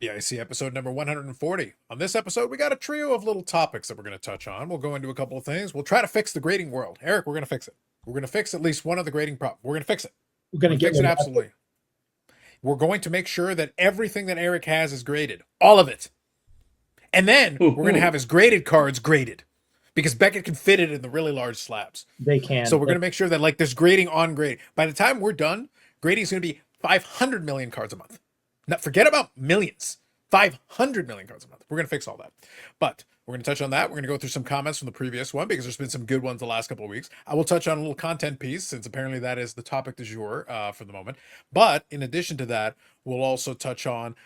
BIC episode number 140. On this episode, we got a trio of little topics that we're going to touch on. We'll go into a couple of things. We'll try to fix the grading world. Eric, we're going to fix it. We're going to fix at least one of the grading problems. We're going to fix it. We're going to fix it absolutely. We're going to make sure that everything that Eric has is graded. All of it. And then we're going to have his graded cards graded. Because Beckett can fit it in the really large slabs. They can. So we're going to make sure that like there's grading on grade. By the time we're done, grading is going to be 500 million cards a month. Now, forget about millions. 500 million cards a month. We're going to fix all that. But we're going to touch on that. We're going to go through some comments from the previous one because there's been some good ones the last couple of weeks. I will touch on a little content piece since apparently that is the topic du jour for the moment. But in addition to that, we'll also touch on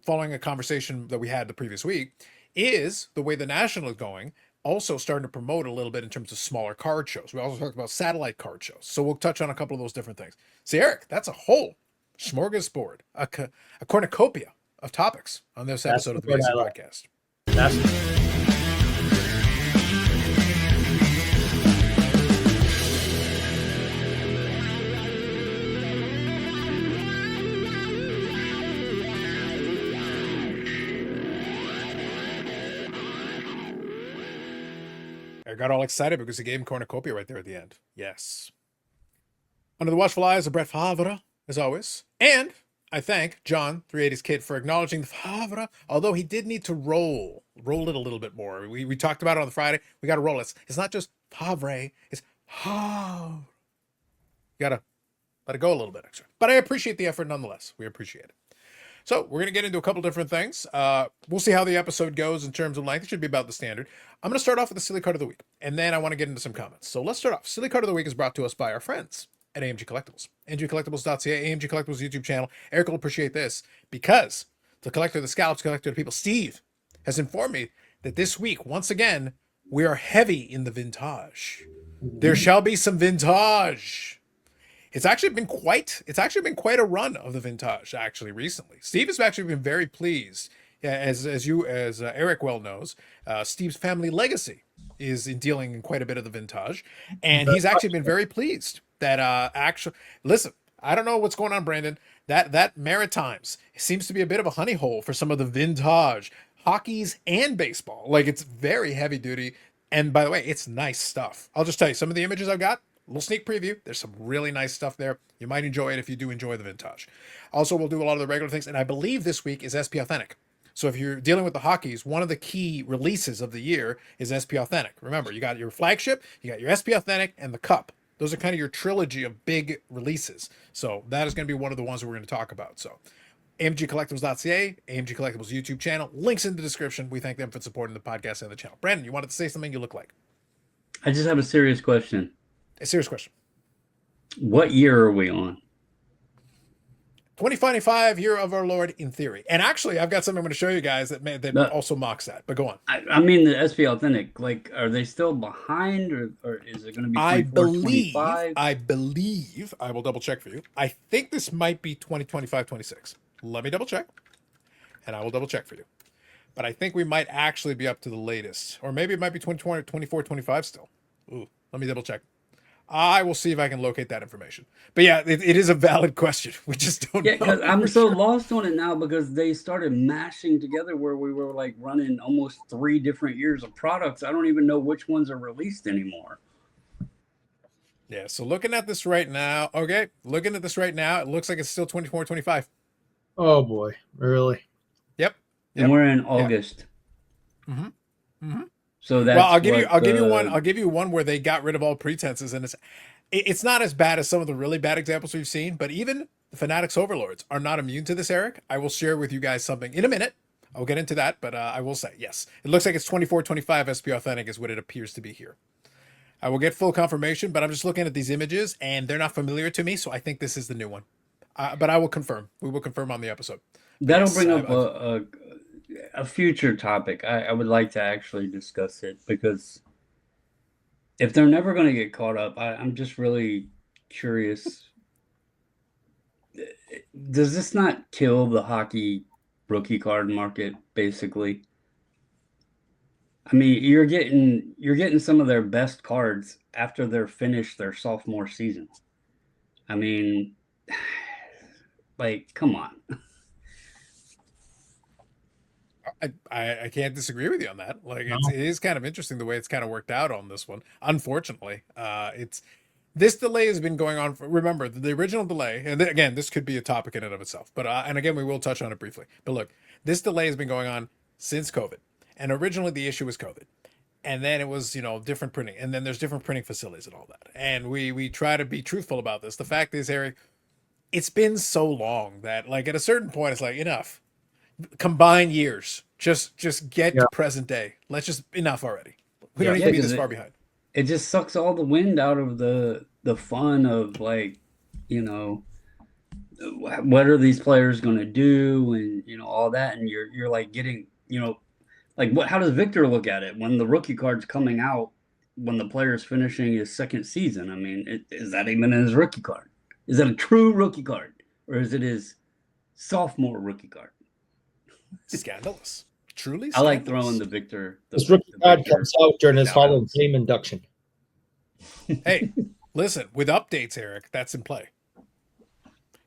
following a conversation that we had the previous week, is the way the National is going also starting to promote a little bit in terms of smaller card shows. We also talked about satellite card shows. So we'll touch on a couple of those different things. See, Eric, that's a whole smorgasbord, a cornucopia of topics on this episode of the BIC podcast. I got all excited because he gave him cornucopia right there at the end. Yes. Under the watchful eyes of Brett Favre, as always. And I thank John, 380's Kid, for acknowledging the Favre, although he did need to roll it a little bit more. We talked about it on the Friday. We got to roll it. It's not just Favre, it's Favre. You got to let it go a little bit extra. But I appreciate the effort nonetheless. We appreciate it. So we're going to get into a couple different things. We'll see how the episode goes in terms of length. It should be about the standard. I'm going to start off with the Silly Card of the Week, and then I want to get into some comments. So let's start off. Silly Card of the Week is brought to us by our friends at AMG Collectibles. AMGcollectibles.ca, AMG Collectibles YouTube channel. Eric will appreciate this because the collector of the scallops, collector of the people, Steve, has informed me that this week, once again, we are heavy in the vintage. There shall be some vintage. It's actually been quite a run of the vintage actually recently. Steve has actually been very pleased. As Eric well knows, Steve's family legacy is in dealing in quite a bit of the vintage, and he's actually been very pleased that listen, I don't know what's going on, Brandon. That Maritimes seems to be a bit of a honey hole for some of the vintage hockeys and baseball. Like, it's very heavy duty, and by the way, it's nice stuff. I'll just tell you some of the images I've got. A little sneak preview. There's some really nice stuff there. You might enjoy it if you do enjoy the vintage. Also, we'll do a lot of the regular things, and I believe this week is SP Authentic. So if you're dealing with the hockeys, one of the key releases of the year is SP Authentic. Remember, you got your flagship, you got your SP Authentic, and the cup. Those are kind of your trilogy of big releases. So that is going to be one of the ones that we're going to talk about. So AMGcollectibles.ca, AMG Collectibles YouTube channel, links in the description. We thank them for supporting the podcast and the channel. Brandon, you wanted to say something? You look like. I just have a serious question. A serious question. What year are we on? 2025, year of our Lord, in theory. And actually, I've got something I'm going to show you guys that also mocks that. But go on. I mean, the SP Authentic, like, are they still behind, or is it going to be 24, I believe, I will double check for you. I think this might be 2025, 26. Let me double check. And I will double check for you. But I think we might actually be up to the latest. Or maybe it might be 2020, 24, 25 still. Ooh, let me double check. I will see if I can locate that information. But yeah, it is a valid question. We just don't know. Yeah, because I'm so lost on it now because they started mashing together where we were like running almost 3 different years of products. I don't even know which ones are released anymore. Yeah, so looking at this right now, it looks like it's still 24, 25. Oh boy, really? Yep. And we're in August. Yeah. Mm-hmm. So that's I'll give you one where they got rid of all pretenses, and it's not as bad as some of the really bad examples we've seen, but even the Fanatics Overlords are not immune to this, Eric. I will share with you guys something in a minute. I'll get into that, but I will say, yes, it looks like it's 24, 25 SP Authentic is what it appears to be here. I will get full confirmation, but I'm just looking at these images, and they're not familiar to me, so I think this is the new one. But I will confirm. We will confirm on the episode. That'll bring up a future topic. I would like to actually discuss it because if they're never going to get caught up, I'm just really curious. Does this not kill the hockey rookie card market, basically? I mean, you're getting some of their best cards after they're finished their sophomore season. I mean, like, come on. I can't disagree with you on that. Like No. it is kind of interesting the way it's kind of worked out on this one. Unfortunately, it's this delay has been going on. Remember the original delay, and again, this could be a topic in and of itself. But and again, we will touch on it briefly. But look, this delay has been going on since COVID, and originally the issue was COVID, and then it was different printing, and then there's different printing facilities and all that. And we try to be truthful about this. The fact is, Eric, it's been so long that like at a certain point, it's like enough. Combine years. Just get Yeah. to present day. Let's just enough already. We don't Yeah. need to be 'cause this far behind. it just sucks all the wind out of the fun of like, you know, what are these players going to do, and all that, and you're like getting, like what? How does Victor look at it when the rookie card's coming out when the player's finishing his second season? I mean, is that even his rookie card? Is that a true rookie card, or is it his sophomore rookie card? Scandalous. Truly I like scandalous. throwing the Victor. This rookie card Victor comes out during his shout Hall of outs. Fame induction. Hey, listen, with updates, Eric, that's in play.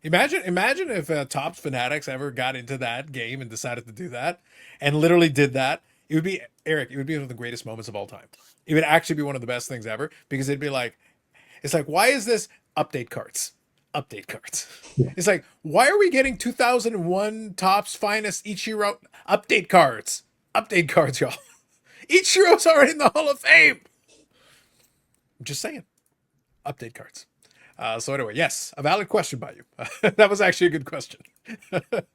Imagine if Topps Fanatics ever got into that game and decided to do that and literally did that. It would be, Eric, it would be one of the greatest moments of all time. It would actually be one of the best things ever because it'd be like, it's like, why is this update cards? Update cards. It's like, why are we getting 2001 Topps Finest Ichiro update cards? Update cards, y'all. Ichiro's already in the Hall of Fame. I'm just saying. Update cards. So anyway, yes, a valid question by you. That was actually a good question.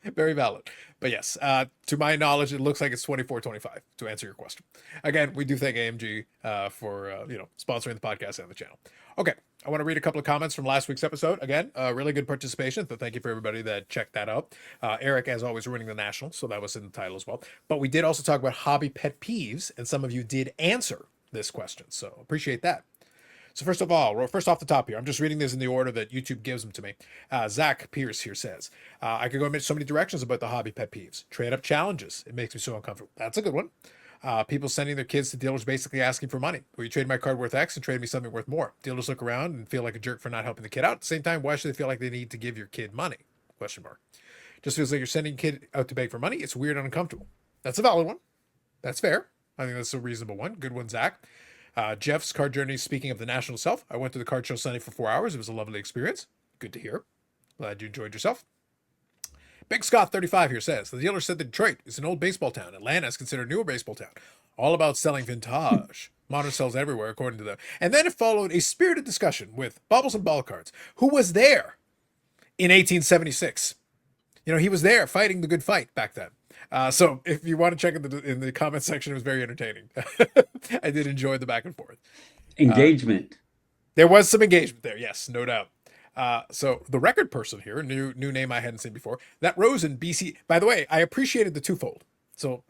Very valid. But yes, to my knowledge, it looks like it's 24-25 to answer your question. Again, we do thank AMG for sponsoring the podcast and the channel. Okay, I want to read a couple of comments from last week's episode. Again, really good participation. So thank you for everybody that checked that out. Eric, as always, running the national, so that was in the title as well. But we did also talk about hobby pet peeves, and some of you did answer this question. So appreciate that. So first off the top here, I'm just reading this in the order that YouTube gives them to me. Zach Pierce here says, I could go in so many directions about the hobby pet peeves. Trade up challenges. It makes me so uncomfortable. That's a good one. People sending their kids to dealers basically asking for money. Will you trade my card worth X and trade me something worth more? Dealers look around and feel like a jerk for not helping the kid out. At the same time, why should they feel like they need to give your kid money? Question mark. Just feels like you're sending a kid out to beg for money. It's weird and uncomfortable. That's a valid one. That's fair. I think that's a reasonable one. Good one, Zach. Jeff's card journey. Speaking of the national self, I went to the card show Sunday for 4 hours. It was a lovely experience. Good to hear. Glad you enjoyed yourself. Big Scott 35 here says the dealer said that Detroit is an old baseball town. Atlanta is considered a newer baseball town. All about selling vintage. Modern sells everywhere, according to them. And then it followed a spirited discussion with Bubbles and Ball Cards, who was there in 1876. He was there fighting the good fight back then. So if you want to check in the comment section, it was very entertaining. I did enjoy the back and forth. engagement. There was some engagement there, yes, no doubt. So the record person here, new name I hadn't seen before, that Rosen BC. By the way, I appreciated the twofold. So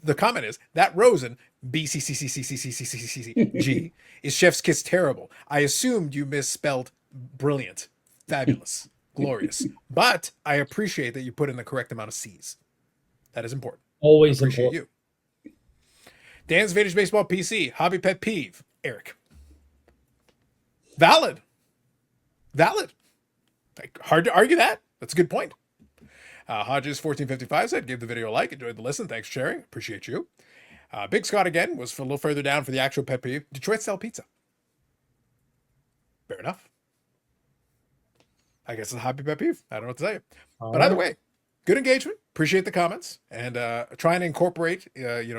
the comment is that Rosen BCCCCCCCCCG is Chef's Kiss terrible. I assumed you misspelled brilliant, fabulous, glorious, but I appreciate that you put in the correct amount of C's. That is important. Always Appreciate important. you. Dan's Vintage Baseball PC, hobby pet peeve, Eric. Valid. Hard to argue that. That's a good point. Hodges 1455 said, give the video a like, enjoyed the listen, thanks for sharing, appreciate you. Big Scott again was for a little further down for the actual pet peeve. Detroit style pizza. Fair enough. I guess it's a hobby pet peeve. I don't know what to say. But either way, good engagement. Appreciate the comments and trying to incorporate,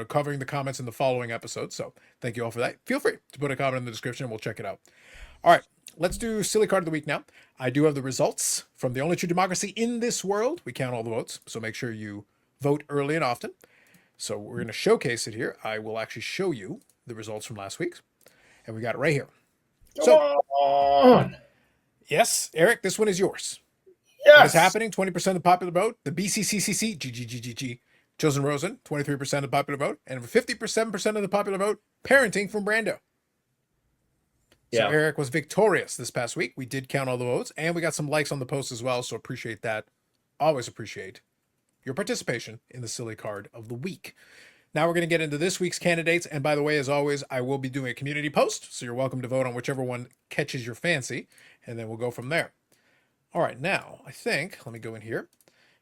covering the comments in the following episodes. So thank you all for that. Feel free to put a comment in the description and we'll check it out. All right, let's do silly card of the week now. I do have the results from the only true democracy in this world. We count all the votes, so make sure you vote early and often. So we're going to showcase it here. I will actually show you the results from last week, and we got it right here. So, on. yes, Eric, this one is yours. Yes. What is happening? 20% of the popular vote. The BCCCC, GGGGG, chosen Rosen, 23% of the popular vote, and 57% of the popular vote, parenting from Brando. So Yeah. Eric was victorious this past week. We did count all the votes, and we got some likes on the post as well, so appreciate that. Always appreciate your participation in the silly card of the week. Now we're going to get into this week's candidates, and by the way, as always, I will be doing a community post, so you're welcome to vote on whichever one catches your fancy, and then we'll go from there. All right, now, I think, let me go in here,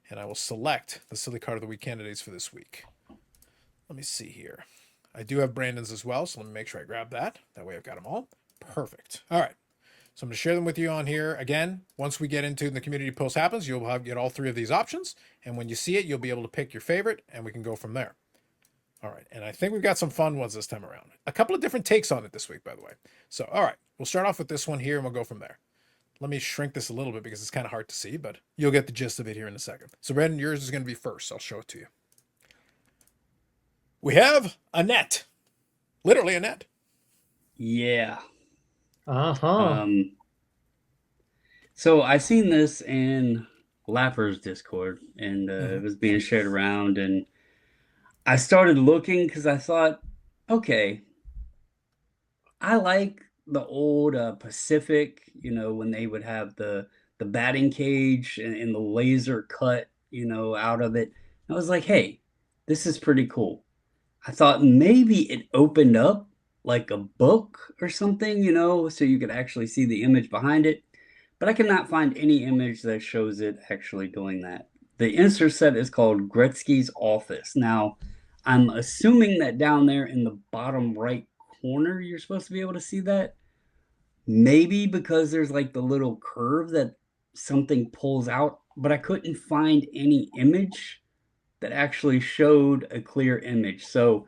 and I will select the silly card of the week candidates for this week. Let me see here. I do have Brandon's as well, so let me make sure I grab that. That way I've got them all. Perfect. All right. So I'm going to share them with you on here. Again, once we get into the community post happens, you'll get all three of these options. And when you see it, you'll be able to pick your favorite and we can go from there. All right. And I think we've got some fun ones this time around. A couple of different takes on it this week, by the way. So, all right. We'll start off with this one here and we'll go from there. Let me shrink this a little bit because it's kind of hard to see, but you'll get the gist of it here in a second. So, Brandon, yours is going to be first. I'll show it to you. We have a net. Literally a net. Yeah. Uh-huh. So I seen this in Lapper's Discord, and it was being shared around, and I started looking because I thought, okay, I like the old Pacific, when they would have the batting cage and the laser cut, out of it. I was like, hey, this is pretty cool. I thought maybe it opened up like a book or something, so you could actually see the image behind it. But I cannot find any image that shows it actually doing that. The insert set is called Gretzky's Office. Now, I'm assuming that down there in the bottom right corner, you're supposed to be able to see that. Maybe because there's like the little curve that something pulls out, but I couldn't find any image that actually showed a clear image. So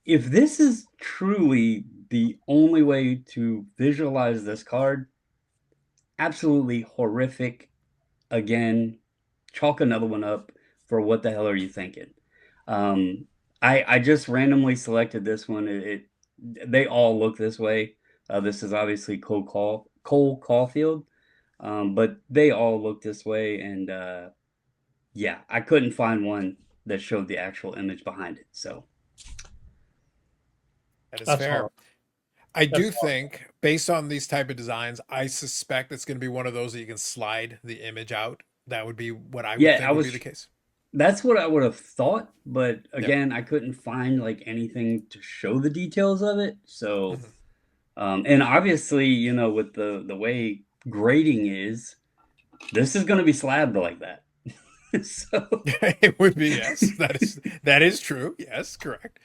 if this is truly the only way to visualize this card, absolutely horrific. Again, chalk another one up for what the hell are you thinking? I just randomly selected this one. They all look this way. This is obviously Cole Caulfield, but they all look this way. And yeah, I couldn't find one that showed the actual image behind it. So That is That's fair. horrible. I do think, based on these type of designs, I suspect it's going to be one of those that you can slide the image out. That would be what I would yeah, think would be the case. that's what I would have thought, but Yep. again, I couldn't find like anything to show the details of it. So, Mhm. and obviously, with the way grading is, this is going to be slabbed like that. So It would be, yes. That is true. Yes, correct.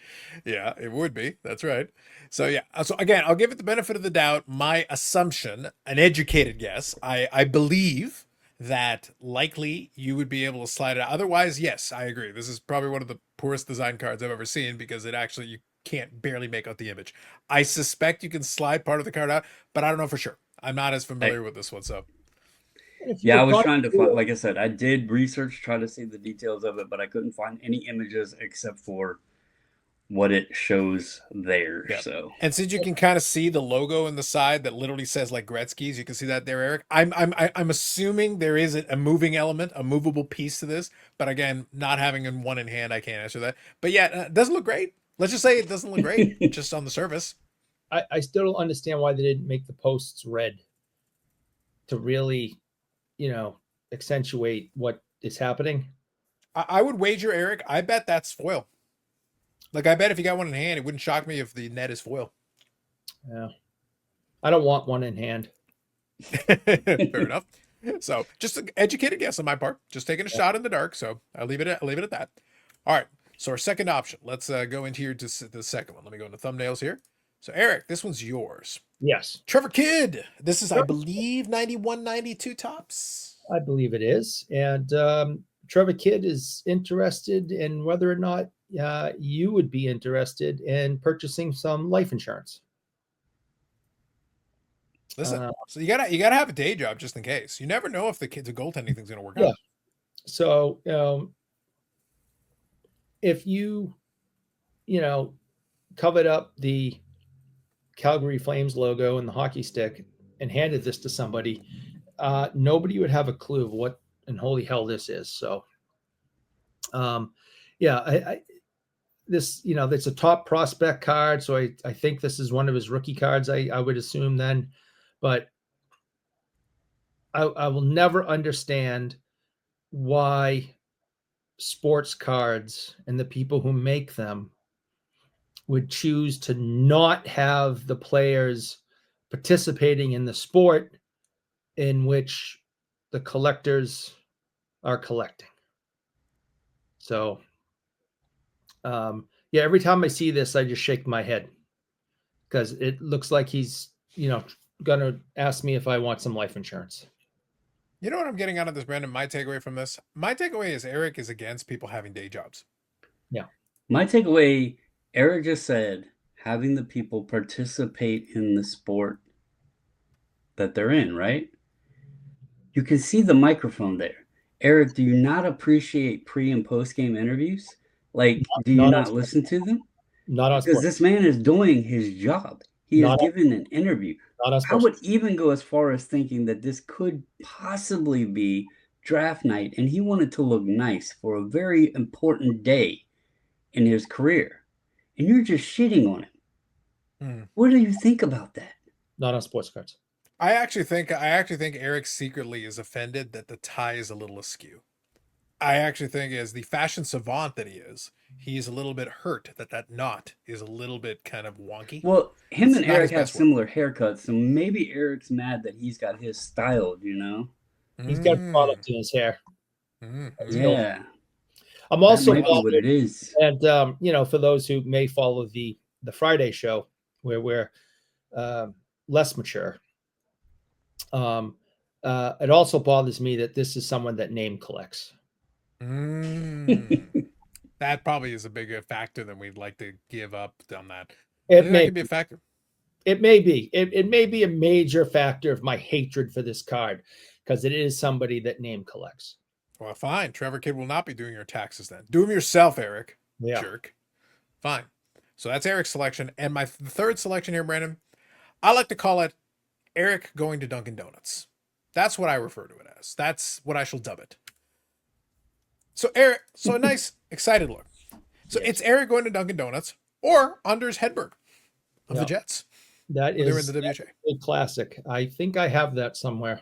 Yeah, it would be. That's right. So yeah. So again, I'll give it the benefit of the doubt. My assumption, an educated guess, I believe that likely you would be able to slide it out. Otherwise, yes, I agree. This is probably one of the poorest design cards I've ever seen because it actually you can't barely make out the image. I suspect you can slide part of the card out, but I don't know for sure. I'm not as familiar with this one, so If you yeah, I were was trying trying to do find, it- like I said, I did research, try to see the details of it, but I couldn't find any images except for what it shows there. yeah. So And since you can kind of see the logo in the side that literally says like Gretzky's, you can see that there, Eric. I'm assuming there is a moving element, a movable piece to this, but again, not having one in hand, I can't answer that. But yeah, it doesn't look great. Let's just say it doesn't look great just on the surface. I still don't understand why they didn't make the posts red to really, accentuate what is happening. I would wager, Eric. I bet that's foil. Like I bet if you got one in hand, it wouldn't shock me if the net is foil. Yeah. I don't want one in hand. Fair enough. So just an educated guess on my part. Just taking a shot in the dark. So I'll leave it at that. All right. So our second option. Let's go into here to the second one. Let me go into thumbnails here. So Eric, this one's yours. Yes, Trevor Kidd. This is, I believe, 91, 92 tops. I believe it is. And Trevor Kidd is interested in whether or not you would be interested in purchasing some life insurance. Listen, so you gotta have a day job just in case. You never know if the goaltending thing's gonna work Yeah. out. So if you covered up the Calgary Flames logo and the hockey stick and handed this to somebody, nobody would have a clue of what in holy hell this is. So, yeah, this, it's a top prospect card. So I think this is one of his rookie cards, I would assume then, but I will never understand why sports cards and the people who make them would choose to not have the players participating in the sport in which the collectors are collecting. So, Yeah, every time I see this, I just shake my head because it looks like he's, gonna ask me if I want some life insurance. You know what I'm getting out of this, Brandon? My takeaway from this? My takeaway is Eric is against people having day jobs. Yeah. My takeaway, Eric just said, having the people participate in the sport that they're in, right? You can see the microphone there. Eric, do you not appreciate pre and post game interviews? Like, do you Not on not listen to them? Not on Because sports. this man is doing his job. He is Not on, given an interview. not on I sports. would even go as far as thinking that this could possibly be draft night, and he wanted to look nice for a very important day in his career. And you're just shitting on him. What do you think about that? Not on sports cards. I actually think Eric secretly is offended that the tie is a little askew. I actually think, as the fashion savant that he is, he's a little bit hurt that that knot is a little bit kind of wonky. Well, him It's and not Eric his have best work. similar haircuts, so maybe Eric's mad that he's got his styled, you know? He's got product in his hair. Yeah, I'm that also might be what it is. and for those who may follow the Friday show where we're less mature, it also bothers me that this is someone that name collects. That probably is a bigger factor than we'd like to give up on that. It That may could be a factor. It may be. It may be a major factor of my hatred for this card because it is somebody that name collects. Well, fine. Trevor Kidd will not be doing your taxes then. Do them yourself, Eric. Yeah. Jerk. Fine. So that's Eric's selection. And my third selection here, Brandon, I like to call it Eric going to Dunkin' Donuts. That's what I refer to it as. That's what I shall dub it. So Eric, so a nice, excited look. So it's Eric going to Dunkin' Donuts or Anders Hedberg of the Jets. That They're in is the WHA. a classic. I think I have that somewhere.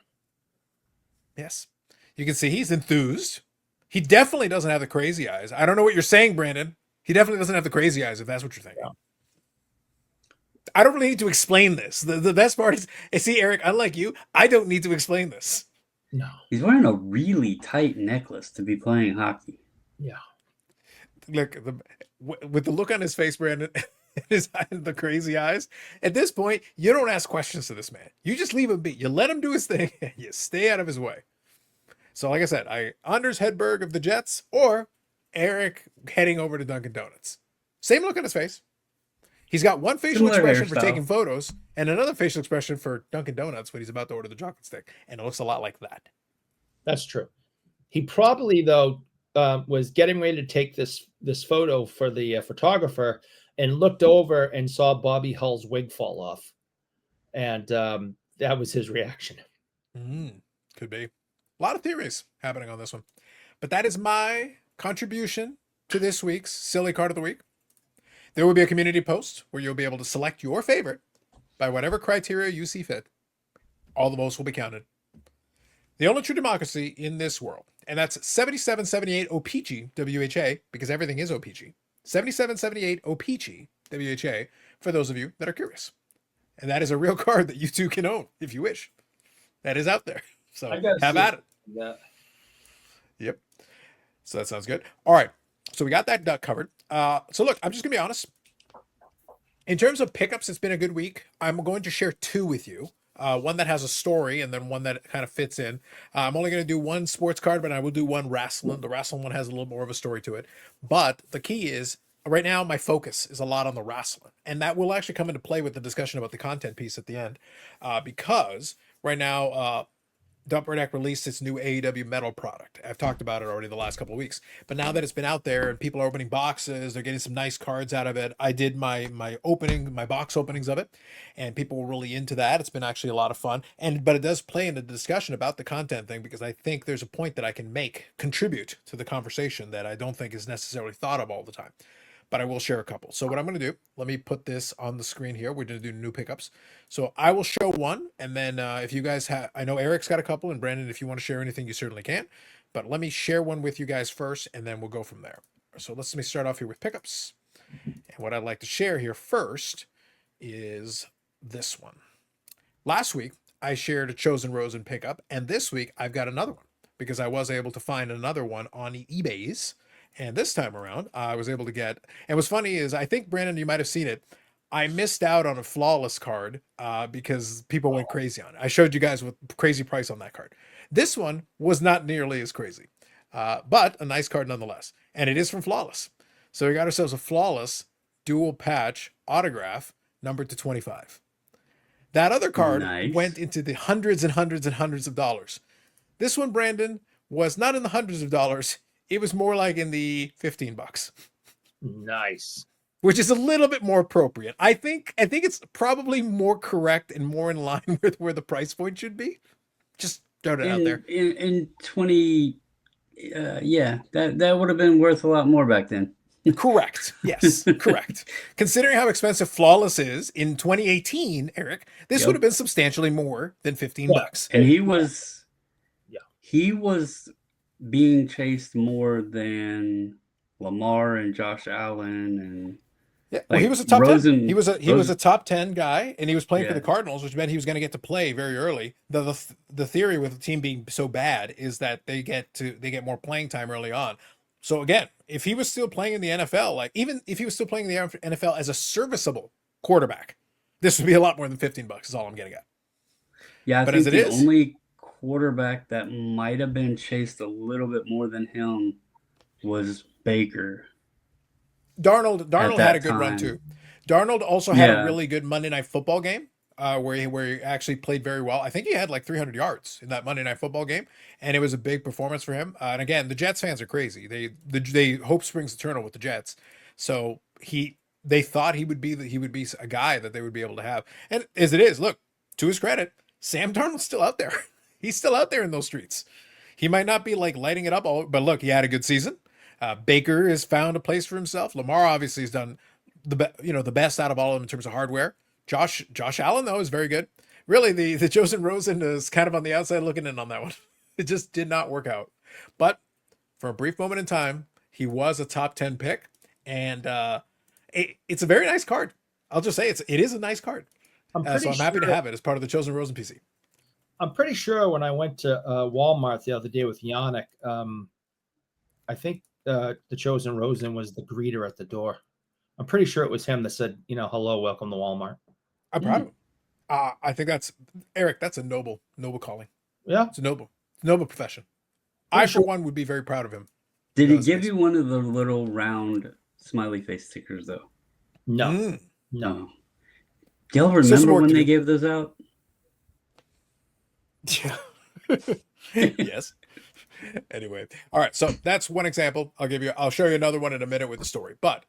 Yes. You can see he's enthused. He definitely doesn't have the crazy eyes. I don't know what you're saying, Brandon. He definitely doesn't have the crazy eyes, if that's what you're thinking. Yeah. I don't really need to explain this. The best part is, see, Eric, unlike you, I don't need to explain this. No. He's wearing a really tight necklace to be playing hockey. Yeah. Look, with the look on his face, Brandon, his the crazy eyes. At this point, you don't ask questions to this man. You just leave him be. You let him do his thing. And you stay out of his way. So, like I said, Anders Hedberg of the Jets or Eric heading over to Dunkin' Donuts. Same look on his face. He's got one facial expression for taking photos and another facial expression for Dunkin' Donuts when he's about to order the chocolate stick. And it looks a lot like that. That's true. He probably, though, was getting ready to take this photo for the photographer and looked over and saw Bobby Hull's wig fall off. And that was his reaction. Could be. A lot of theories happening on this one. But that is my contribution to this week's Silly Card of the Week. There will be a community post where you'll be able to select your favorite by whatever criteria you see fit. All the votes will be counted. The only true democracy in this world, and that's 7778 OPG WHA, because everything is OPG. 7778 OPG WHA, for those of you that are curious. And that is a real card that you too can own if you wish. That is out there. So have at it. Yeah. Yep. So that sounds good. All right. So we got that duck covered. So look, I'm just going to be honest. In terms of pickups, it's been a good week. I'm going to share two with you. One that has a story and then one that kind of fits in. I'm only going to do one sports card, but I will do one wrestling. The wrestling one has a little more of a story to it. But the key is, right now, my focus is a lot on the wrestling. And that will actually come into play with the discussion about the content piece at the end. Because right now, Dumper Deck released its new AEW metal product. I've talked about it already the last couple of weeks. But now that it's been out there and people are opening boxes, they're getting some nice cards out of it. I did my box openings of it, and people were really into that. It's been actually a lot of fun. But it does play into the discussion about the content thing, because I think there's a point that I can contribute to the conversation that I don't think is necessarily thought of all the time. But I will share a couple. So what I'm going to do, let me put this on the screen here. We're going to do new pickups. So I will show one, and then if you guys have, I know Eric's got a couple, and Brandon, if you want to share anything, you certainly can. But let me share one with you guys first, and then we'll go from there. So let me start off here with pickups. And what I'd like to share here first is this one. Last week, I shared a Chosen Rosen pickup, and this week I've got another one, because I was able to find another one on eBay's. And this time around, I was able to get. And what's funny is, I think Brandon, you might have seen it. I missed out on a flawless card because people went crazy on it. I showed you guys with crazy price on that card. This one was not nearly as crazy, but a nice card nonetheless. And it is from Flawless. So we got ourselves a Flawless dual patch autograph numbered to 25. That other card Nice. went into the hundreds and hundreds and hundreds of dollars. This one, Brandon, was not in the hundreds of dollars. It was more like in the $15, Nice. which is a little bit more appropriate. I think it's probably more correct and more in line with where the price point should be. Just throwing it out there. In 20, yeah, that would have been worth a lot more back then. Correct. Yes, correct. Considering how expensive Flawless is in 2018, Eric, this Yep. would have been substantially more than $15. And he was, Yeah. he was being chased more than Lamar and Josh Allen and Yeah, well, he like was a top 10. He was a Rosen- top 10 guy, and he was playing for Yeah. the Cardinals, which meant he was going to get to play very early. The theory with the team being so bad is that they get more playing time early on. So again, if he was still playing in the NFL, like even if he was still playing in the NFL as a serviceable quarterback, this would be a lot more than $15. Is all I'm getting at. Yeah, I But think as it the is- only quarterback that might have been chased a little bit more than him was Baker. Darnold that had a good run time. too. Darnold also had a Yeah. really good Monday Night Football game where he actually played very well. I think he had like 300 yards in that Monday Night Football game, and it was a big performance for him. And again, the Jets fans are crazy. They hope springs eternal with the Jets. So they thought he would be a guy that they would be able to have. And as it is, look, to his credit, Sam Darnold's still out there. He's still out there in those streets. He might not be like lighting it up, but look, he had a good season. Baker has found a place for himself. Lamar obviously has done the best out of all of them in terms of hardware. Josh Allen though is very good. Really, the chosen Rosen is kind of on the outside looking in on that one. It just did not work out. But for a brief moment in time, he was a top 10 pick, and it's a very nice card. I'll just say it is a nice card. I'm So I'm happy to have it as part of the chosen Rosen PC. I'm pretty sure when I went to Walmart the other day with Yannick, I think the chosen Rosen was the greeter at the door. I'm pretty sure it was him that said, hello, welcome to Walmart. I'm proud of him. I think that's Eric. That's a noble calling. Yeah. It's a noble profession. I, for one, would be very proud of him. Did he Those give days. you one of the little round smiley face stickers though? No, Mm. no. Oh. Do y'all Still some remember work when to they do. gave those out? Yeah. Yes. Anyway, all right. So that's one example. I'll show you another one in a minute with the story. But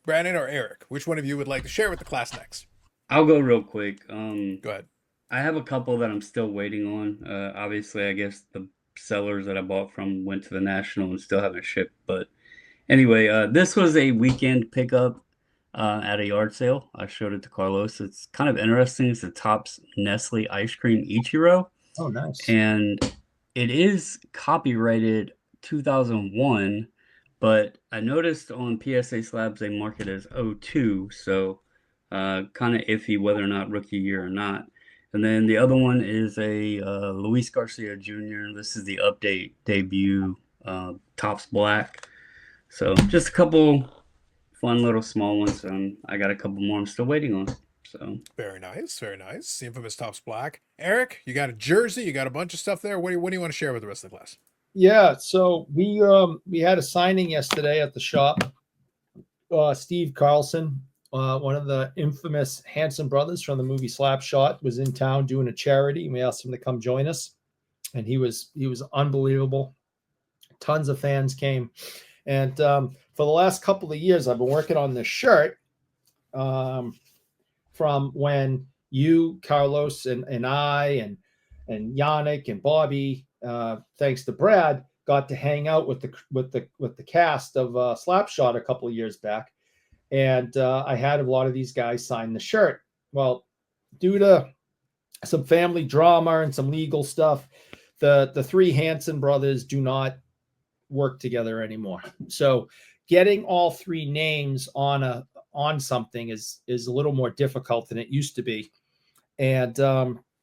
Brandon or Eric, which one of you would like to share with the class next? I'll go real quick. Go ahead. I have a couple that I'm still waiting on. Obviously, I guess the sellers that I bought from went to the National and still haven't shipped. But anyway, this was a weekend pickup at a yard sale. I showed it to Carlos. It's kind of interesting. It's a Topps Nestle Ice Cream Ichiro. Oh, nice. And it is copyrighted 2001, but I noticed on PSA slabs they mark it as 02, so kind of iffy whether or not rookie year or not. And then the other one is a Luis Garcia Jr. This is the update debut, Topps Black. So just a couple fun little small ones. I got a couple more I'm still waiting on. So Very nice. Very nice. The infamous Topps Black. Eric, you got a jersey. You got a bunch of stuff there. What do you want to share with the rest of the class? Yeah, so we had a signing yesterday at the shop. Steve Carlson, one of the infamous Hanson brothers from the movie Slapshot, was in town doing a charity, and we asked him to come join us. And he was unbelievable. Tons of fans came, and for the last couple of years, I've been working on this shirt. From when you, Carlos, and I, and Yannick and Bobby, thanks to Brad, got to hang out with the cast of Slapshot a couple of years back, and I had a lot of these guys sign the shirt. Well, due to some family drama and some legal stuff, the three Hanson brothers do not work together anymore. So getting all three names on something is a little more difficult than it used to be. And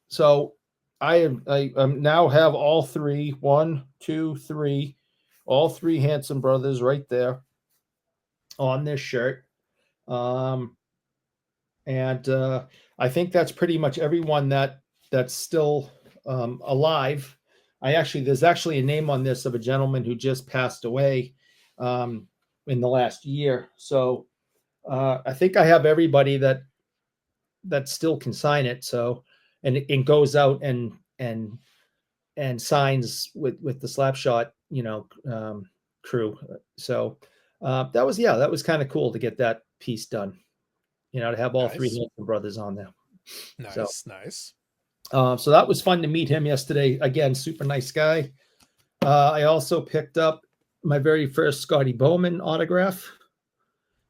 so I now have all three, 1, 2, 3 all three Handsome brothers right there on this shirt. And I think that's pretty much everyone that's still alive. There's actually a name on this of a gentleman who just passed away in the last year. So I think I have everybody that still can sign it. So and it goes out and signs with the Slapshot, crew. So that was kind of cool to get that piece done. To have all three Nice. Hanson brothers on there. Nice, nice. So that was fun to meet him yesterday. Again, super nice guy. I also picked up my very first Scotty Bowman autograph,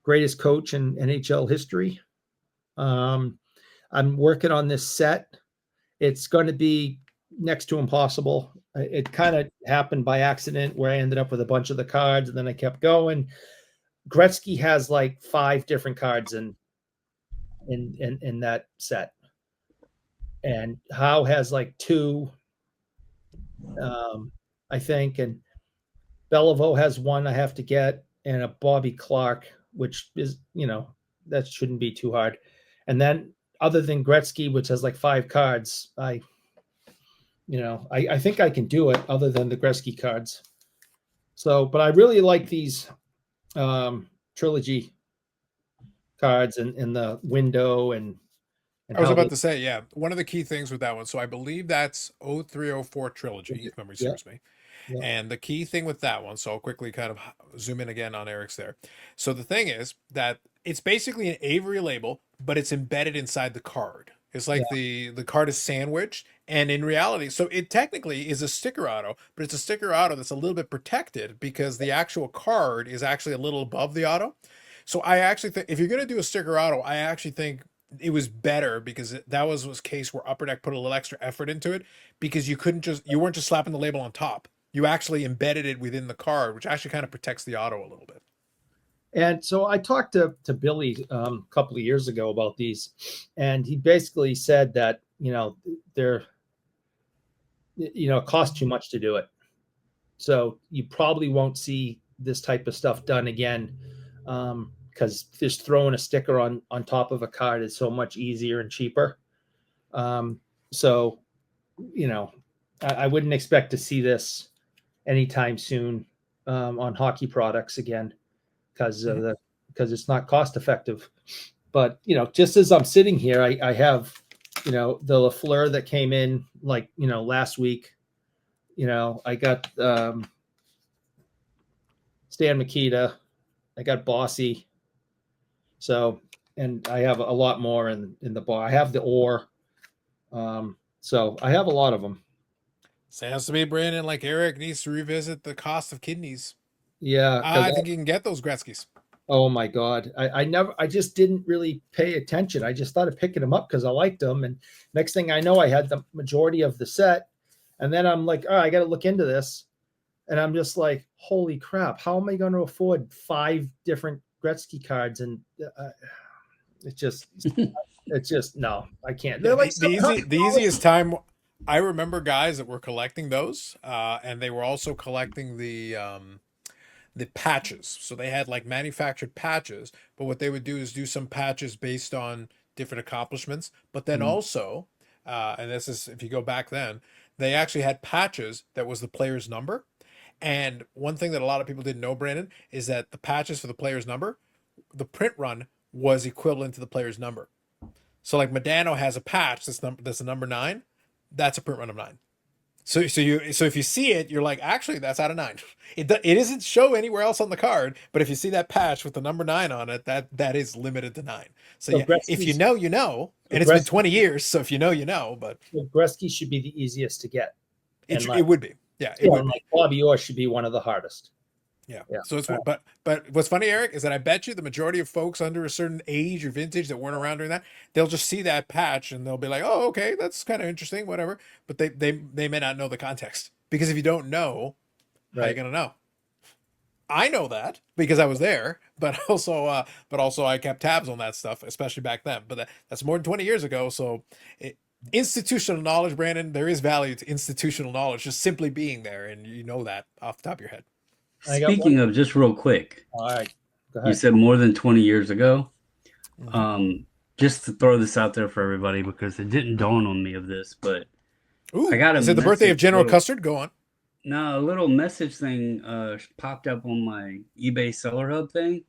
greatest coach in NHL history. I'm working on this set. It's going to be next to impossible. It kind of happened by accident where I ended up with a bunch of the cards and then I kept going. Gretzky has like 5 different cards in that set. And Howe has like 2, I think, and Beliveau has 1 I have to get, and a Bobby Clark, which is, that shouldn't be too hard. And then other than Gretzky, which has like 5 cards, I think I can do it other than the Gretzky cards. So, but I really like these trilogy cards and the window and I was about to say, yeah, one of the key things with that one. So I believe that's 0304 trilogy, if memory serves me. Yeah. And the key thing with that one, so I'll quickly kind of zoom in again on Eric's there. So the thing is that it's basically an Avery label, but it's embedded inside the card. It's like the card is sandwiched, and in reality, so it technically is a sticker auto, but it's a sticker auto that's a little bit protected because the actual card is actually a little above the auto. So I actually think if you're going to do a sticker auto, I actually think it was better because that was a case where Upper Deck put a little extra effort into it because you weren't just slapping the label on top. You actually embedded it within the card, which actually kind of protects the auto a little bit. And so I talked to Billy a couple of years ago about these, and he basically said that, they're, it costs too much to do it. So you probably won't see this type of stuff done again. Because just throwing a sticker on top of a card is so much easier and cheaper. So, I wouldn't expect to see this anytime soon on hockey products again because it's not cost effective. But, just as I'm sitting here, I have, the Lafleur that came in like, last week. I got Stan Mikita. I got Bossy. So, and I have a lot more in the bar. I have the ore. So I have a lot of them. Sounds to me, Brandon, like Eric needs to revisit the cost of kidneys. Yeah. I think you can get those Gretzky's. Oh my God. I just didn't really pay attention. I just started picking them up because I liked them. And next thing I know, I had the majority of the set. And then I'm like, I got to look into this. And I'm just like, holy crap. How am I going to afford 5 different Gretzky cards? And it's just, no, I can't. Yeah, the easiest time, I remember guys that were collecting those, and they were also collecting the patches. So they had like manufactured patches, but what they would do is do some patches based on different accomplishments. But then also, and this is if you go back then, they actually had patches that was the player's number. And one thing that a lot of people didn't know, Brandon, is that the patches for the player's number, the print run was equivalent to the player's number. So like Modano has a patch that's a number 9, that's a print run of 9. So if you see it, you're like, actually, that's out of 9. It isn't show anywhere else on the card, but if you see that patch with the number 9 on it, that is limited to 9. So yeah, if you know, you know, and it's been 20 years, so if you know, you know. But Gretzky should be the easiest to get. It would be, yeah. It would like Bobby Orr should be one of the hardest. Yeah. So it's but what's funny, Eric, is that I bet you the majority of folks under a certain age or vintage that weren't around during that, they'll just see that patch and they'll be like, oh, okay, that's kind of interesting, whatever. But they may not know the context because if you don't know, how are you gonna know? I know that because I was there, but also I kept tabs on that stuff, especially back then. But that's more than 20 years ago. So institutional knowledge, Brandon, there is value to institutional knowledge just simply being there, and you know that off the top of your head. I got Speaking one. of, just real quick, All right, go you ahead. said more than 20 years ago. Mhm. Just to throw this out there for everybody because it didn't dawn on me of this, but I Ooh, got a is it the birthday of message, General Custard? Go on. a little message thing popped up on my eBay Seller Hub thing.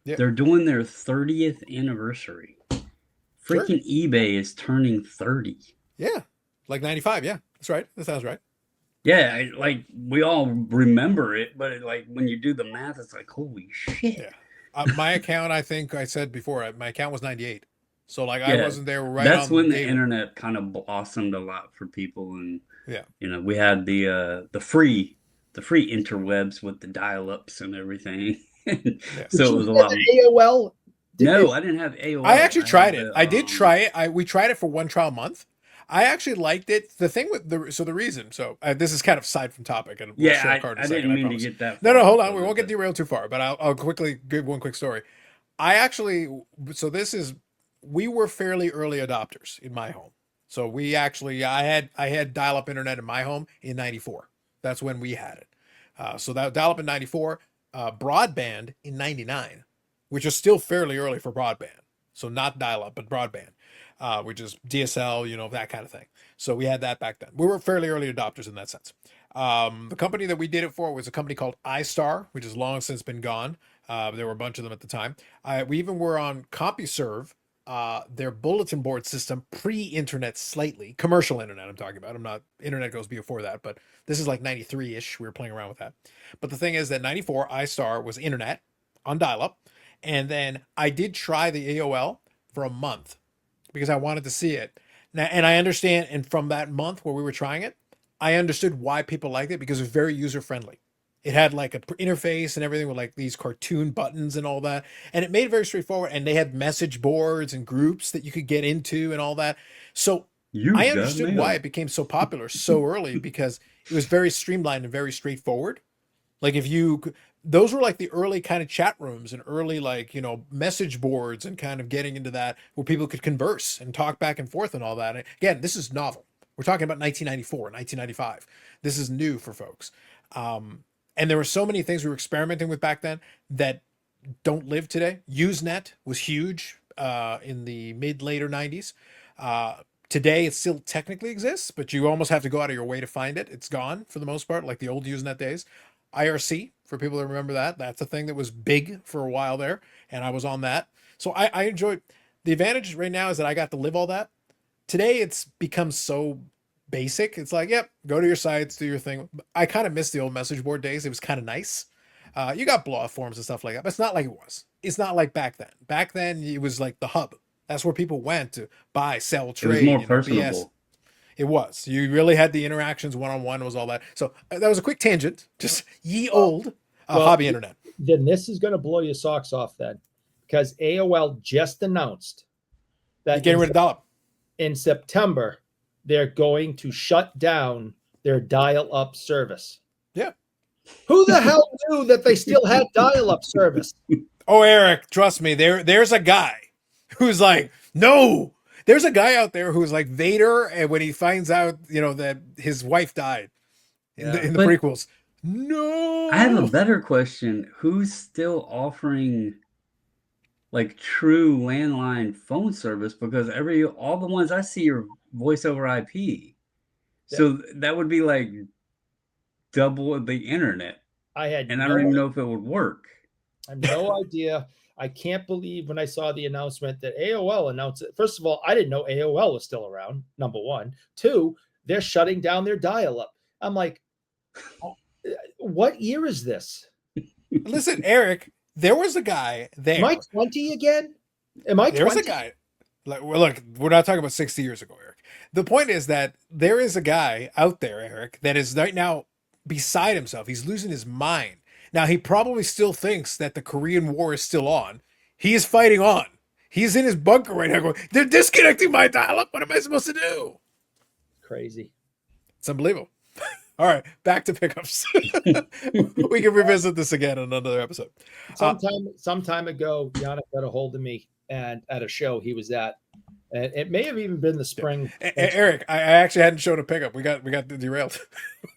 Yeah, They're doing their 30th anniversary. sure. Freaking eBay is turning 30. Yeah, like 95. Yeah, that's right. That sounds right. Yeah, like we all remember it, but like when you do the math, it's like, holy shit. Yeah. My account, I think I said before, my account was 98. So like I Yeah, wasn't there right that's on when the day one. internet kind of blossomed a lot for people, and Yeah. we had the free interwebs with the dial-ups and everything. Yes. Did So it you was a get lot. the AOL? No, I didn't have AOL. I actually I tried had it. the I did try it. We tried it for one trial month. I actually liked it. The thing with the reason, this is kind of side from topic, and we'll yeah, show a card in I a second. didn't I mean to promise. get that No, no, far hold on. into We it, won't get but derailed too far, but I'll quickly give one quick story. I actually, so this is, we were fairly early adopters in my home. So I had dial up internet in my home in '94. That's when we had it. So that dial up in '94, broadband in '99, which is still fairly early for broadband. So not dial up, but broadband, which is DSL, that kind of thing. So we had that back then. We were fairly early adopters in that sense. The company that we did it for was a company called iStar, which has long since been gone. There were a bunch of them at the time. We even were on CompuServe, their bulletin board system, pre-internet slightly. Commercial internet I'm talking about. I'm not, internet goes before that, but this is like 93-ish. We were playing around with that. But the thing is that 94, iStar was internet on dial-up. And then I did try the AOL for a month because I wanted to see it. Now, and I understand, and from that month where we were trying it, I understood why people liked it because it was very user friendly. It had like a interface and everything with like these cartoon buttons and all that, and it made it very straightforward. And they had message boards and groups that you could get into and all that. So I you've got understood why mail. it became so popular so early because it was very streamlined and very straightforward. Like if you, those were like the early kind of chat rooms and early like, message boards and kind of getting into that where people could converse and talk back and forth and all that. And again, this is novel. We're talking about 1994, 1995. This is new for folks. And there were so many things we were experimenting with back then that don't live today. Usenet was huge in the mid later 90s. Today it still technically exists, but you almost have to go out of your way to find it. It's gone for the most part, like the old Usenet days. IRC, for people that remember that, that's a thing that was big for a while there, and I was on that. So I enjoyed. The advantage right now is that I got to live all that. Today it's become so basic. It's like, yep, go to your sites, do your thing. I kind of miss the old message board days. It was kind of nice. You got blow off forms and stuff like that, but it's not like it was. It's not like back then. Back then it was like the hub. That's where people went to buy, sell, It was more trade, BS. personable. It was. You really had the interactions one on one. Was all that. So that was a quick tangent. Just ye old Well, hobby internet. then this is going to blow your socks off then, because AOL just announced You're that getting rid of dial-up. in September they're going to shut down their dial-up service. Yeah. Who the hell knew that they still had dial-up service? Oh, Eric, trust me. There's a guy who's like, no. There's a guy out there who's like Vader, and when he finds out, that his wife died in the But prequels. No. I have a better question. Who's still offering like true landline phone service? Because all the ones I see are voice over IP. So that would be like double the internet. I had And I don't even know if it would work. I have no idea. I can't believe when I saw the announcement that AOL announced it. First of all, I didn't know AOL was still around, number one. Two, they're shutting down their dial-up. I'm like, what year is this? Listen, Eric, there was a guy there. Am I 20 again? Am I 20? There's a guy. Look, we're not talking about 60 years ago, Eric. The point is that there is a guy out there, Eric, that is right now beside himself. He's losing his mind. Now, he probably still thinks that the Korean War is still on. He is fighting on. He's in his bunker right now going, they're disconnecting my dial-up. What am I supposed to do? Crazy. It's unbelievable. All right, back to pickups. We can revisit this again in another episode. Some time ago, Yannick got a hold of me, and at a show he was at, And it may have even been the spring. Eric, I actually hadn't shown a pickup. We got derailed.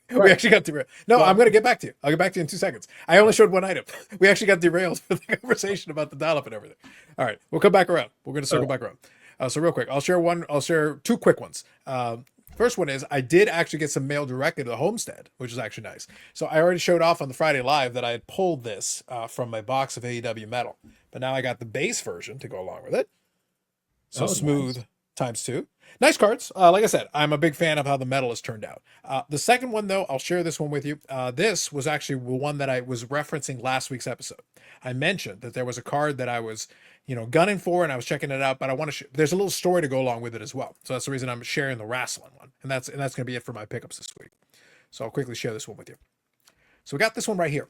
We Right. actually got derailed. No, Well- I'm going to get back to you. I'll get back to you in 2 seconds. I only showed one item. We actually got derailed for the conversation about the dial-up and everything. All right, we'll come back around. We're going to circle back around. So real quick, I'll share two quick ones. First one is I did actually get some mail directly to the homestead, which is actually nice. So I already showed off on the Friday Live that I had pulled this from my box of AEW metal, but now I got the base version to go along with it. So smooth nice. times 2. Nice cards. Like I said, I'm a big fan of how the metal has turned out. The second one, though, I'll share this one with you. This was actually the one that I was referencing last week's episode. I mentioned that there was a card that I was, gunning for, and I was checking it out, but I want to. There's a little story to go along with it as well. So that's the reason I'm sharing the wrestling one, and that's going to be it for my pickups this week. So I'll quickly share this one with you. So we got this one right here.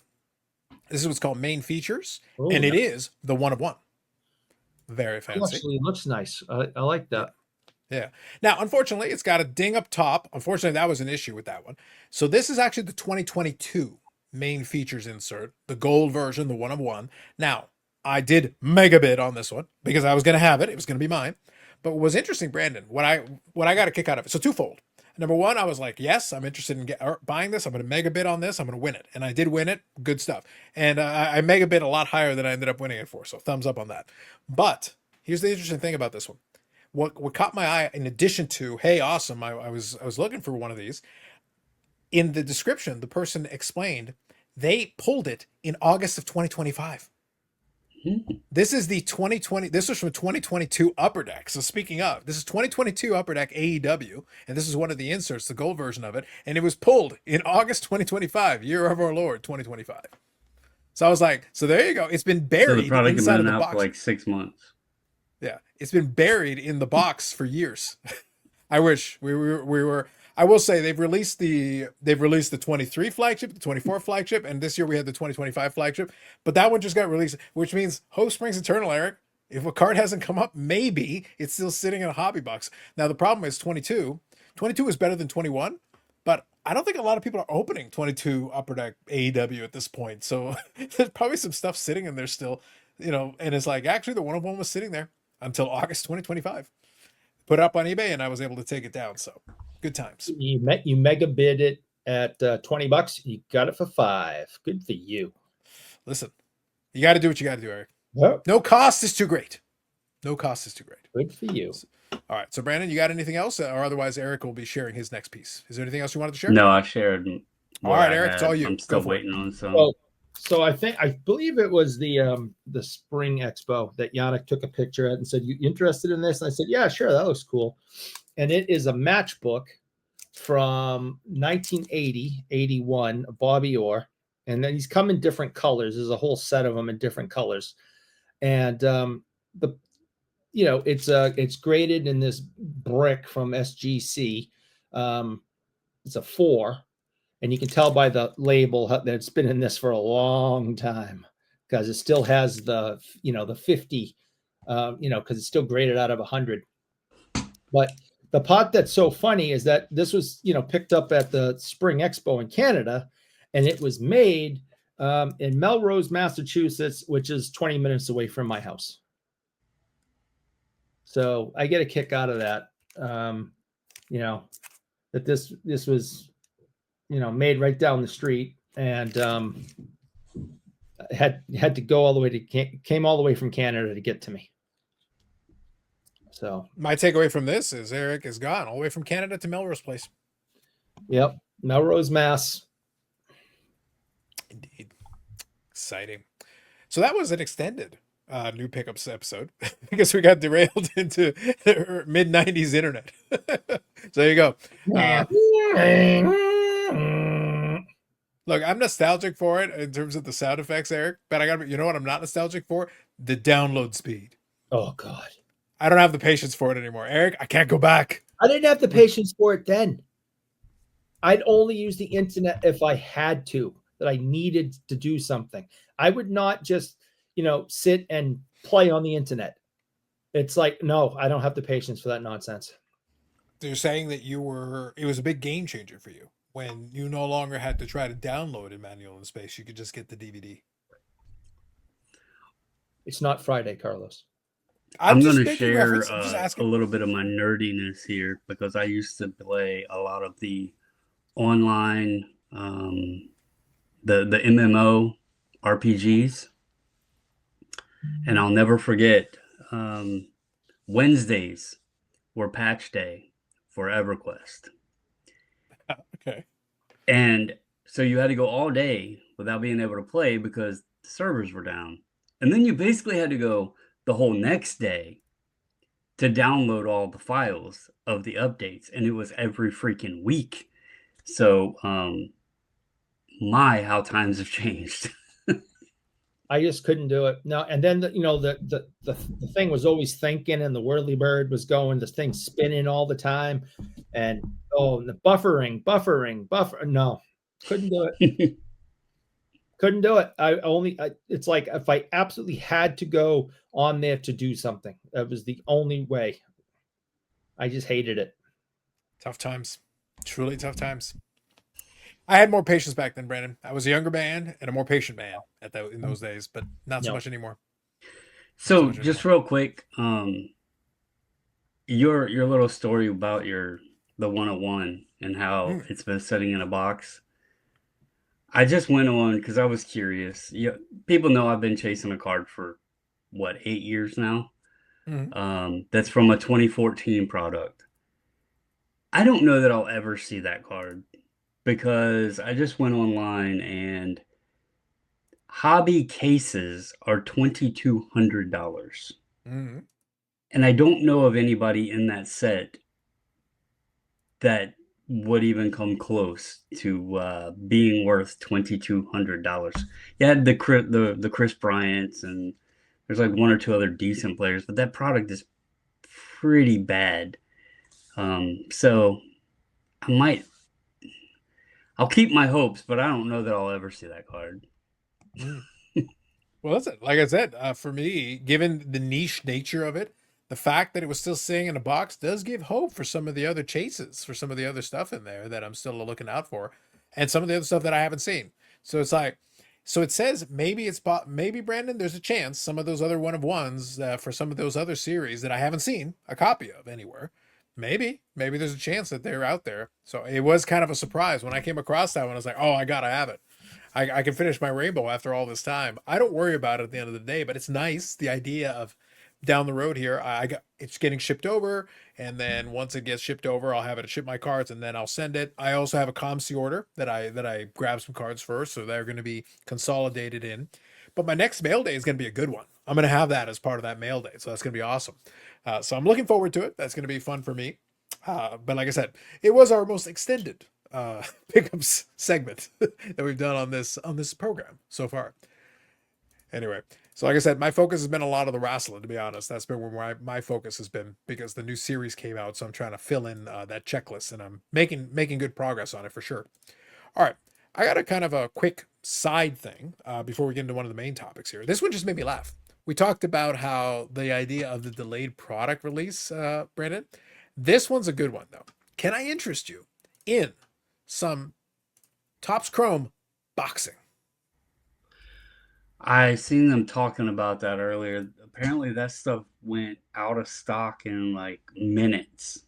This is what's called main features, and it is the 1 of 1. Very fancy. Actually, looks nice. I like that. Yeah. Now, unfortunately, it's got a ding up top. Unfortunately, that was an issue with that one. So this is actually the 2022 main features insert, the gold version, the 1 of 1. Now, I did mega bid on this one because I was going to have it. It was going to be mine. But what was interesting, Brandon, what I got a kick out of it. So twofold. Number one, I was like, yes, I'm interested in buying this. I'm going to mega bid on this. I'm going to win it. And I did win it. Good stuff. And I mega bid a lot higher than I ended up winning it for. So thumbs up on that. But here's the interesting thing about this one. What caught my eye, in addition to, hey, awesome, I was looking for one of these. In the description, the person explained they pulled it in August of 2025. This is the 2020. This was from 2022 Upper Deck. So speaking of, this is 2022 Upper Deck AEW, and this is one of the inserts, the gold version of it, and it was pulled in August 2025, year of our Lord 2025. So I was like, so there you go. It's been buried So the product inside has of been the out box for like 6 months. Yeah, it's been buried in the box for years. I wish we were. I will say they've released the 23 flagship, the 24 flagship, and this year we had the 2025 flagship. But that one just got released, which means Hope Springs Eternal, Eric. If a card hasn't come up, maybe it's still sitting in a hobby box. Now the problem is 22. 22 is better than 21, but I don't think a lot of people are opening 22 Upper Deck AEW at this point. So there's probably some stuff sitting in there still, and it's like actually the 1 of 1 was sitting there until August 2025. Put it up on eBay and I was able to take it down. So good times. You mega bid it at $20. You got it for $5. Good for you. Listen, you got to do what you got to do, Eric. Yep. No cost is too great. No cost is too great. Good for you. All right. So Brandon, you got anything else? Or otherwise Eric will be sharing his next piece. Is there anything else you wanted to share? No, I shared. All right, Eric, it's all you. I'm still Go for it. waiting on some. Well, so I believe it was the Spring Expo that Yannick took a picture at and said, "You interested in this?" And I said, "Yeah, sure, that looks cool." And it is a matchbook from 1980, 81, Bobby Orr, and then he's come in different colors. There's a whole set of them in different colors, and it's graded in this brick from SGC. It's a 4. And you can tell by the label that it's been in this for a long time because it still has the 50, because it's still graded out of 100. But the part that's so funny is that this was, picked up at the Spring Expo in Canada, and it was made in Melrose, Massachusetts, which is 20 minutes away from my house. So I get a kick out of that, that this was, made right down the street, and had to go all the way came all the way from Canada to get to me. So my takeaway from this is Eric is gone all the way from Canada to Melrose Place. Yep, Melrose, Mass. Indeed, exciting. So that was an extended new pickups episode because we got derailed into mid 90s internet. So there you go. Look, I'm nostalgic for it in terms of the sound effects, Eric, but you know what I'm not nostalgic for? The download speed. Oh God. I don't have the patience for it anymore. Eric, I can't go back. I didn't have the patience for it then. I'd only use the internet if I had to, that I needed to do something. I would not just, sit and play on the internet. It's like, no, I don't have the patience for that nonsense. They're saying that it was a big game changer for you when you no longer had to try to download in Manual in Space. You could just get the DVD. It's not Friday, Carlos. I'm going just to making share reference. I'm just a asking. little bit of my nerdiness here because I used to play a lot of the online, the MMO RPGs, and I'll never forget Wednesdays were patch day for EverQuest. Okay. And so you had to go all day without being able to play because the servers were down. And then you basically had to go the whole next day to download all the files of the updates. And it was every freaking week. So, my, how times have changed. I just couldn't do it. No, and then the thing was always thinking, and the whirly bird was going, this thing spinning all the time, and the buffering. No, couldn't do it. Couldn't do it. It's like if I absolutely had to go on there to do something, that was the only way. I just hated it. Tough times. Truly tough times. I had more patience back then, Brandon. I was a younger man and a more patient man in those days, but not so No. much anymore. So just real quick, your little story about the 101 and how it's been sitting in a box. I just went on because I was curious. People know I've been chasing a card for 8 years now. That's from a 2014 product. I don't know that I'll ever see that card because I just went online and hobby cases are $2,200. And I don't know of anybody in that set that would even come close to being worth $2,200. You had the Chris Bryants, and there's like one or two other decent players, but that product is pretty bad. So I'll keep my hopes, but I don't know that I'll ever see that card. Well, that's it. Like I said, for me, given the niche nature of it, the fact that it was still sitting in a box does give hope for some of the other chases, for some of the other stuff in there that I'm still looking out for, and some of the other stuff that I haven't seen. So it's like, so it says maybe maybe Brandon, there's a chance some of those other one of ones for some of those other series that I haven't seen a copy of anywhere. Maybe there's a chance that they're out there. So it was kind of a surprise when I came across that one. I was like, oh, I gotta have it. I can finish my rainbow after all this time. I don't worry about it at the end of the day, but it's nice the idea of down the road here. It's getting shipped over, and then once it gets shipped over, I'll have it ship my cards, and then I'll send it. I also have a ComC order that I grab some cards first, so they're going to be consolidated in. But my next mail day is going to be a good one. I'm going to have that as part of that mail day, so that's going to be awesome. So I'm looking forward to it. That's going to be fun for me. But like I said, it was our most extended pickups segment that we've done on this program so far. Anyway, so like I said, my focus has been a lot of the wrestling, to be honest. That's been where my focus has been because the new series came out, so I'm trying to fill in that checklist, and I'm making good progress on it for sure. All right, I got a kind of a quick side thing before we get into one of the main topics here. This one just made me laugh. We talked about how the idea of the delayed product release, Brandon. This one's a good one though. Can I interest you in some Topps Chrome boxing? I seen them talking about that earlier. Apparently that stuff went out of stock in like minutes.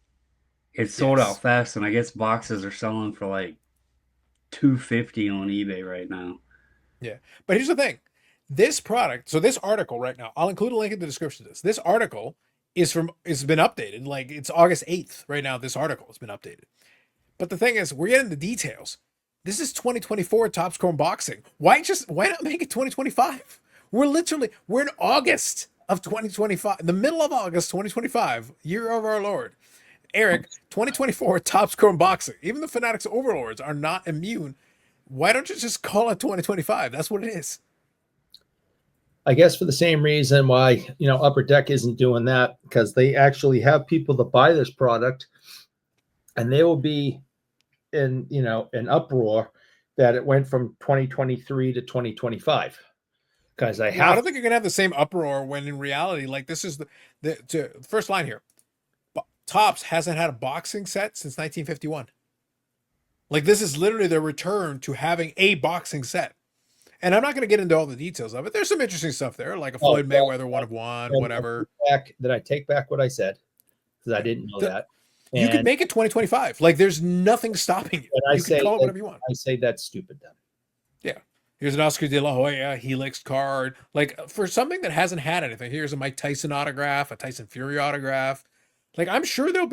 It sold out fast, and I guess boxes are selling for like $250 on eBay right now. Yeah. But here's the thing. This product, so this article right now, I'll include a link in the description of this. This article has been updated. Like it's August 8th right now. This article has been updated. But the thing is, we're getting the details. This is 2024 Topps Chrome Boxing. Why not make it 2025? We're in August of 2025, the middle of August 2025, year of our Lord. Eric, 2024 Topps Chrome Boxing. Even the Fanatics Overlords are not immune. Why don't you just call it 2025? That's what it is. I guess for the same reason why, Upper Deck isn't doing that, because they actually have people that buy this product, and they will be in an uproar that it went from 2023 to 2025. Because I don't think you're gonna have the same uproar when in reality, like this is the first line here. Topps hasn't had a boxing set since 1951. Like this is literally their return to having a boxing set. And I'm not going to get into all the details of it. There's some interesting stuff there, like a Oh, Floyd well, Mayweather 1-of-1, And whatever. I take back what I said because I Yeah. didn't know The- that. You could And, make it 2025. Like there's nothing stopping you. and I You can say call it that- whatever you want. I say that's stupid then. Yeah. Here's an Oscar De La Hoya Helix card. Like for something that hasn't had anything, here's a Mike Tyson autograph, a Tyson Fury autograph. Like I'm sure there will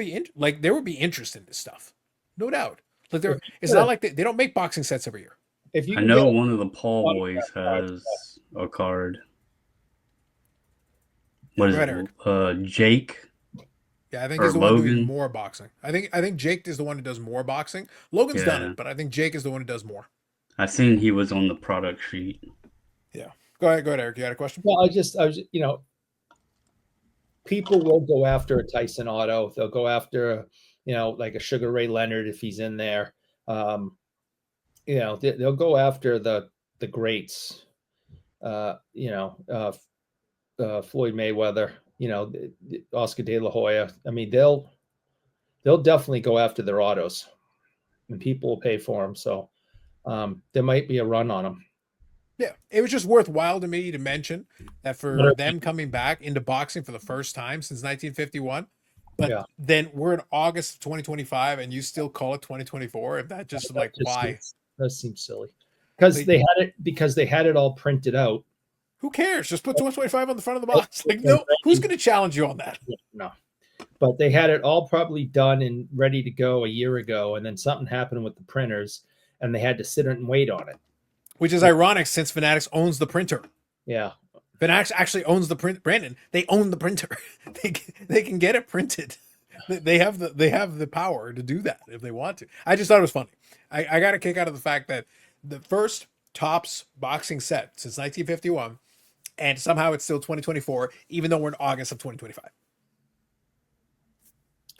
be interest in this stuff, no doubt. Like it's not like they don't make boxing sets every year. If you I can know get one of the Paul autograph boys has a card. Yeah, What is go ahead, it? Eric. Jake Yeah, I think or he's the one doing Logan? more boxing. I think Jake is the one who does more boxing. Logan's done Yeah. it, but I think Jake is the one who does more. I seen he was on the product sheet. Yeah. Go ahead, Eric. You had a question? well, I was, people will go after a Tyson auto. They'll go after, like a Sugar Ray Leonard if he's in there. They'll go after the greats. Floyd Mayweather. Oscar De La Hoya. I mean, they'll definitely go after their autos, and people will pay for them. So there might be a run on them. Yeah, it was just worthwhile to me to mention that for Sure. them coming back into boxing for the first time since 1951. But Yeah. then we're in August of 2025 and you still call it 2024. If that just like why? That seems silly because they had it all printed out. Who cares? Just put 225 on the front of the box. Like, no, who's going to challenge you on that? No, but they had it all probably done and ready to go a year ago, and then something happened with the printers, and they had to sit and wait on it. Which is ironic since Fanatics owns the printer. Yeah, Fanatics actually owns the print. Brandon, they own the printer. they can get it printed. They have the power to do that if they want to. I just thought it was funny. I got a kick out of the fact that the first Topps boxing set since 1951, and somehow it's still 2024, even though we're in August of 2025.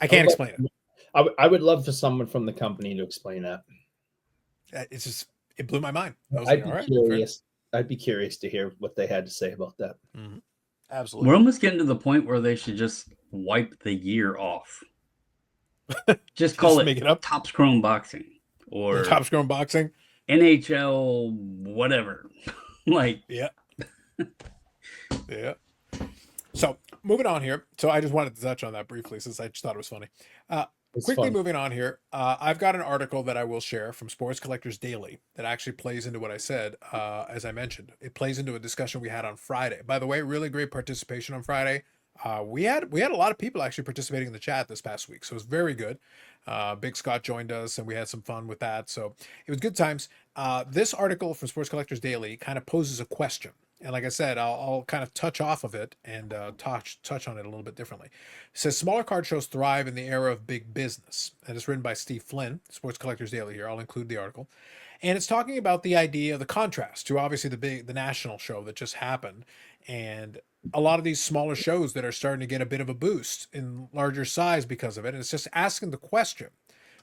I can't explain it. I would love for someone from the company to explain that. It's just it blew my mind. I was I'd like, be all right, curious. I'd be curious to hear what they had to say about that. Mm-hmm. Absolutely. We're almost getting to the point where they should just wipe the year off. Just call make it it up. Topps Chrome Boxing or Topps Chrome Boxing. NHL whatever. Like Yeah. Yeah. So moving on here. So I just wanted to touch on that briefly since I just thought it was funny. It's Quickly fun. moving on here. I've got an article that I will share from Sports Collectors Daily that actually plays into what I said. As I mentioned, it plays into a discussion we had on Friday. By the way, really great participation on Friday. We had a lot of people actually participating in the chat this past week, so it was very good. Big Scott joined us, and we had some fun with that. So it was good times. This article from Sports Collectors Daily kind of poses a question. And like I said, I'll kind of touch off of it and touch on it a little bit differently. It says smaller card shows thrive in the era of big business. And it's written by Steve Flynn, Sports Collectors Daily here. I'll include the article. And it's talking about the idea of the contrast to obviously the national show that just happened. And a lot of these smaller shows that are starting to get a bit of a boost in larger size because of it. And it's just asking the question.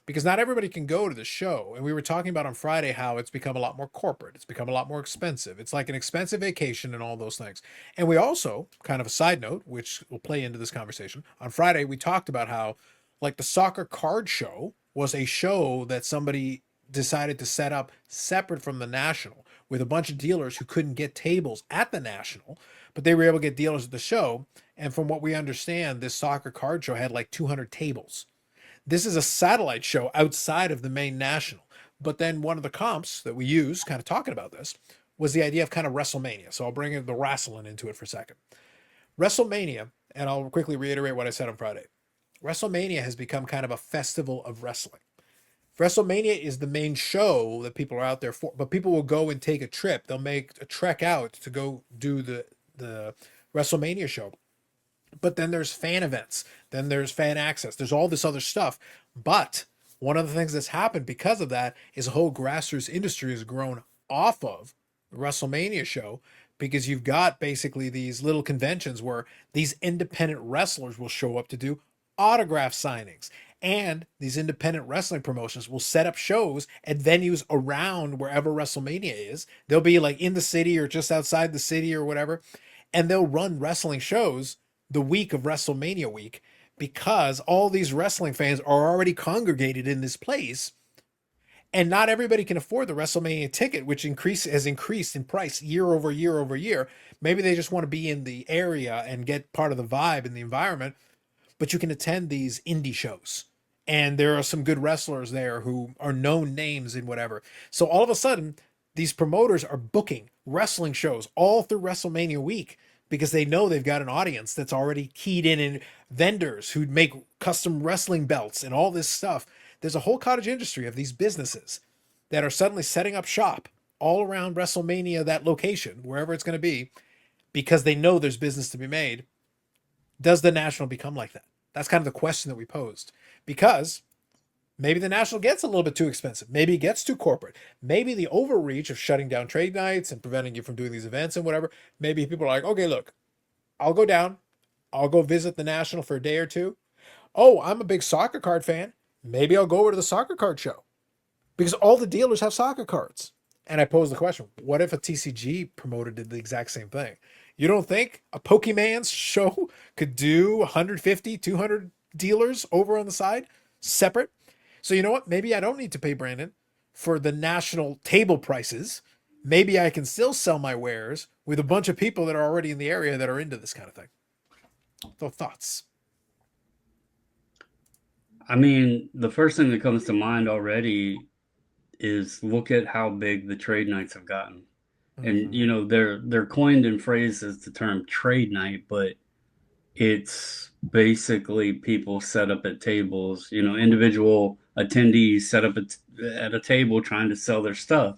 Because not everybody can go to the show. And we were talking about on Friday how it's become a lot more corporate. It's become a lot more expensive. It's like an expensive vacation and all those things. And we also, kind of a side note, which will play into this conversation, on Friday we talked about how like the soccer card show was a show that somebody decided to set up separate from the national with a bunch of dealers who couldn't get tables at the national, but they were able to get dealers at the show. And from what we understand, this soccer card show had like 200 tables. This is a satellite show outside of the main national. But then one of the comps that we use, kind of talking about this, was the idea of kind of WrestleMania. So I'll bring in the wrestling into it for a second. WrestleMania, and I'll quickly reiterate what I said on Friday. WrestleMania has become kind of a festival of wrestling. WrestleMania is the main show that people are out there for, but people will go and take a trip. They'll make a trek out to go do the WrestleMania show. But then there's fan events, then there's fan access, there's all this other stuff. But one of the things that's happened because of that is a whole grassroots industry has grown off of the WrestleMania show, because you've got basically these little conventions where these independent wrestlers will show up to do autograph signings. And these independent wrestling promotions will set up shows at venues around wherever WrestleMania is. They'll be like in the city or just outside the city or whatever. And they'll run wrestling shows the week of WrestleMania week, because all these wrestling fans are already congregated in this place. And not everybody can afford the WrestleMania ticket, which has increased in price year over year over year. Maybe they just want to be in the area and get part of the vibe and the environment, but you can attend these indie shows. And there are some good wrestlers there who are known names and whatever. So all of a sudden, these promoters are booking wrestling shows all through WrestleMania week because they know they've got an audience that's already keyed in vendors who make custom wrestling belts and all this stuff. There's a whole cottage industry of these businesses that are suddenly setting up shop all around WrestleMania, that location, wherever it's going to be, because they know there's business to be made. Does the National become like that? That's kind of the question that we posed. Because maybe the National gets a little bit too expensive. Maybe it gets too corporate. Maybe the overreach of shutting down trade nights and preventing you from doing these events and whatever. Maybe people are like, okay, look, I'll go down. I'll go visit the National for a day or two. Oh, I'm a big soccer card fan. Maybe I'll go over to the soccer card show because all the dealers have soccer cards. And I posed the question, what if a TCG promoter did the exact same thing? You don't think a Pokemon's show could do 150, 200 dealers over on the side, separate? So you know what? Maybe I don't need to pay Brandon for the National table prices. Maybe I can still sell my wares with a bunch of people that are already in the area that are into this kind of thing. So thoughts? I mean, the first thing that comes to mind already is look at how big the trade nights have gotten. And you know, they're coined and phrased as the term trade night, but it's basically people set up at tables, you know, individual attendees set up at a table trying to sell their stuff.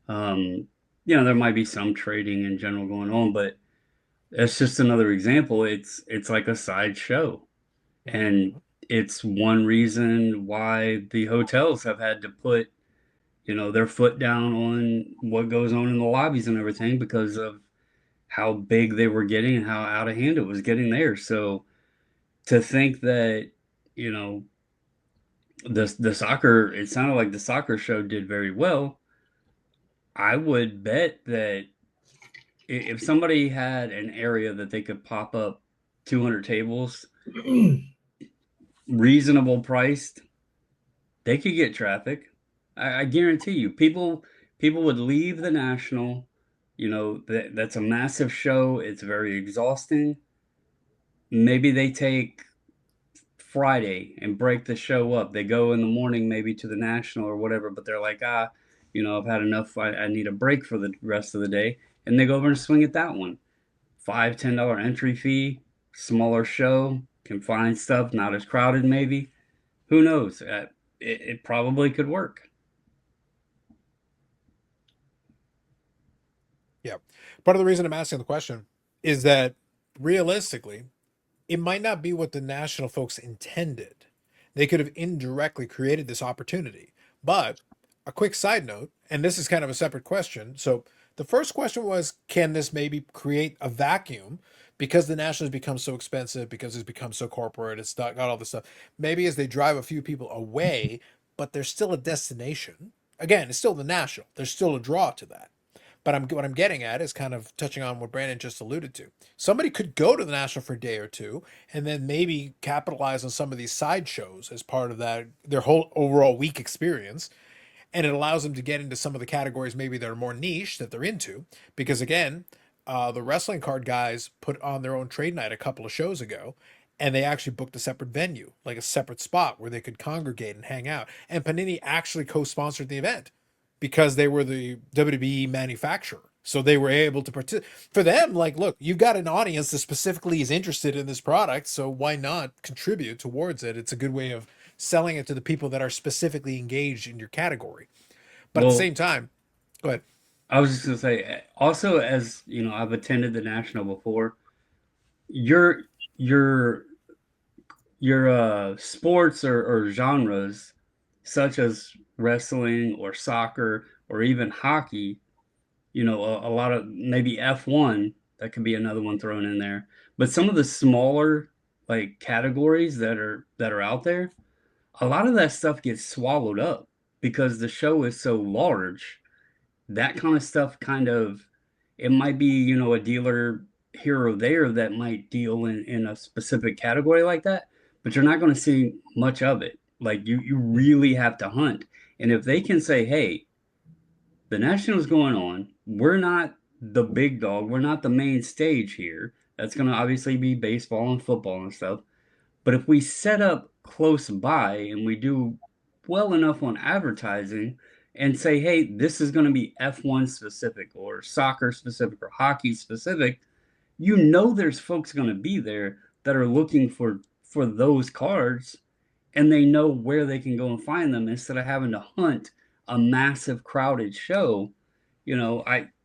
You know, there might be some trading in general going on, but it's just another example. It's like a side show. And it's one reason why the hotels have had to put, you know, their foot down on what goes on in the lobbies and everything because of how big they were getting and how out of hand it was getting there. So to think that, you know, the soccer, it sounded like the soccer show did very well. I would bet that if somebody had an area that they could pop up 200 tables, reasonable priced, they could get traffic. I guarantee you, people would leave the National. You know, that's a massive show. It's very exhausting. Maybe they take Friday and break the show up. They go in the morning maybe to the National or whatever, but they're like, you know, I've had enough. I need a break for the rest of the day. And they go over and swing at that one. $5, $10 entry fee, smaller show, can find stuff, not as crowded maybe. Who knows? It probably could work. Yeah. Part of the reason I'm asking the question is that realistically, it might not be what the National folks intended. They could have indirectly created this opportunity. But a quick side note, and this is kind of a separate question. So the first question was, can this maybe create a vacuum because the National has become so expensive, because it's become so corporate, it's got all this stuff. Maybe as they drive a few people away, but there's still a destination. Again, it's still the National. There's still a draw to that. But what I'm getting at is kind of touching on what Brandon just alluded to. Somebody could go to the National for a day or two and then maybe capitalize on some of these side shows as part of that, their whole overall week experience. And it allows them to get into some of the categories maybe that are more niche that they're into. Because again, the wrestling card guys put on their own trade night a couple of shows ago, and they actually booked a separate venue, like a separate spot where they could congregate and hang out. And Panini actually co-sponsored the event because they were the WWE manufacturer. So they were able to participate. For them, like, look, you've got an audience that specifically is interested in this product, so why not contribute towards it? It's a good way of selling it to the people that are specifically engaged in your category. But at the same time, go ahead. I was just gonna say, also, as you know, I've attended the National before. Your sports or genres such as wrestling or soccer or even hockey, you know, a lot of maybe F1, that could be another one thrown in there. But some of the smaller like categories that are out there, a lot of that stuff gets swallowed up because the show is so large. That kind of stuff it might be, you know, a dealer here or there that might deal in a specific category like that, but you're not going to see much of it. Like you really have to hunt. And if they can say, hey, the Nationals going on, we're not the big dog, we're not the main stage here. That's going to obviously be baseball and football and stuff. But if we set up close by and we do well enough on advertising and say, hey, this is going to be F1 specific or soccer specific or hockey specific, you know there's folks going to be there that are looking for those cards, and they know where they can go and find them instead of having to hunt a massive crowded show.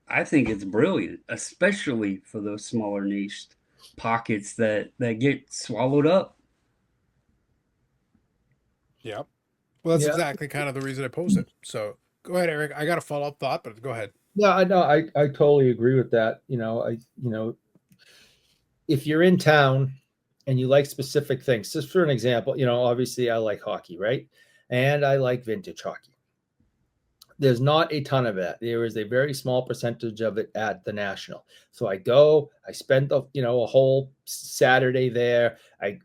I think it's brilliant, especially for those smaller niche pockets that get swallowed up. Yeah. Well, that's Yeah. exactly kind of the reason I posed it. So go ahead, Eric. I got a follow-up thought, but go ahead. Yeah, I know. I totally agree with that. If you're in town and you like specific things, just for an example, obviously I like hockey, right? And I like vintage hockey. There's not a ton of it. There is a very small percentage of it at the National. So I go, I spend a whole Saturday there. I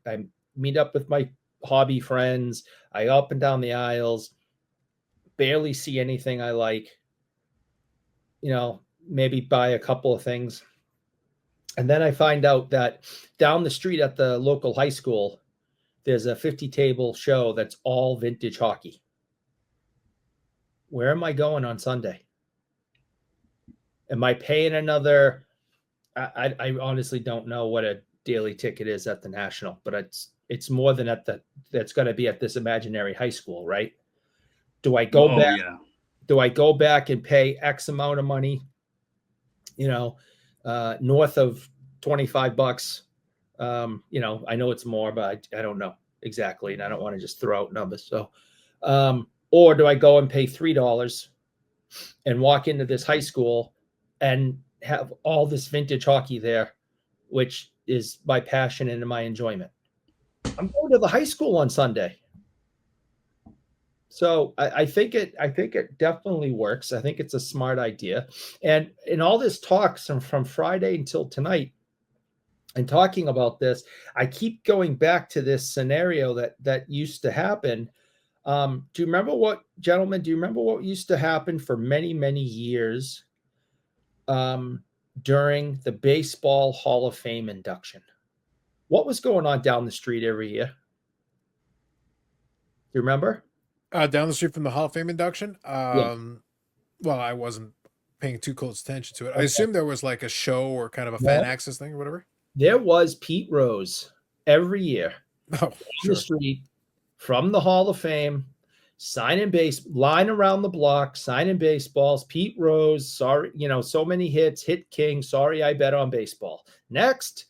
meet up with my hobby friends. I up and down the aisles, barely see anything I like, maybe buy a couple of things. And then I find out that down the street at the local high school, there's a 50 table show that's all vintage hockey. Where am I going on Sunday? Am I paying another? I honestly don't know what a daily ticket is at the National, but it's more than that's going to be at this imaginary high school, right? Do I go back? Yeah. Do I go back and pay X amount of money? North of $25. I know it's more, but I don't know exactly, and I don't want to just throw out numbers. So, or do I go and pay $3 and walk into this high school and have all this vintage hockey there, which is my passion and my enjoyment? I'm going to the high school on Sunday. So I think it definitely works. I think it's a smart idea. And in all this talk from Friday until tonight and talking about this, I keep going back to this scenario that used to happen. Do you remember what used to happen for many, many years during the Baseball Hall of Fame induction? What was going on down the street every year? Do you remember? Down the street from the Hall of Fame induction. Yeah. Well, I wasn't paying too close attention to it. I assume there was like a show or kind of a fan access thing or whatever. There was Pete Rose every year on the street from the Hall of Fame, line around the block, signing baseballs. Pete Rose, sorry, so many hits, hit king. Sorry, I bet on baseball. Next,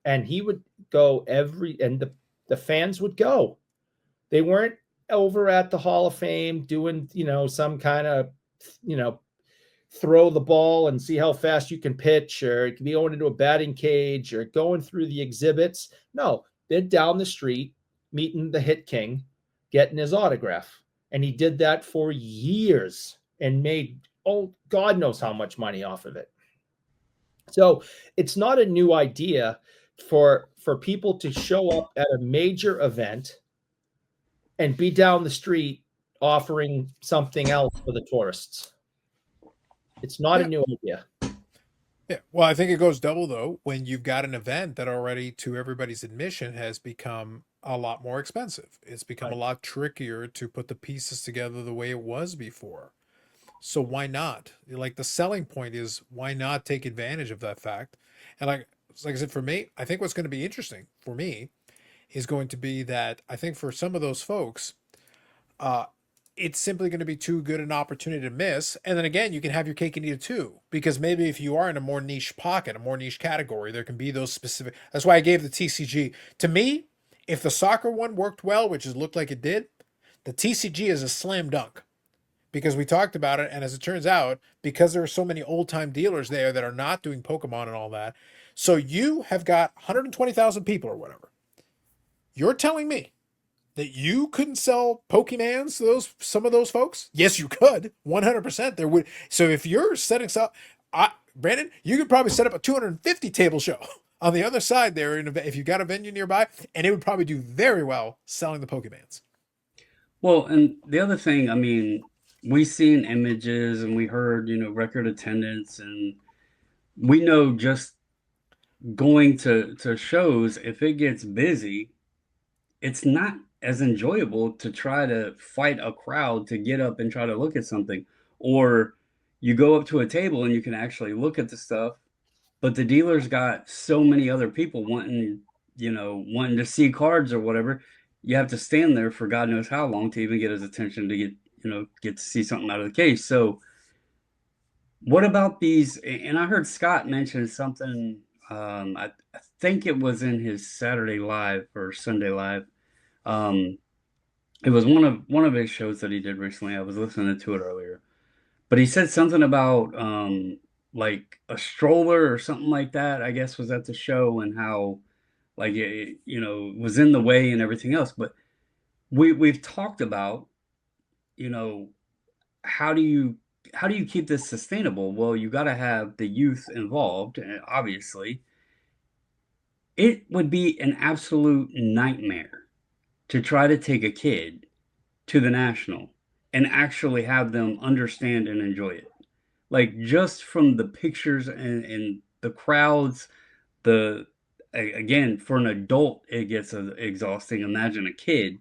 and he would go and the fans would go. They weren't over at the Hall of Fame doing, some kind of, throw the ball and see how fast you can pitch, or it could be going into a batting cage or going through the exhibits. No, they're down the street meeting the hit king, getting his autograph. And he did that for years and made, God knows how much money off of it. So it's not a new idea for people to show up at a major event and be down the street offering something else for the tourists. It's not a new idea. Yeah. Well, I think it goes double, though, when you've got an event that already, to everybody's admission, has become a lot more expensive. It's become a lot trickier to put the pieces together the way it was before. So why not? Like, the selling point is, why not take advantage of that fact? And like I said, for me, I think what's going to be interesting for me is going to be that I think for some of those folks, it's simply going to be too good an opportunity to miss. And then again, you can have your cake and eat it too, because maybe if you are in a more niche pocket, a more niche category, there can be those specific. That's why I gave the TCG. To me, if the soccer one worked well, which it looked like it did, the TCG is a slam dunk, because we talked about it. And as it turns out, because there are so many old time dealers there that are not doing Pokemon and all that. So you have got 120,000 people or whatever. You're telling me that you couldn't sell Pokemans to some of those folks? Yes, you could. 100% there would. So if you're setting up, Brandon, you could probably set up a 250 table show on the other side there if you got a venue nearby, and it would probably do very well selling the Pokemans. Well, and the other thing, I mean, we seen images and we heard, record attendance, and we know just going to shows, if it gets busy, it's not as enjoyable to try to fight a crowd to get up and try to look at something. Or you go up to a table and you can actually look at the stuff, but the dealer's got so many other people wanting to see cards or whatever. You have to stand there for God knows how long to even get his attention to get to see something out of the case. So what about these? And I heard Scott mention something. I think it was in his Saturday Live or Sunday Live. Um, it was one of his shows that he did recently. I was listening to it earlier, but he said something about like a stroller or something like that. I guess was at the show, and how like it was in the way and everything else. But we've talked about, you know how do you keep this sustainable? Well, you got to have the youth involved, obviously. It would be an absolute nightmare to try to take a kid to the national and actually have them understand and enjoy it. Like, just from the pictures and the crowds, the again, for an adult it gets exhausting. Imagine a kid.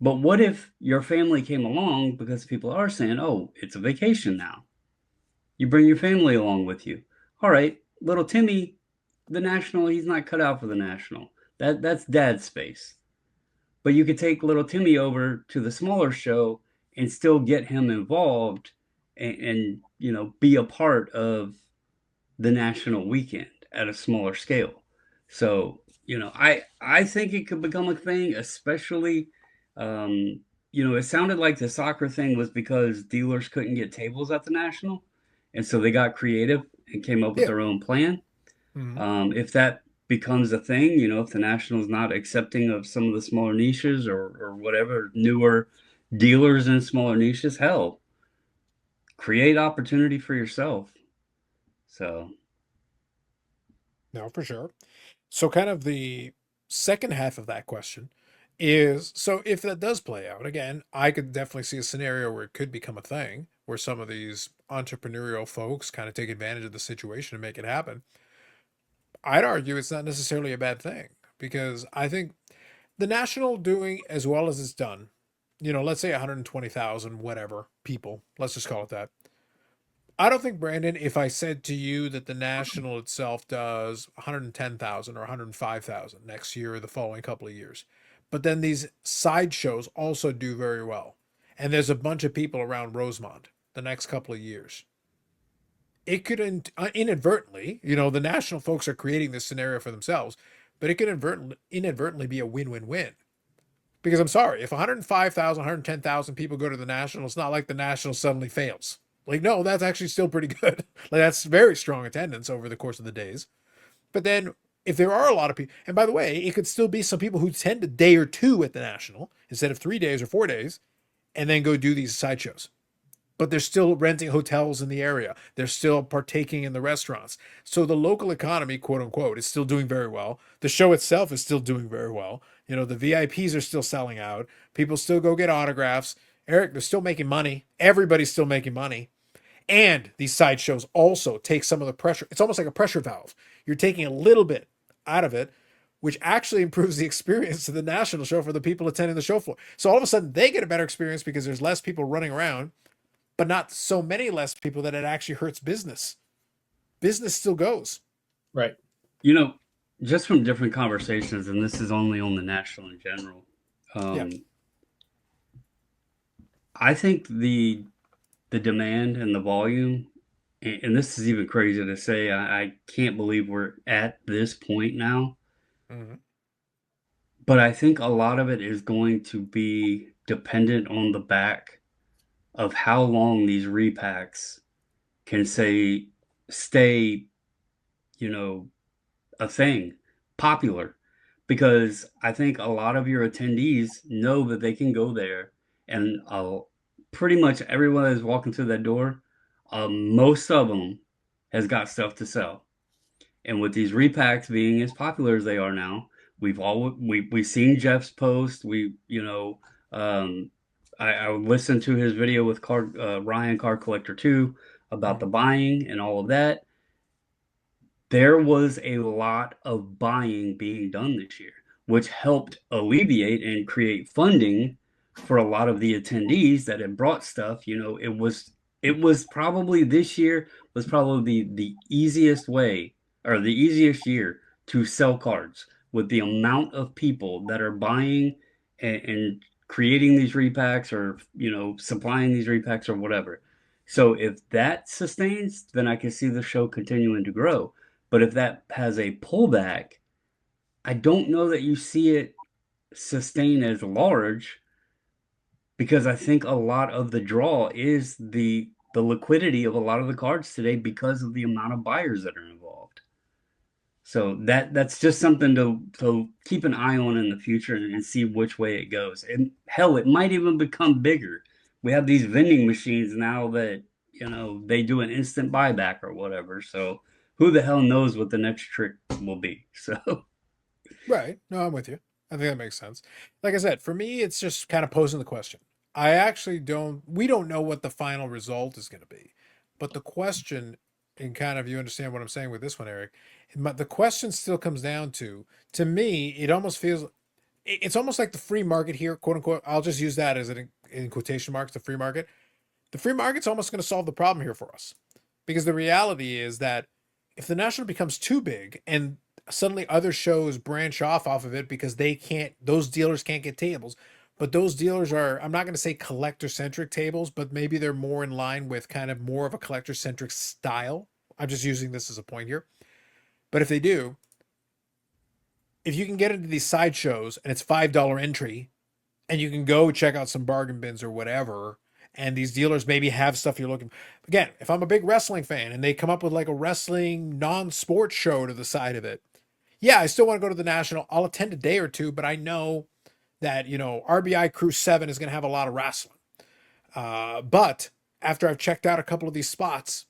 But what if your family came along, because people are saying, oh, it's a vacation now. You bring your family along with you. All right, little Timmy, the national, he's not cut out for the national. That's dad's space. But you could take little Timmy over to the smaller show and still get him involved, and be a part of the national weekend at a smaller scale. So, I think it could become a thing, especially, it sounded like the soccer thing was because dealers couldn't get tables at the national, and so they got creative and came up with Yeah. their own plan. Mhm. If that becomes a thing, if the national is not accepting of some of the smaller niches, or whatever, newer dealers in smaller niches, hell, create opportunity for yourself. So, No, for sure. So, kind of the second half of that question is, so if that does play out, again, I could definitely see a scenario where it could become a thing where some of these entrepreneurial folks kind of take advantage of the situation and make it happen. I'd argue it's not necessarily a bad thing because I think the national doing as well as it's done, let's say 120,000, whatever people, let's just call it that. I don't think, Brandon, if I said to you that the national itself does 110,000 or 105,000 next year or the following couple of years, but then these side shows also do very well, and there's a bunch of people around Rosemont the next couple of years, it could inadvertently, the national folks are creating this scenario for themselves, but it could inadvertently be a win-win-win. Because I'm sorry, if 105,000, 110,000 people go to the national, it's not like the national suddenly fails. Like, no, that's actually still pretty good. Like, that's very strong attendance over the course of the days. But then, if there are a lot of people, and by the way, it could still be some people who attend a day or two at the national instead of 3 days or 4 days, and then go do these sideshows. But they're still renting hotels in the area. They're still partaking in the restaurants. So the local economy, quote unquote, is still doing very well. The show itself is still doing very well. The VIPs are still selling out. People still go get autographs. Eric, they're still making money. Everybody's still making money. And these side shows also take some of the pressure. It's almost like a pressure valve. You're taking a little bit out of it, which actually improves the experience of the national show for the people attending the show floor. So all of a sudden they get a better experience because there's less people running around, but not so many less people that it actually hurts business. Business still goes. Right. just from different conversations, and this is only on the national in general. Yeah. I think the demand and the volume, and this is even crazy to say, I can't believe we're at this point now, Mm-hmm. but I think a lot of it is going to be dependent on the back of how long these repacks can stay, you know, a thing, popular. Because I think a lot of your attendees know that they can go there, and pretty much everyone that is walking through that door, most of them has got stuff to sell. And with these repacks being as popular as they are now, we've seen Jeff's post. Um, I listened to his video with Ryan Card Collector 2 about the buying and all of that. There was a lot of buying being done this year, which helped alleviate and create funding for a lot of the attendees that had brought stuff. It was probably this year was probably the easiest way or the easiest year to sell cards with the amount of people that are buying and creating these repacks or supplying these repacks or whatever. So if that sustains, then I can see the show continuing to grow. But if that has a pullback, I don't know that you see it sustain as large because I think a lot of the draw is the liquidity of a lot of the cards today because of the amount of buyers that are involved. So that's just something to keep an eye on in the future and see which way it goes. And hell, it might even become bigger. We have these vending machines now that they do an instant buyback or whatever. So who the hell knows what the next trick will be? So Right. No, I'm with you. I think that makes sense. Like I said, for me, it's just kind of posing the question. We don't know what the final result is going to be. But the question, and kind of you understand what I'm saying with this one, Eric, the question still comes down to me, it almost feels, it's almost like the free market here, quote unquote. I'll just use that as in quotation marks, the free market. The free market's almost going to solve the problem here for us. Because the reality is that if the national becomes too big and suddenly other shows branch off of it because those dealers can't get tables, but those dealers are, I'm not going to say collector centric tables, but maybe they're more in line with kind of more of a collector centric style. I'm just using this as a point here. But if they do, if you can get into these side shows and it's $5 entry and you can go check out some bargain bins or whatever, and these dealers maybe have stuff you're looking for. Again, if I'm a big wrestling fan and they come up with like a wrestling non-sports show to the side of it, yeah, I still want to go to the national. I'll attend a day or two, but I know that, RBI Crew 7 is going to have a lot of wrestling. But after I've checked out a couple of these spots,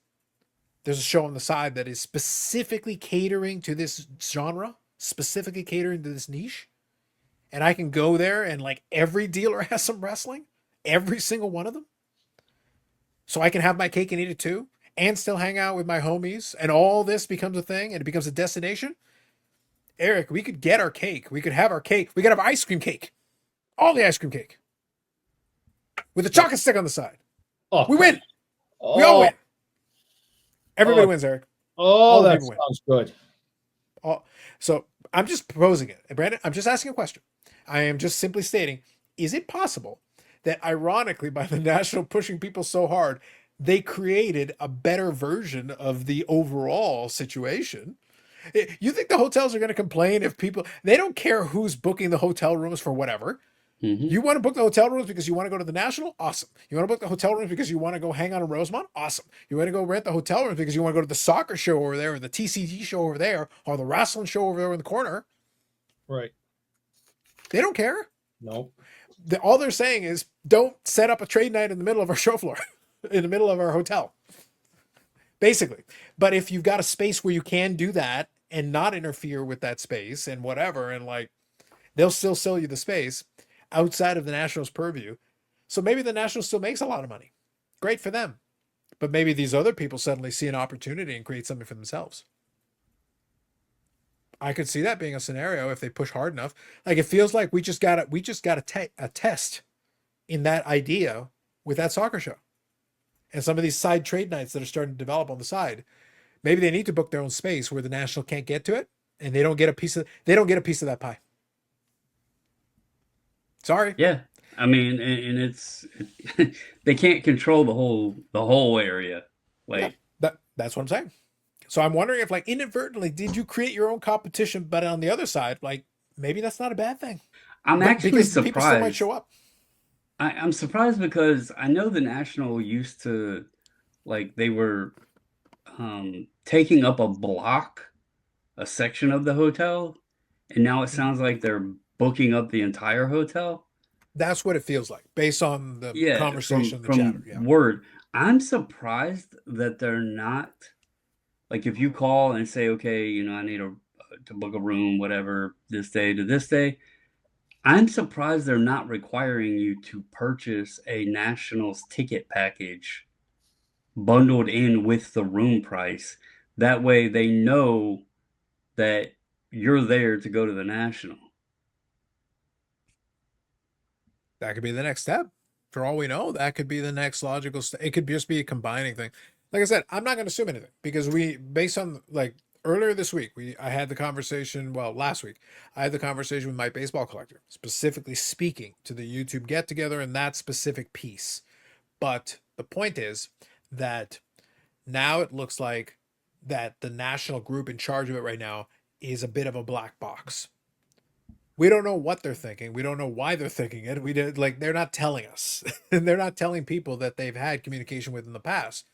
there's a show on the side that is specifically catering to this genre, specifically catering to this niche. And I can go there and like every dealer has some wrestling, every single one of them. So I can have my cake and eat it too, and still hang out with my homies, and all this becomes a thing and it becomes a destination. Eric, we could get our cake. We could have our cake. We could have ice cream cake. All the ice cream cake. With a chocolate stick on the side. Oh, we win. Oh, we all win. Everybody wins, Eric. Oh, that sounds good. So I'm just proposing it. And Brandon, I'm just asking a question. I am just simply stating, is it possible that ironically by the national pushing people so hard, they created a better version of the overall situation? You think the hotels are going to complain if they don't care who's booking the hotel rooms for whatever. Mm-hmm. You want to book the hotel rooms because you want to go to the national? Awesome. You want to book the hotel rooms because you want to go hang on in Rosemont? Awesome. You want to go rent the hotel rooms because you want to go to the soccer show over there or the TCG show over there or the wrestling show over there in the corner? Right. They don't care. No. All they're saying is don't set up a trade night in the middle of our show floor, in the middle of our hotel. Basically. But if you've got a space where you can do that and not interfere with that space and whatever, and like they'll still sell you the space outside of the Nationals' purview. So maybe the Nationals still makes a lot of money. Great for them. But maybe these other people suddenly see an opportunity and create something for themselves. I could see that being a scenario if they push hard enough. Like it feels like we just got a test in that idea with that soccer show. And some of these side trade nights that are starting to develop on the side. Maybe they need to book their own space where the National can't get to it and they don't get a piece of that pie. Sorry. Yeah. I mean, and they can't control the whole area. Like that's what I'm saying. So I'm wondering if like inadvertently, did you create your own competition? But on the other side, like maybe that's not a bad thing. I'm actually surprised. People still might show up. I'm surprised because I know the National used to, like, they were taking up a section of the hotel, and now it sounds like they're booking up the entire hotel. That's what it feels like, based on the conversation, from chatter. Yeah. Word. I'm surprised that they're not, like, if you call and say, okay, I need to book a room, whatever, this day to this day. I'm surprised they're not requiring you to purchase a Nationals ticket package bundled in with the room price. That way they know that you're there to go to the National. That could be the next step. For all we know, that could be the next logical step. It could just be a combining thing. Like I said, I'm not going to assume anything because based on like earlier this week, I had the conversation. Well, last week, I had the conversation with my baseball collector, specifically speaking to the YouTube get together and that specific piece. But the point is that now it looks like that the national group in charge of it right now is a bit of a black box. We don't know what they're thinking. We don't know why they're thinking it. We did like they're not telling us, and they're not telling people that they've had communication with in the past,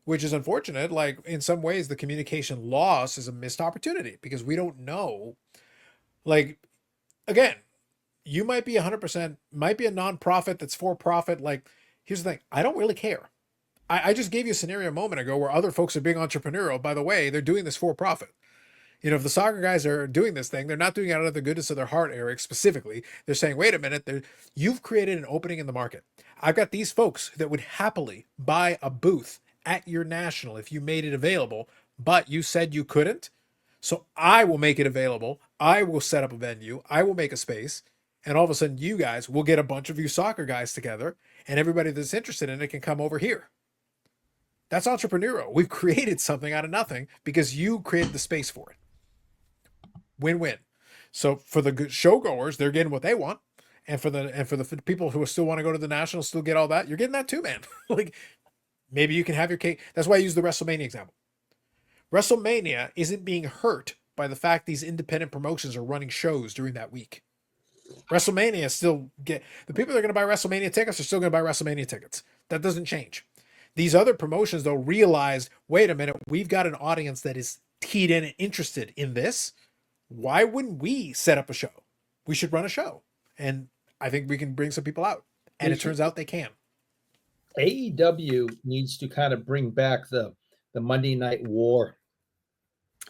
which is unfortunate. Like in some ways, the communication loss is a missed opportunity because we don't know. Like again, you might be 100%, might be a nonprofit that's for profit. Like here's the thing: I don't really care. I just gave you a scenario a moment ago where other folks are being entrepreneurial. By the way, they're doing this for profit. If the soccer guys are doing this thing, they're not doing it out of the goodness of their heart, Eric, specifically. They're saying, wait a minute, you've created an opening in the market. I've got these folks that would happily buy a booth at your national if you made it available, but you said you couldn't. So I will make it available. I will set up a venue. I will make a space. And all of a sudden, you guys will get a bunch of you soccer guys together, and everybody that's interested in it can come over here. That's entrepreneurial. We've created something out of nothing because you created the space for it. Win-win. So for the showgoers, they're getting what they want, and for the people who still want to go to the national, still get all that. You're getting that too, man. Like maybe you can have your cake. That's why I use the WrestleMania example. WrestleMania isn't being hurt by the fact these independent promotions are running shows during that week. WrestleMania still get the people that are going to buy WrestleMania tickets are still going to buy WrestleMania tickets. That doesn't change. These other promotions though realized, wait a minute, we've got an audience that is keyed in and interested in this. Why wouldn't we set up a show? We should run a show. And I think we can bring some people out. And it turns out they can. AEW needs to kind of bring back the Monday Night War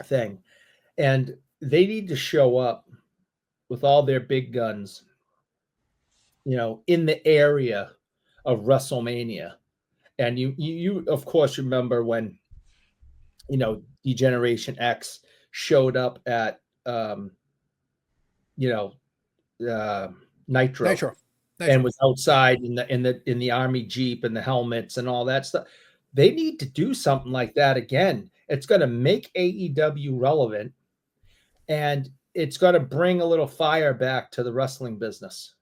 thing. And they need to show up with all their big guns, in the area of WrestleMania. And you of course remember when, Degeneration X showed up at Nitro and was outside in the army Jeep and the helmets and all that stuff. They need to do something like that again. It's going to make AEW relevant, and it's going to bring a little fire back to the wrestling business.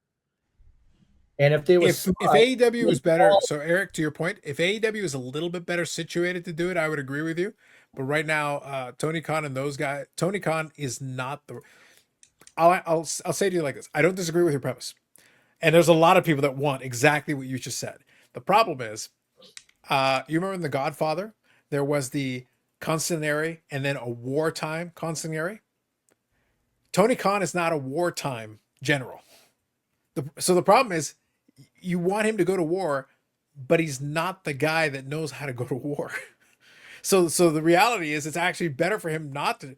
And if AEW was better, so Eric, to your point, if AEW is a little bit better situated to do it, I would agree with you. But right now, Tony Khan and those guys, Tony Khan is not the. I'll say to you like this: I don't disagree with your premise, and there's a lot of people that want exactly what you just said. The problem is, you remember in The Godfather, there was the consigliere and then a wartime consigliere. Tony Khan is not a wartime general. So the problem is, you want him to go to war, but he's not the guy that knows how to go to war. So the reality is, it's actually better for him not to.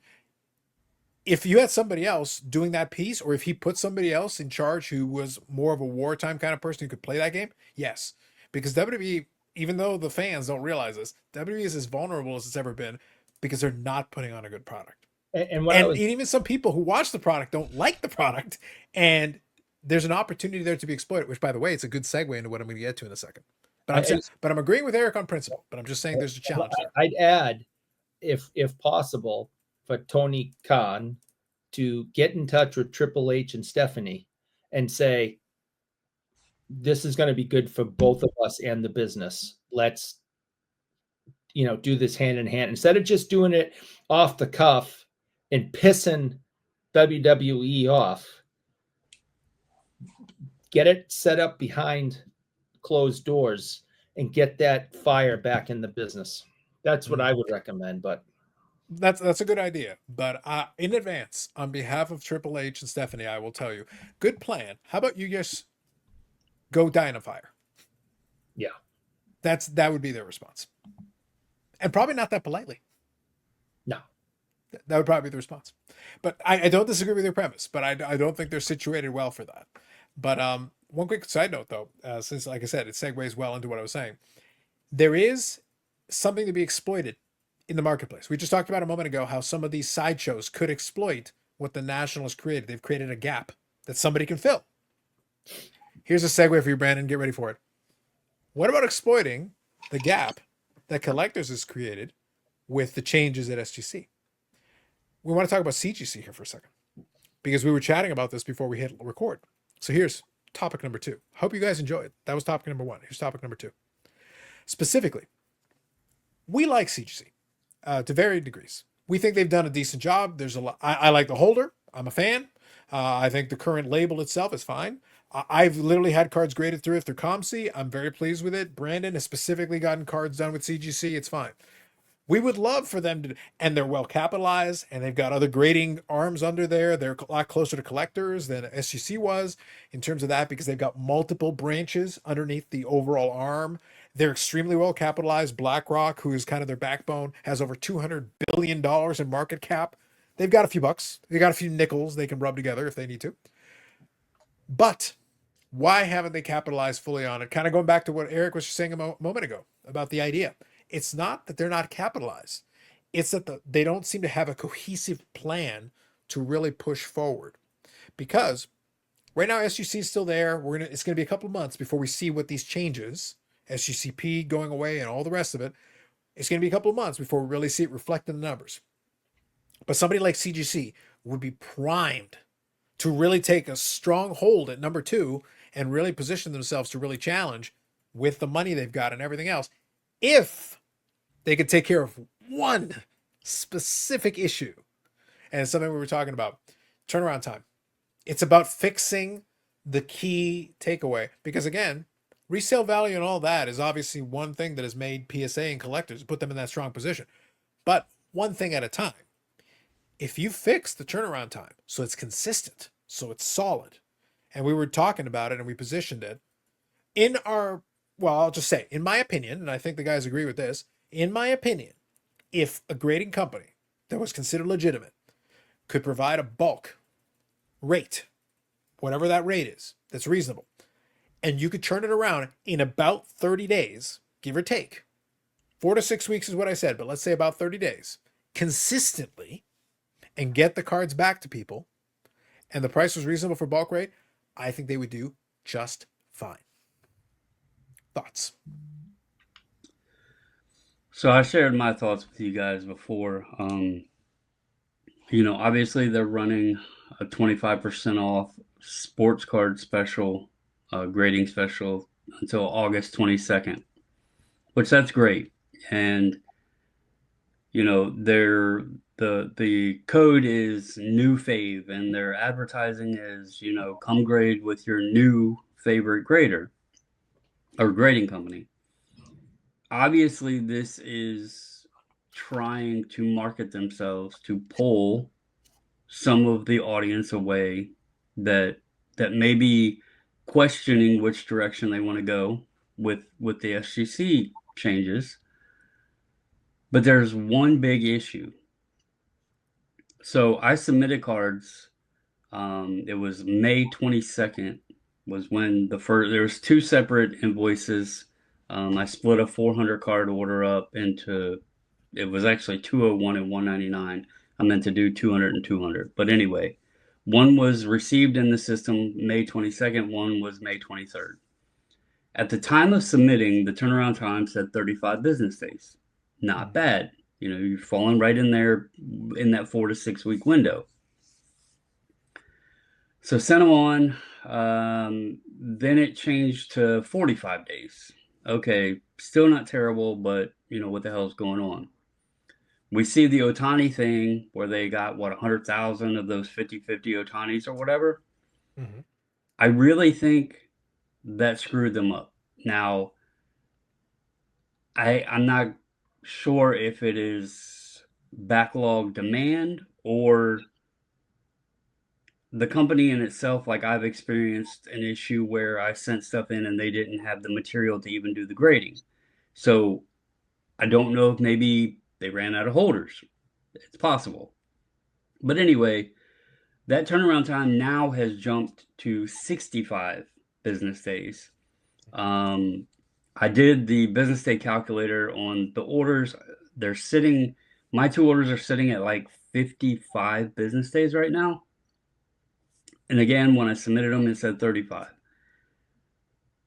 If you had somebody else doing that piece, or if he put somebody else in charge who was more of a wartime kind of person who could play that game, yes. Because WWE, even though the fans don't realize this, WWE is as vulnerable as it's ever been because they're not putting on a good product. And even some people who watch the product don't like the product, and there's an opportunity there to be exploited, which, by the way, it's a good segue into what I'm going to get to in a second. But I'm agreeing with Eric on principle, but I'm just saying there's a challenge there. I'd add, if possible, for Tony Khan to get in touch with Triple H and Stephanie and say, this is going to be good for both of us and the business. Let's, do this hand in hand. Instead of just doing it off the cuff and pissing WWE off, get it set up behind closed doors and get that fire back in the business. That's what I would recommend, but that's a good idea. But in advance, on behalf of Triple H and Stephanie, I will tell you, good plan. How about you just go die in a fire? Yeah. That would be their response. And probably not that politely. No. That would probably be the response. But I don't disagree with your premise, but I don't think they're situated well for that. But one quick side note, though, since, like I said, it segues well into what I was saying. There is something to be exploited in the marketplace. We just talked about a moment ago how some of these sideshows could exploit what the Nationals created. They've created a gap that somebody can fill. Here's a segue for you, Brandon. Get ready for it. What about exploiting the gap that Collectors has created with the changes at SGC? We want to talk about CGC here for a second because we were chatting about this before we hit record. So here's topic number 2. Hope you guys enjoyed. That was topic number 1. Here's topic number 2. Specifically, we like CGC to varying degrees. We think they've done a decent job. There's a lot. I like the holder. I'm a fan. I think the current label itself is fine. I've literally had cards graded through ComC. I'm very pleased with it. Brandon has specifically gotten cards done with CGC. It's fine. We would love for them to, and they're well capitalized, and they've got other grading arms under there. They're a lot closer to Collectors than SGC was in terms of that because they've got multiple branches underneath the overall arm. They're extremely well capitalized. BlackRock, who is kind of their backbone, has over $200 billion in market cap. They've got a few bucks. They got a few nickels they can rub together if they need to. But why haven't they capitalized fully on it? Kind of going back to what Eric was saying a moment ago about the idea. It's not that they're not capitalized. It's that they don't seem to have a cohesive plan to really push forward. Because right now SGC is still there. It's going to be a couple of months before we see what these changes, SGCP going away and all the rest of it. It's going to be a couple of months before we really see it reflect in the numbers. But somebody like CGC would be primed to really take a strong hold at number 2 and really position themselves to really challenge with the money they've got and everything else. If they could take care of one specific issue, and it's something we were talking about, turnaround time. It's about fixing the key takeaway. Because again, resale value and all that is obviously one thing that has made PSA and Collectors, put them in that strong position. But one thing at a time. If you fix the turnaround time so it's consistent, so it's solid, and we were talking about it and we positioned it in our, well, I'll just say, in my opinion, and I think the guys agree with this, in my opinion, if a grading company that was considered legitimate could provide a bulk rate, whatever that rate is, that's reasonable, and you could turn it around in about 30 days, give or take, 4 to 6 weeks is what I said, but let's say about 30 days, consistently, and get the cards back to people, and the price was reasonable for bulk rate, I think they would do just fine. Thoughts? So I shared my thoughts with you guys before. Obviously they're running a 25% off sports card special, grading special until August 22nd, which that's great. And the code is new fave, and their advertising is, come grade with your new favorite grader or grading company. Obviously, this is trying to market themselves to pull some of the audience away that may be questioning which direction they want to go with the SGC changes. But there's one big issue. So I submitted cards. It was May 22nd was when there was 2 separate invoices. I split a 400 card order up into, it was actually 201 and 199. I meant to do 200 and 200. But anyway, one was received in the system May 22nd, one was May 23rd. At the time of submitting, the turnaround time said 35 business days. Not bad. You're falling right in there in that 4 to 6 week window. So sent them on. Then it changed to 45 days. Okay, still not terrible, but what the hell's going on? We see the Otani thing where they got 100,000 of those 50-50 Otanis or whatever. Mm-hmm. I really think that screwed them up. Now, I'm not sure if it is backlog demand or the company in itself. Like, I've experienced an issue where I sent stuff in and they didn't have the material to even do the grading. So I don't know if maybe they ran out of holders. It's possible. But anyway, that turnaround time now has jumped to 65 business days. I did the business day calculator on the orders. They're sitting, my 2 orders are sitting at like 55 business days right now. And again, when I submitted them, it said 35.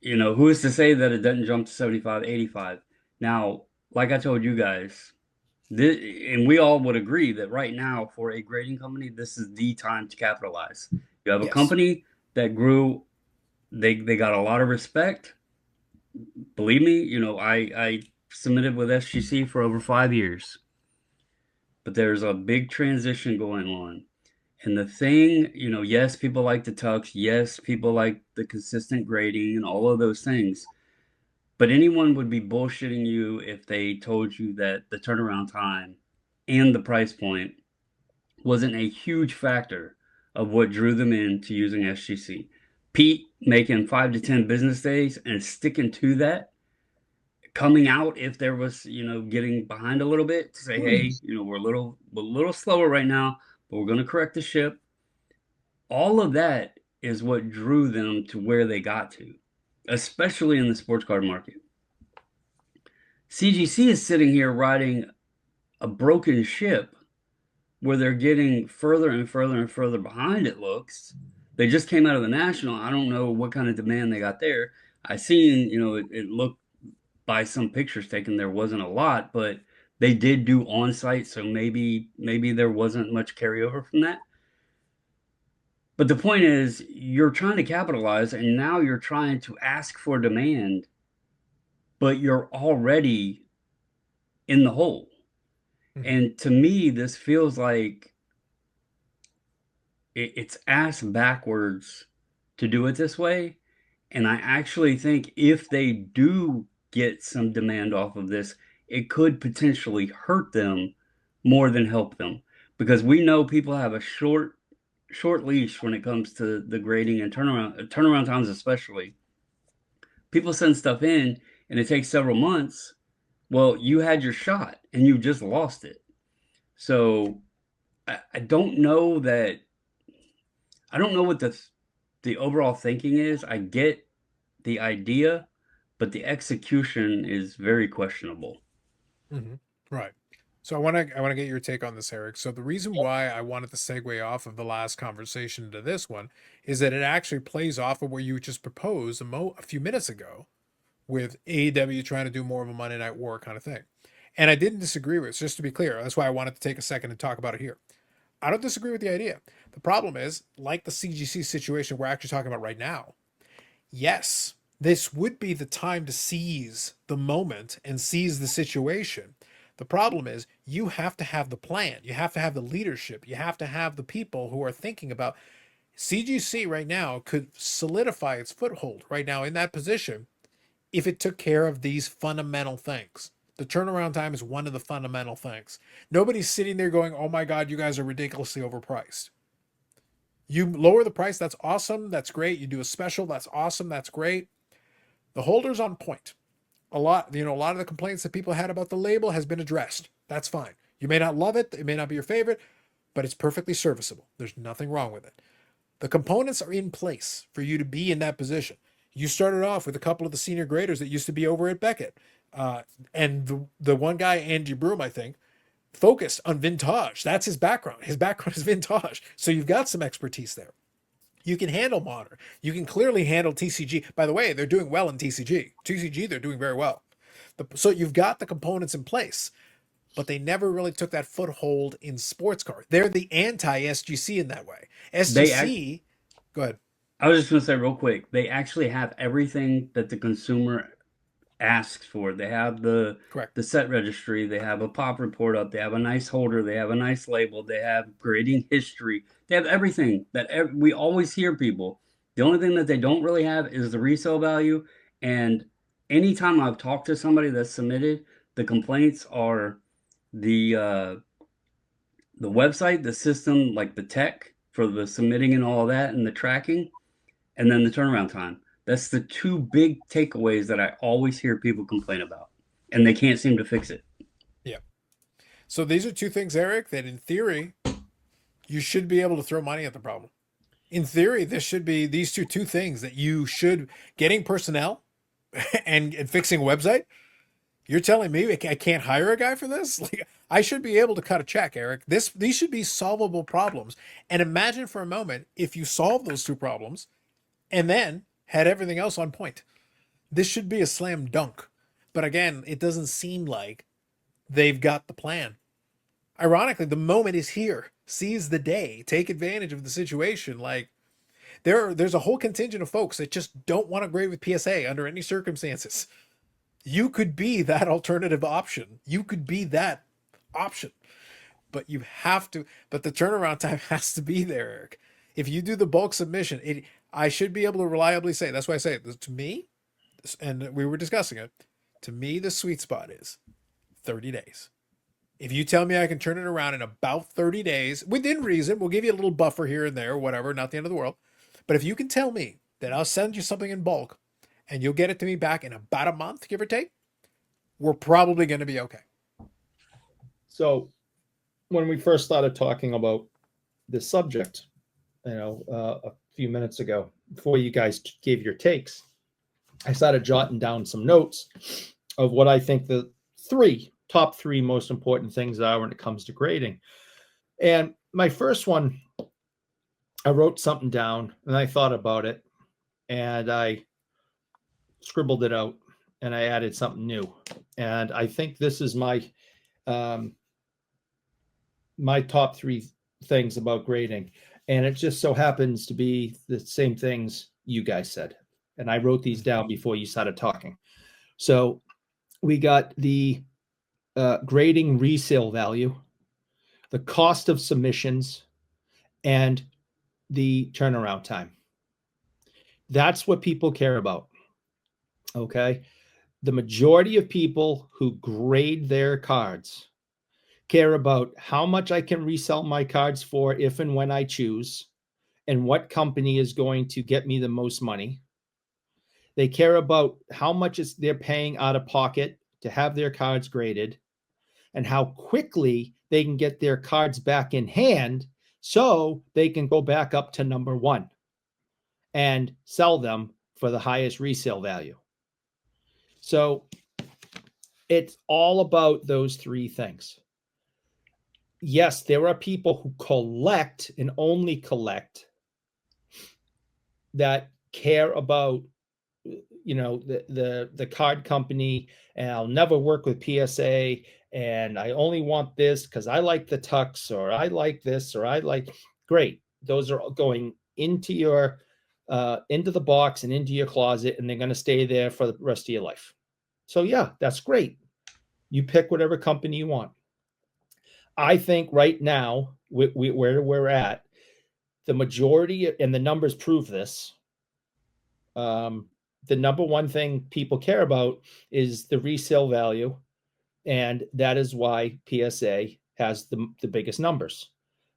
You know, who is to say that it doesn't jump to 75, 85? Now, like I told you guys, and we all would agree that right now for a grading company, this is the time to capitalize. You have a Yes. company that grew, they got a lot of respect. Believe me, you know, I submitted with SGC for over 5 years, but there's a big transition going on. And the thing, you know, yes, people like the tux. Yes, people like the consistent grading and all of those things. But anyone would be bullshitting you if they told you that the turnaround time and the price point wasn't a huge factor of what drew them into using SGC. Pete making 5 to 10 business days and sticking to that, coming out if there was, you know, getting behind a little bit to say, hey, you know, we're a little slower right now, but we're going to correct the ship. All of that is what drew them to where they got to, especially in the sports card market. CGC is sitting here riding a broken ship where they're getting further and further and further behind, it looks. They just came out of the National. I don't know what kind of demand they got there. I seen, you know, it looked by some pictures taken there wasn't a lot, but they did do on-site, so maybe there wasn't much carryover from that. But the point is, you're trying to capitalize, and now you're trying to ask for demand, but you're already in the hole. Mhm. And to me, this feels like it's ass backwards to do it this way. And I actually think if they do get some demand off of this, it could potentially hurt them more than help them. Because we know people have a short leash when it comes to the grading and turnaround times, especially. People send stuff in and it takes several months. Well, you had your shot and you just lost it. So I don't know that. I don't know what the overall thinking is. I get the idea, but the execution is very questionable. Mhm. Right. So I want to get your take on this, Eric. So the reason why I wanted to segue off of the last conversation to this one is that it actually plays off of where you just proposed a few minutes ago with AEW trying to do more of a Monday Night War kind of thing. And I didn't disagree with it, just to be clear. That's why I wanted to take a second and talk about it here. I don't disagree with the idea. The problem is, like the CGC situation we're actually talking about right now, yes, this would be the time to seize the moment and seize the situation. The problem is you have to have the plan. You have to have the leadership. You have to have the people who are thinking about CGC right now could solidify its foothold right now in that position if it took care of these fundamental things. The turnaround time is one of the fundamental things. Nobody's sitting there going, oh my God, you guys are ridiculously overpriced. You lower the price, that's awesome, that's great. You do a special, that's awesome, that's great. The holder's on point. A lot of the complaints that people had about the label has been addressed. That's fine. You may not love it, it may not be your favorite, but it's perfectly serviceable. There's nothing wrong with it. The components are in place for you to be in that position. You started off with a couple of the senior graders that used to be over at Beckett. And the one guy, Andy Broom, I think, focused on vintage. That's his background. His background is vintage. So you've got some expertise there. You can handle modern. You can clearly handle TCG. By the way, they're doing well in TCG. TCG, they're doing very well. So you've got the components in place, but they never really took that foothold in sports card. They're the anti-SGC in that way. SGC, go ahead. I was just going to say real quick, they actually have everything that the consumer asks for. They have the Correct. set registry, they have a pop report up, they have a nice holder, they have a nice label, they have grading history, they have everything that we always hear people. The only thing that they don't really have is the resale value. And anytime I've talked to somebody that's submitted, the complaints are the website, the system, like the tech for the submitting and all that, and the tracking, and then the turnaround time. That's the two big takeaways that I always hear people complain about, and they can't seem to fix it. Yeah. So these are two things, Eric, that in theory You should be able to throw money at the problem. In theory, this should be these two things that you should getting personnel and fixing a website. You're telling me I can't hire a guy for this? Like I should be able to cut a check, Eric. These should be solvable problems. And imagine for a moment if you solve those two problems and then had everything else on point. This should be a slam dunk. But again, it doesn't seem like they've got the plan. Ironically, the moment is here. Seize the day. Take advantage of the situation. Like there's a whole contingent of folks that just don't want to grade with PSA under any circumstances. You could be that alternative option. You could be that option. But you have to, but the turnaround time has to be there, Eric. If you do the bulk submission, I should be able to reliably say, that's why I say it, to me, and we were discussing it, to me, the sweet spot is 30 days. If you tell me I can turn it around in about 30 days, within reason, we'll give you a little buffer here and there, whatever, not the end of the world. But if you can tell me that I'll send you something in bulk and you'll get it to me back in about a month, give or take, we're probably going to be okay. So when we first started talking about this subject, a few minutes ago, before you guys gave your takes, I started jotting down some notes of what I think the top three most important things are when it comes to grading. And my first one, I wrote something down and I thought about it and I scribbled it out and I added something new. And I think this is my my top three things about grading. And it just so happens to be the same things you guys said. And I wrote these down before you started talking. So we got the grading resale value, the cost of submissions, and the turnaround time. That's what people care about. Okay. The majority of people who grade their cards care about how much I can resell my cards for if and when I choose, and what company is going to get me the most money. They care about how much they're paying out of pocket to have their cards graded and how quickly they can get their cards back in hand so they can go back up to number one and sell them for the highest resale value. So it's all about those three things. Yes, there are people who collect and only collect that care about, the card company, and I'll never work with PSA, and I only want this because I like the tux, or I like this, or I like, great. Those are going into your, into the box and into your closet, and they're going to stay there for the rest of your life. So yeah, that's great. You pick whatever company you want. I think right now, where we're at, the majority, and the numbers prove this, the number one thing people care about is the resale value. And that is why PSA has the biggest numbers,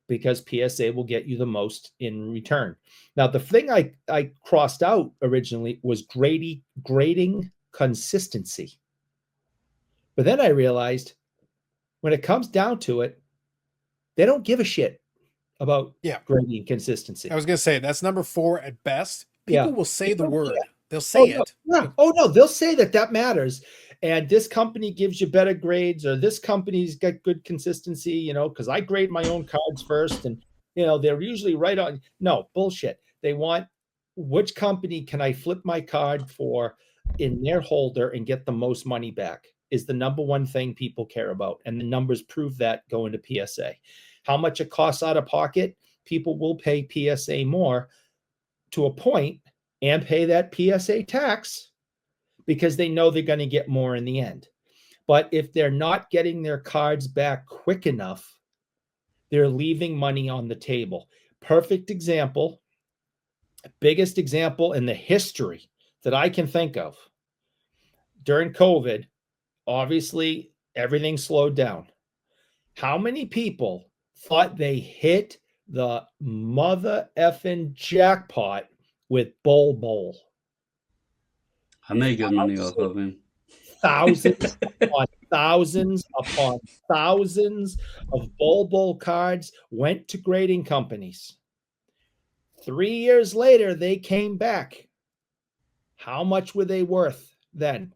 because PSA will get you the most in return. Now, the thing I crossed out originally was grading consistency. But then I realized when it comes down to it, they don't give a shit about grading consistency. I was going to say that's number 4 at best. People will say the word. They'll say it. Yeah. Oh, no. They'll say that matters. And this company gives you better grades, or this company's got good consistency, because I grade my own cards first. And, they're usually right on. No, bullshit. They want, which company can I flip my card for in their holder and get the most money back is the number one thing people care about. And the numbers prove that going to PSA. How much it costs out of pocket, people will pay PSA more to a point and pay that PSA tax because they know they're going to get more in the end. But if they're not getting their cards back quick enough, they're leaving money on the table. Perfect example, biggest example in the history that I can think of. During COVID, obviously, everything slowed down. How many people thought they hit the mother effing jackpot with Bol Bol? I made good money off of him. thousands upon thousands of Bol cards went to grading companies. 3 years later, they came back. How much were they worth then?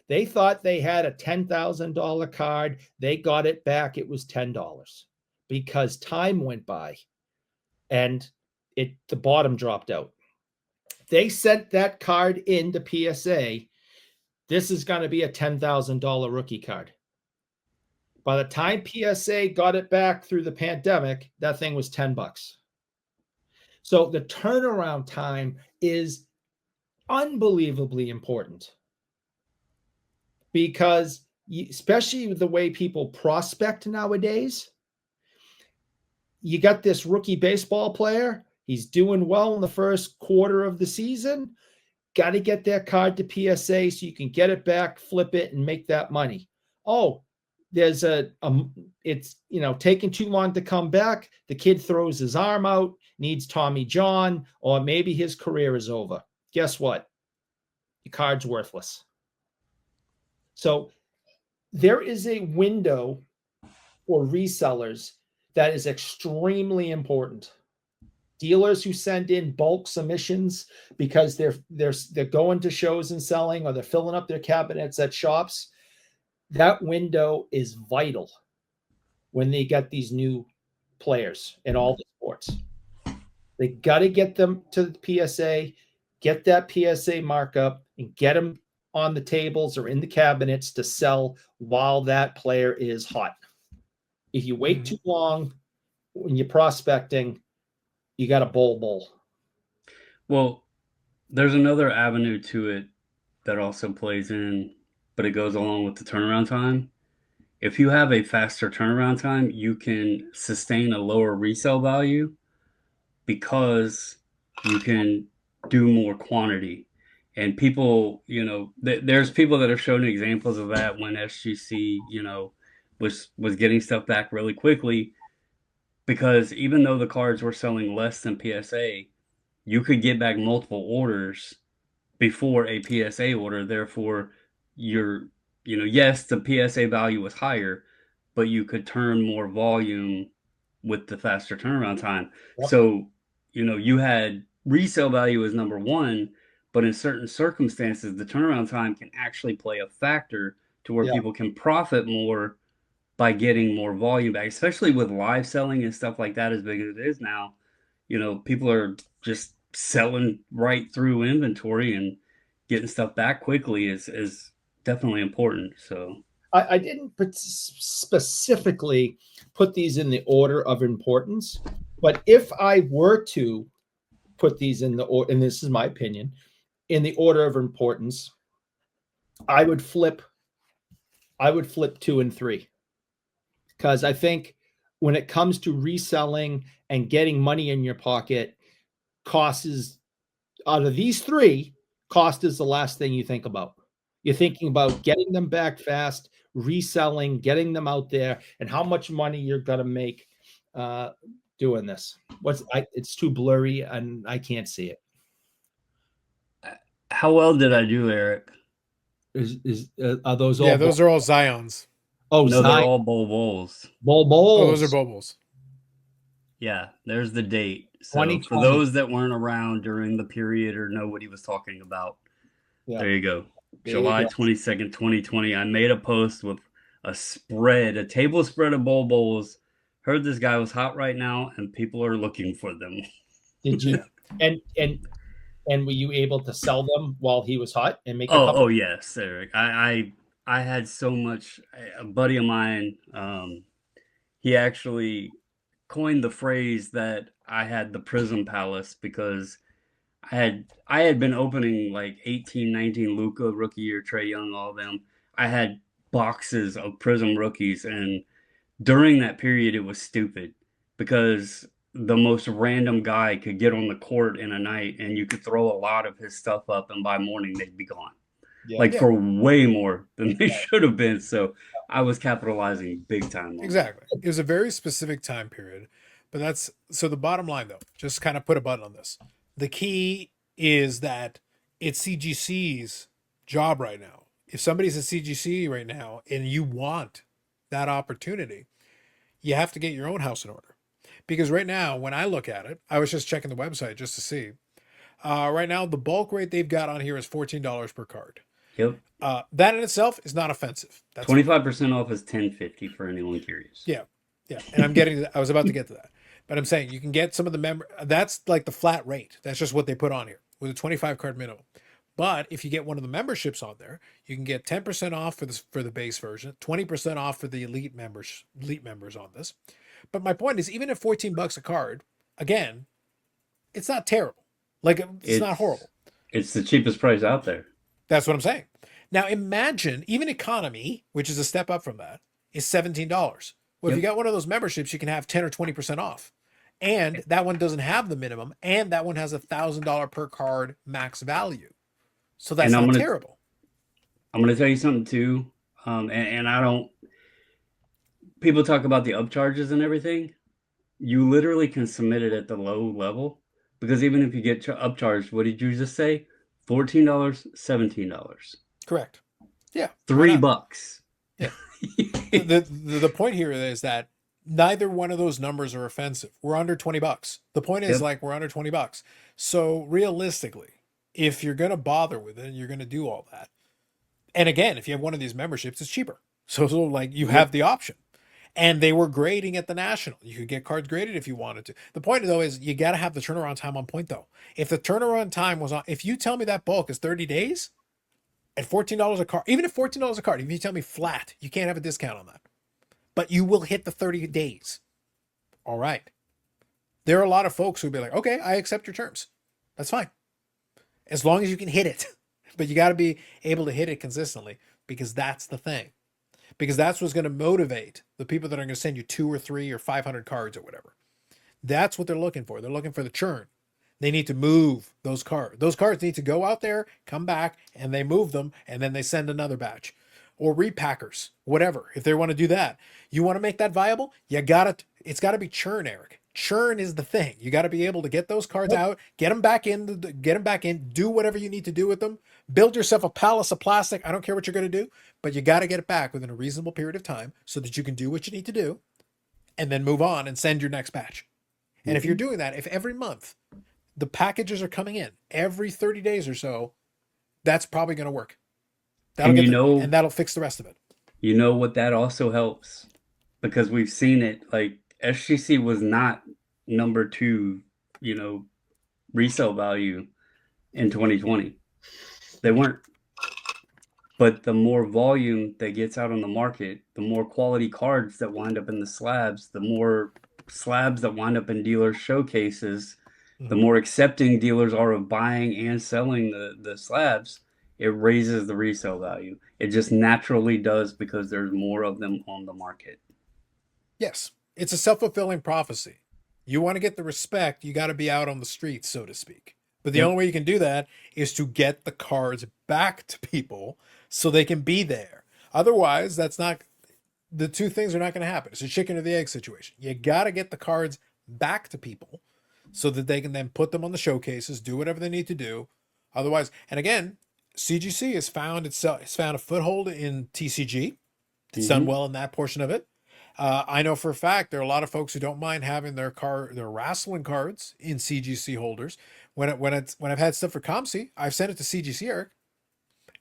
They thought they had a $10,000 card. They got it back. It was $10 because time went by and the bottom dropped out. They sent that card into PSA. This is going to be a $10,000 rookie card. By the time PSA got it back through the pandemic, that thing was $10. So the turnaround time is unbelievably important because especially with the way people prospect nowadays, you got this rookie baseball player. He's doing well in the first quarter of the season. Got to get that card to PSA so you can get it back, flip it, and make that money. Oh, there's it's taking too long to come back. The kid throws his arm out, needs Tommy John, or maybe his career is over. Guess what? Your card's worthless. So there is a window for resellers that is extremely important. Dealers who send in bulk submissions because they're going to shows and selling, or they're filling up their cabinets at shops, that window is vital when they get these new players in all the sports. They got to get them to the PSA, get that PSA markup, and get them on the tables or in the cabinets to sell while that player is hot. If you wait too long when you're prospecting, you got a bowl. Well, there's another avenue to it that also plays in, but it goes along with the turnaround time. If you have a faster turnaround time, you can sustain a lower resale value because you can do more quantity. And people, there's people that have shown examples of that when SGC, was getting stuff back really quickly, because even though the cards were selling less than PSA, you could get back multiple orders before a PSA order. Therefore, yes, the PSA value was higher, but you could turn more volume with the faster turnaround time. Yep. So, you had resale value as number one, but in certain circumstances, the turnaround time can actually play a factor to where people can profit more by getting more volume back, especially with live selling and stuff like that, as big as it is now. People are just selling right through inventory, and getting stuff back quickly is definitely important. So I didn't specifically put these in the order of importance, but if I were to put these in the order, and this is my opinion, in the order of importance, I would flip 2 and 3. Because I think when it comes to reselling and getting money in your pocket, cost is, out of these 3, cost is the last thing you think about. You're thinking about getting them back fast, reselling, getting them out there, and how much money you're going to make doing this. It's too blurry and I can't see it. How well did I do, Eric? Are those all? Yeah, those are all Zions. Oh, no, they're all bowls. Bowls. Oh, those are bowls. Yeah, there's the date. So for those that weren't around during the period or know what he was talking about, there you go. July 22nd, 2020. I made a post with a table spread of bowls. Heard this guy was hot right now, and people are looking for them. Did you? and were you able to sell them while he was hot and make? Oh yes, Eric. I had so much. A buddy of mine, he actually coined the phrase that I had the Prism Palace, because I had been opening like 18, 19 Luka rookie year, Trae Young, all of them. I had boxes of Prism rookies, and during that period, it was stupid because the most random guy could get on the court in a night, and you could throw a lot of his stuff up, and by morning they'd be gone. For way more than they should have been. So I was capitalizing big time on Exactly. It was a very specific time period. But so the bottom line, though, just kind of put a button on this. The key is that it's CGC's job right now if somebody's at CGC right now and you want that opportunity, you have to get your own house in order. Because right now, when I look at it, I was just checking the website just to see. Right now, the bulk rate they've got on here is $14 per card. Yep. That in itself is not offensive. That's 25% off is $10.50 for anyone curious. Yeah. And I'm getting, I was about to get to that, but I'm saying you can get some of the that's like the flat rate. That's just what they put on here with a 25 card minimum. But if you get one of the memberships on there, you can get 10% off for the base version, 20% off for the elite members on this. But my point is, even at $14 a card, again, it's not terrible. Like it's not horrible. It's the cheapest price out there. That's what I'm saying. Now imagine even economy, which is a step up from that, is $17. Well, if you got one of those memberships, you can have 10 or 20% off. And that one doesn't have the minimum, and that one has $1,000 per card max value. So that's not terrible. I'm going to tell you something too. And I don't, people talk about the upcharges and everything. You literally can submit it at the low level, because even if you get upcharged, what did you just say? $14, $17. Correct. Yeah. $3. Yeah. the point here is that neither one of those numbers are offensive. We're under $20. The point is like we're under $20. So realistically, if you're going to bother with it and you're going to do all that, and again, if you have one of these memberships, it's cheaper. So like you have the option. And they were grading at the National. You could get cards graded if you wanted to. The point though is you got to have the turnaround time on point though. If the turnaround time was on, if you tell me that bulk is 30 days at $14 a card, even at $14 a card, if you tell me flat, you can't have a discount on that. But you will hit the 30 days. All right. There are a lot of folks who'll be like, okay, I accept your terms. That's fine. As long as you can hit it. But you got to be able to hit it consistently, because that's the thing. Because that's what's going to motivate the people that are going to send you 2 or 3 or 500 cards or whatever. That's what they're looking for. They're looking for the churn. They need to move those cards. Those cards need to go out there, come back, and they move them, and then they send another batch. Or repackers, whatever. If they want to do that, you want to make that viable, you got it. It's got to be churn, Eric. Churn is the thing. You got to be able to get those cards out, get them back in, do whatever you need to do with them, build yourself a palace of plastic. I don't care what you're going to do, but you got to get it back within a reasonable period of time so that you can do what you need to do and then move on and send your next batch. And if you're doing that, if every month the packages are coming in every 30 days or so, that's probably going to work. And that'll fix the rest of it. You know what that also helps? Because we've seen it, like SGC was not number 2, resale value in 2020. They weren't. But the more volume that gets out on the market, the more quality cards that wind up in the slabs, the more slabs that wind up in dealer showcases, the more accepting dealers are of buying and selling the slabs, it raises the resale value. It just naturally does, because there's more of them on the market. Yes. It's a self-fulfilling prophecy. You want to get the respect, you got to be out on the streets, so to speak. But the only way you can do that is to get the cards back to people so they can be there. Otherwise, the two things are not going to happen. It's a chicken or the egg situation. You got to get the cards back to people so that they can then put them on the showcases, do whatever they need to do. Otherwise, and again, CGC has found a foothold in TCG. It's done well in that portion of it. I know for a fact there are a lot of folks who don't mind having their wrestling cards in CGC holders. When I've had stuff for ComC, I've sent it to CGC, Eric,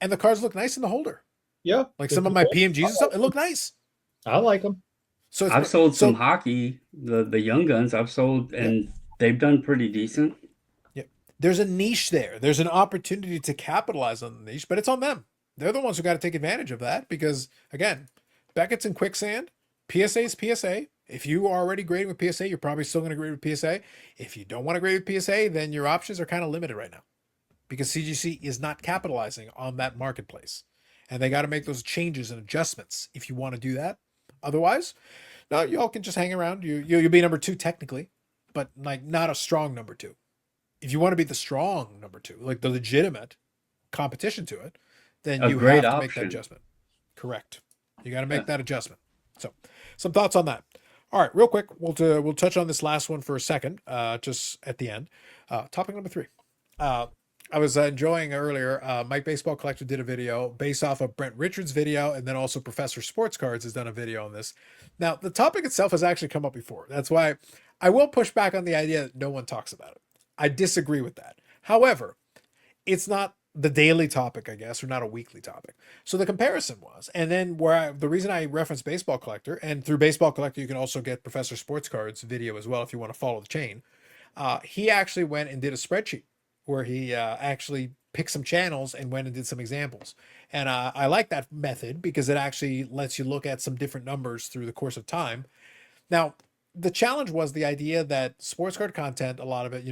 and the cards look nice in the holder. Yeah, like some of my PMGs and stuff, it look nice. I like them. So I've sold some hockey, the young guns I've sold, and they've done pretty decent. Yeah, there's a niche there. There's an opportunity to capitalize on the niche, but it's on them. They're the ones who got to take advantage of that, because again, Beckett's in quicksand. PSA is PSA. If you are already grading with PSA, you're probably still going to grade with PSA. If you don't want to grade with PSA, then your options are kind of limited right now, because CGC is not capitalizing on that marketplace. And they got to make those changes and adjustments if you want to do that. Otherwise, no, y'all can just hang around. You'll be number 2 technically, but like not a strong number 2. If you want to be the strong number 2, like the legitimate competition to it, then you have to make that adjustment. Correct. You got to make that adjustment. So some thoughts on that. All right, real quick, we'll touch on this last one for a second, just at the end. Topic number 3. I was enjoying earlier. Mike Baseball Collector did a video based off of Brent Richards' video, and then also Professor Sports Cards has done a video on this. Now, the topic itself has actually come up before. That's why I will push back on the idea that no one talks about it. I disagree with that. However, it's not the daily topic, I guess, or not a weekly topic. So the comparison was, and then the reason I referenced Baseball Collector, and through Baseball Collector, you can also get Professor Sports Cards video as well if you want to follow the chain. He actually went and did a spreadsheet where he actually picked some channels and went and did some examples. And I like that method because it actually lets you look at some different numbers through the course of time. Now, the challenge was the idea that sports card content, a lot of it,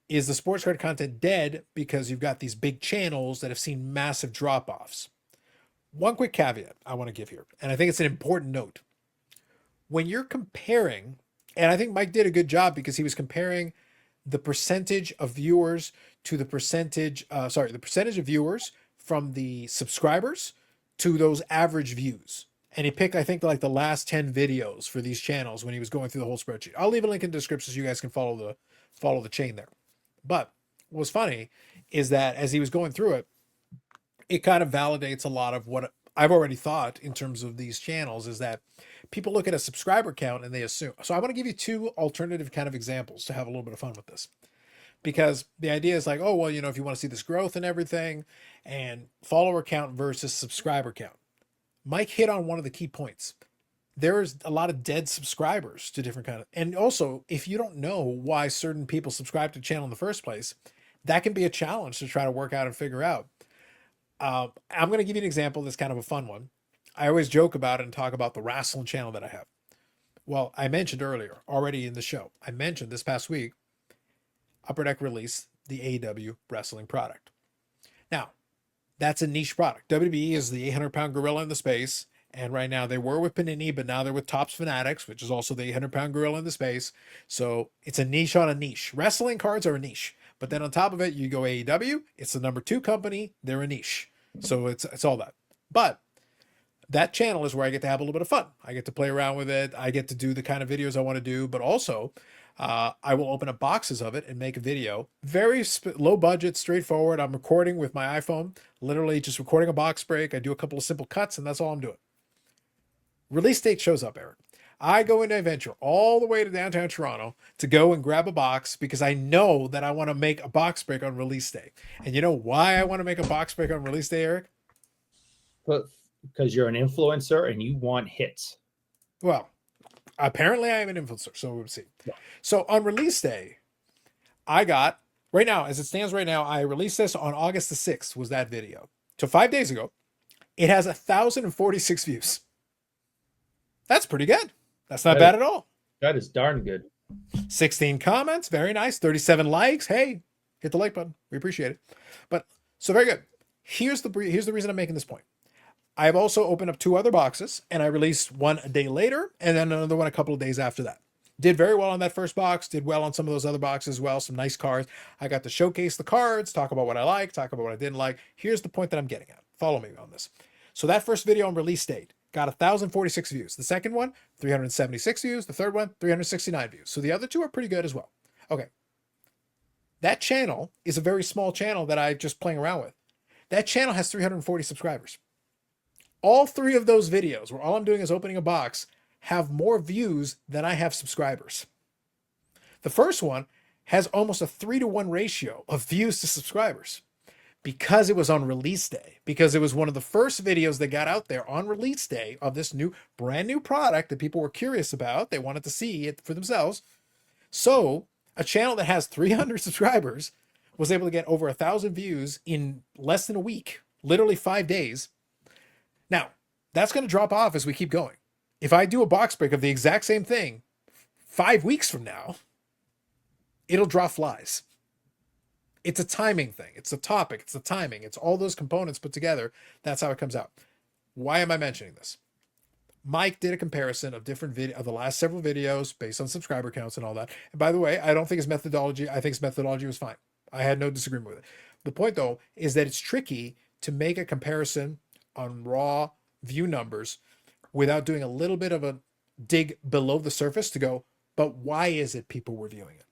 is the sports card content dead because you've got these big channels that have seen massive drop-offs? One quick caveat I want to give here, and I think it's an important note. When you're comparing, and I think Mike did a good job because he was comparing the percentage of viewers to the percentage of viewers from the subscribers to those average views. And he picked, I think, like the last 10 videos for these channels when he was going through the whole spreadsheet. I'll leave a link in the description so you guys can follow the chain there. But what was funny is that as he was going through it, it kind of validates a lot of what I've already thought in terms of these channels, is that people look at a subscriber count and they assume. So I want to give you two alternative kind of examples to have a little bit of fun with this. Because the idea is like, oh, well, if you want to see this growth and everything, and follower count versus subscriber count. Mike hit on one of the key points. There's a lot of dead subscribers to different kind of, and also if you don't know why certain people subscribe to the channel in the first place, that can be a challenge to try to work out and figure out. I'm going to give you an example that's kind of a fun one. I always joke about it and talk about the wrestling channel that I have. Well, I mentioned earlier already in the show, I mentioned this past week, Upper Deck released the AEW wrestling product. Now, that's a niche product. WWE is the 800-pound gorilla in the space. And right now they were with Panini, but now they're with Topps Fanatics, which is also the 800-pound gorilla in the space. So it's a niche on a niche. Wrestling cards are a niche. But then on top of it, you go AEW. It's the number 2 company. They're a niche. So it's all that. But that channel is where I get to have a little bit of fun. I get to play around with it. I get to do the kind of videos I want to do. But also, I will open up boxes of it and make a video. Very low budget, straightforward. I'm recording with my iPhone. Literally just recording a box break. I do a couple of simple cuts, and that's all I'm doing. Release date shows up, Eric. I go into adventure all the way to downtown Toronto to go and grab a box because I know that I want to make a box break on release day. And you know why I want to make a box break on release day, Eric? But because you're an influencer and you want hits. Well, apparently I am an influencer, so we'll see. Yeah. So on release day, I got, right now, as it stands right now, I released this on August the 6th was that video. So 5 days ago, it has 1,046 views. That's pretty good. That's not bad at all. That is darn good. 16 comments. Very nice. 37 likes. Hey, hit the like button. We appreciate it. But so very good. Here's the reason I'm making this point. I've also opened up 2 other boxes, and I released one a day later and then another one a couple of days after that. Did very well on that first box. Did well on some of those other boxes as well. Some nice cards. I got to showcase the cards, talk about what I like, talk about what I didn't like. Here's the point that I'm getting at. Follow me on this. So that first video on release date got 1,046 views. The second one, 376 views. The third one, 369 views. So the other 2 are pretty good as well. Okay. That channel is a very small channel that I'm just playing around with. That channel has 340 subscribers. All 3 of those videos, where all I'm doing is opening a box, have more views than I have subscribers. The first one has almost a 3-to-1 ratio of views to subscribers. Because it was on release day, because it was one of the first videos that got out there on release day of this brand new product that people were curious about. They wanted to see it for themselves. So a channel that has 300 subscribers was able to get over 1,000 views in less than a week, literally 5 days. Now, that's going to drop off as we keep going. If I do a box break of the exact same thing 5 weeks from now, it'll draw flies. It's a timing thing. It's a topic. It's the timing. It's all those components put together. That's how it comes out. Why am I mentioning this? Mike did a comparison of different of the last several videos based on subscriber counts and all that. And by the way, I don't think his methodology, I think his methodology was fine. I had no disagreement with it. The point though, is that it's tricky to make a comparison on raw view numbers without doing a little bit of a dig below the surface to go, but why is it people were viewing it?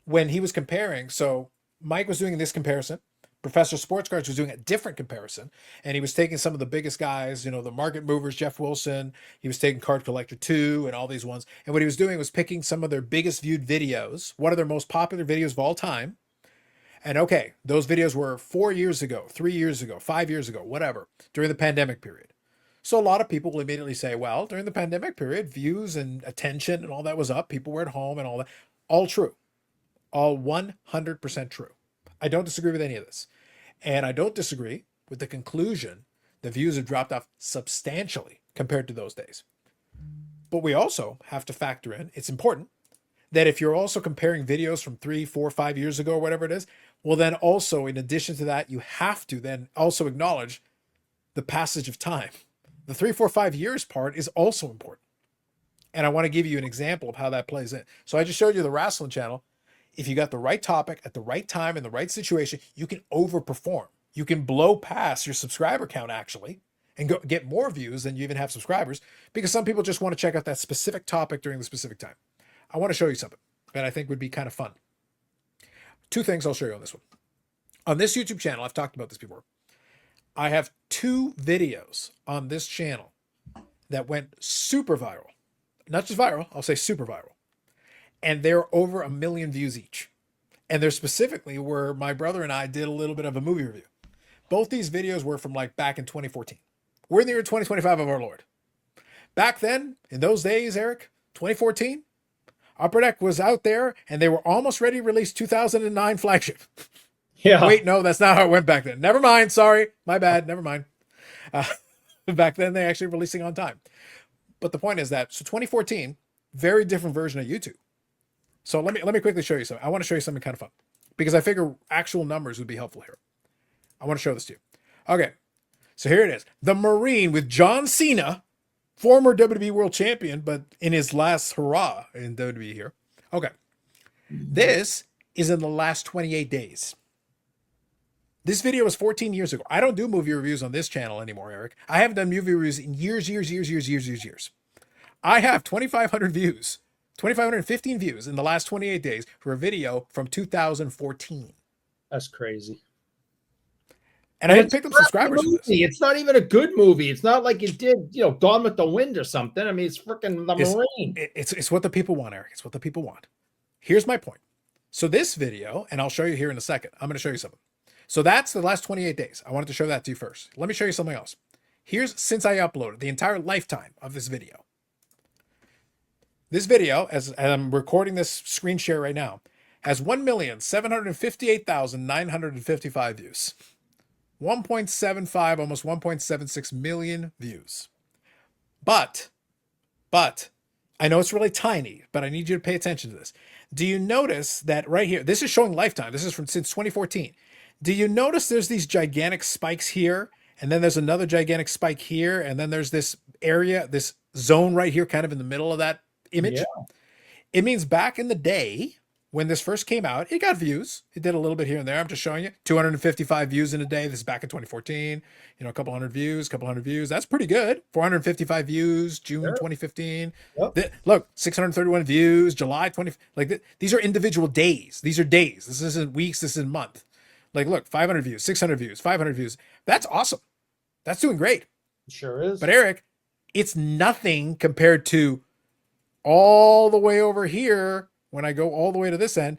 When he was comparing, so Mike was doing this comparison. Professor Sports Cards was doing a different comparison, and he was taking some of the biggest guys, you know, the market movers, Jeff Wilson. He was taking Card Collector 2 and all these ones. And what he was doing was picking some of their biggest viewed videos, one of their most popular videos of all time. And okay, those videos were 4 years ago, 3 years ago, 5 years ago, whatever, during the pandemic period. So a lot of people will immediately say, well, during the pandemic period, views and attention and all that was up. People were at home and all that. All true. All 100% true. I don't disagree with any of this. And I don't disagree with the conclusion the views have dropped off substantially compared to those days. But we also have to factor in, it's important, that if you're also comparing videos from 3, 4, 5 years ago or whatever it is, well, then also, in addition to that, you have to then also acknowledge the passage of time. The 3, 4, 5 years part is also important. And I want to give you an example of how that plays in. So I just showed you the wrestling channel. If you got the right topic at the right time in the right situation, you can overperform. You can blow past your subscriber count actually and go get more views than you even have subscribers, because some people just want to check out that specific topic during the specific time. I want to show you something that I think would be kind of fun. 2 things I'll show you on this one. On this YouTube channel, I've talked about this before. I have 2 videos on this channel that went super viral. Not just viral, I'll say super viral. And they're over 1 million views each. And they're specifically where my brother and I did a little bit of a movie review. Both these videos were from like back in 2014. We're in the year 2025 of our Lord. Back then, in those days, Eric, 2014, Upper Deck was out there and they were almost ready to release 2009 flagship. Yeah. Wait, no, that's not how it went back then. Never mind. Sorry. My bad. Never mind. Back then, they actually were releasing on time. But the point is that, so 2014, very different version of YouTube. So let me quickly show you something. I want to show you something kind of fun because I figure actual numbers would be helpful here. I want to show this to you. Okay, so here it is. The Marine with John Cena, former WWE World Champion, but in his last hurrah in WWE here. Okay, this is in the last 28 days. This video was 14 years ago. I don't do movie reviews on this channel anymore, Eric. I haven't done movie reviews in years. I have 2,500 views. 2,515 views in the last 28 days for a video from 2014. That's crazy. And I didn't pick up subscribers for this. It's not even a good movie. It's not like it did, Gone with the Wind or something. I mean, it's freaking The Marine. It's what the people want, Eric. It's what the people want. Here's my point. So this video, and I'll show you here in a second. I'm going to show you something. So that's the last 28 days. I wanted to show that to you first. Let me show you something else. Here's since I uploaded the entire lifetime of this video. This video, as I'm recording this screen share right now, has 1,758,955 views. 1.75, almost 1.76 million views. But, I know it's really tiny, but I need you to pay attention to this. Do you notice that right here, this is showing lifetime. This is from since 2014. Do you notice there's these gigantic spikes here, and then there's another gigantic spike here, and then there's this area, this zone right here, kind of in the middle of that image? Yeah. It means back in the day when this first came out, it got views. It did a little bit here and there. I'm just showing you 255 views in a day. This is back in 2014, a couple hundred views. That's pretty good. 455 views, June 2015. Yep. Look, 631 views, July 20. These are individual days. These are days. This isn't weeks. This isn't month. Look, 500 views, 600 views, 500 views. That's awesome. That's doing great. It sure is. But Eric, it's nothing compared to all the way over here. When I go all the way to this end,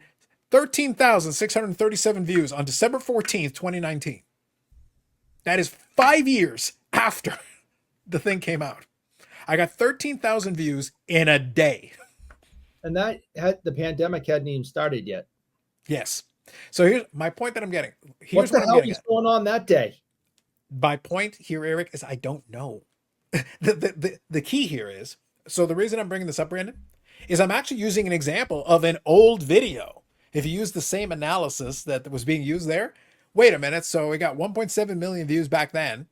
13,637 views on December 14th, 2019. That is 5 years after the thing came out. I got 13,000 views in a day. And the pandemic hadn't even started yet. Yes. So here's my point that I'm getting. What the hell is going on that day? My point here, Eric, is I don't know. The key here is, so the reason I'm bringing this up, Brandon, is I'm actually using an example of an old video. If you use the same analysis that was being used there, wait a minute. So we got 1.7 million views back then.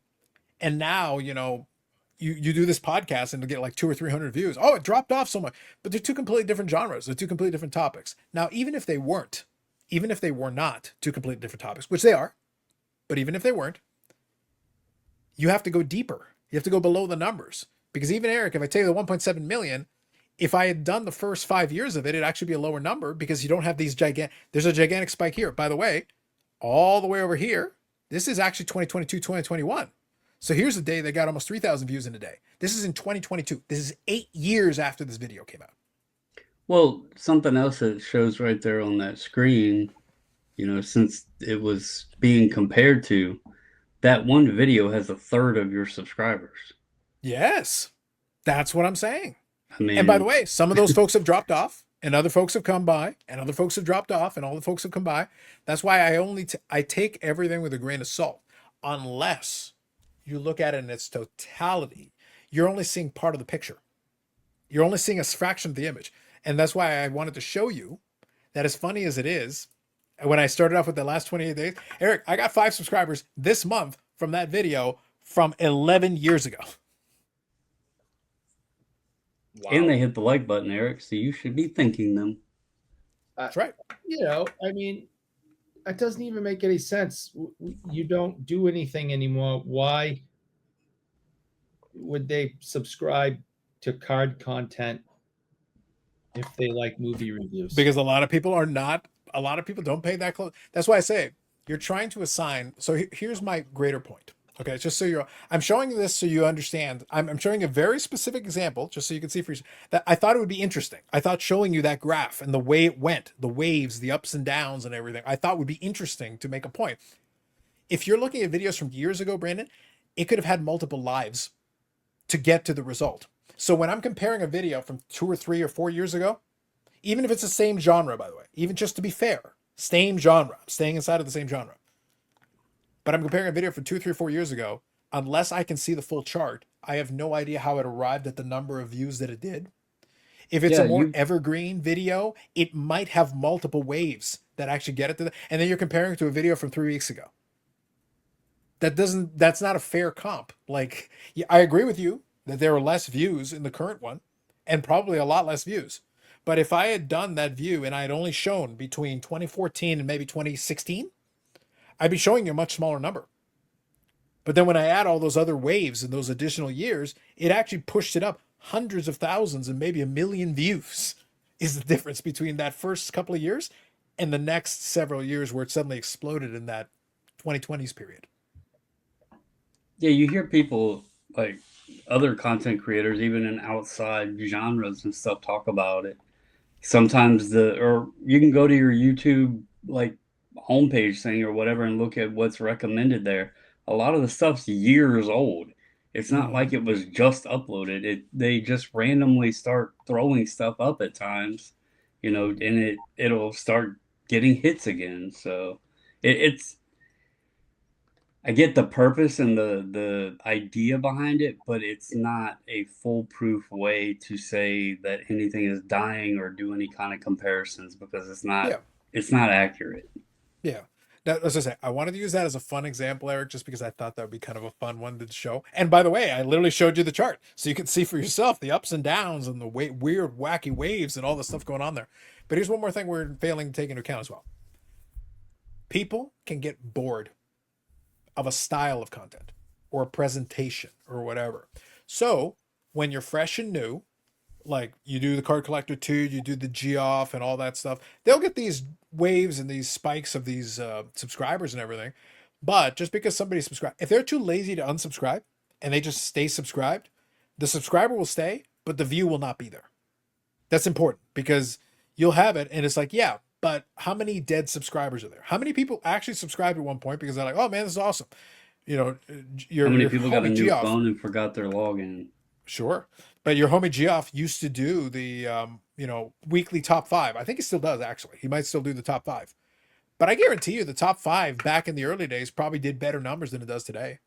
And now, you do this podcast and to get like 200 or 300 views. Oh, it dropped off so much. But they're 2 completely different genres. They're 2 completely different topics. Now, even if they were not 2 completely different topics, which they are, but even if they weren't, you have to go deeper. You have to go below the numbers. Because even Eric, if I tell you the 1.7 million, If I had done the first 5 years of it, it'd actually be a lower number because you don't have these gigantic, there's a gigantic spike here. By the way, all the way over here, this is actually 2022, 2021. So here's the day they got almost 3,000 views in a day. This is in 2022. This is 8 years after this video came out. Well, something else that shows right there on that screen, since it was being compared to, that one video has a third of your subscribers. Yes, that's what I'm saying. I mean, And by the way, some of those folks have dropped off, and other folks have come by, and other folks have dropped off, and all the folks have come by. That's why I take everything with a grain of salt, unless you look at it in its totality. You're only seeing part of the picture. You're only seeing a fraction of the image, and that's why I wanted to show you that, as funny as it is, when I started off with the last 28 days, Eric, I got 5 subscribers this month from that video from 11 years ago. Wow. And they hit the like button, Eric, so you should be thanking them. That's right. I mean, it doesn't even make any sense. You don't do anything anymore. Why would they subscribe to card content if they like movie reviews? Because a lot of people don't pay that close. That's why I say you're trying to assign. So here's my greater point. Okay, just so I'm showing this so you understand. I'm showing a very specific example just so you can see for yourself that I thought it would be interesting. I thought showing you that graph and the way it went, the waves, the ups and downs and everything, I thought would be interesting to make a point. If you're looking at videos from years ago, Brandon, it could have had multiple lives to get to the result. So when I'm comparing a video from 2 or 3 or 4 years ago, even if it's the same genre, by the way, even just to be fair, same genre, staying inside of the same genre. But I'm comparing a video from 2, 3, 4 years ago. Unless I can see the full chart, I have no idea how it arrived at the number of views that it did. If it's a more evergreen video, it might have multiple waves that actually get it to and then you're comparing it to a video from 3 weeks ago. That's not a fair comp. Like, I agree with you that there are less views in the current one and probably a lot less views. But if I had done that view and I had only shown between 2014 and maybe 2016, I'd be showing you a much smaller number. But then when I add all those other waves and those additional years, it actually pushed it up hundreds of thousands and maybe 1 million views is the difference between that first couple of years and the next several years where it suddenly exploded in that 2020s period. Yeah, you hear people like other content creators, even in outside genres and stuff, talk about it. Sometimes or you can go to your YouTube like homepage thing or whatever and look at what's recommended there. A lot of the stuff's years old. It's not like it was just uploaded. They just randomly start throwing stuff up at times, and it'll start getting hits again. So it's I get the purpose and the idea behind it, but it's not a foolproof way to say that anything is dying or do any kind of comparisons because it's not accurate. Yeah. Now, as I say, I wanted to use that as a fun example, Eric, just because I thought that would be kind of a fun one to show. And by the way, I literally showed you the chart so you can see for yourself the ups and downs and the weird, wacky waves and all the stuff going on there. But here's one more thing we're failing to take into account as well. People can get bored of a style of content or a presentation or whatever. So when you're fresh and new, like you do the Card Collector 2, you do the G-Off and all that stuff, they'll get these waves and these spikes of these subscribers and everything. But just because somebody subscribed, if they're too lazy to unsubscribe and they just stay subscribed, the subscriber will stay, but the view will not be there. That's important because you'll have it and it's like, yeah, but how many dead subscribers are there? How many people actually subscribed at one point because they're like, oh man, this is awesome. How many people got a new phone and forgot their login? Sure. But your homie Geoff used to do the, weekly top 5. I think he still does, actually. He might still do the top 5. But I guarantee you the top 5 back in the early days probably did better numbers than it does today.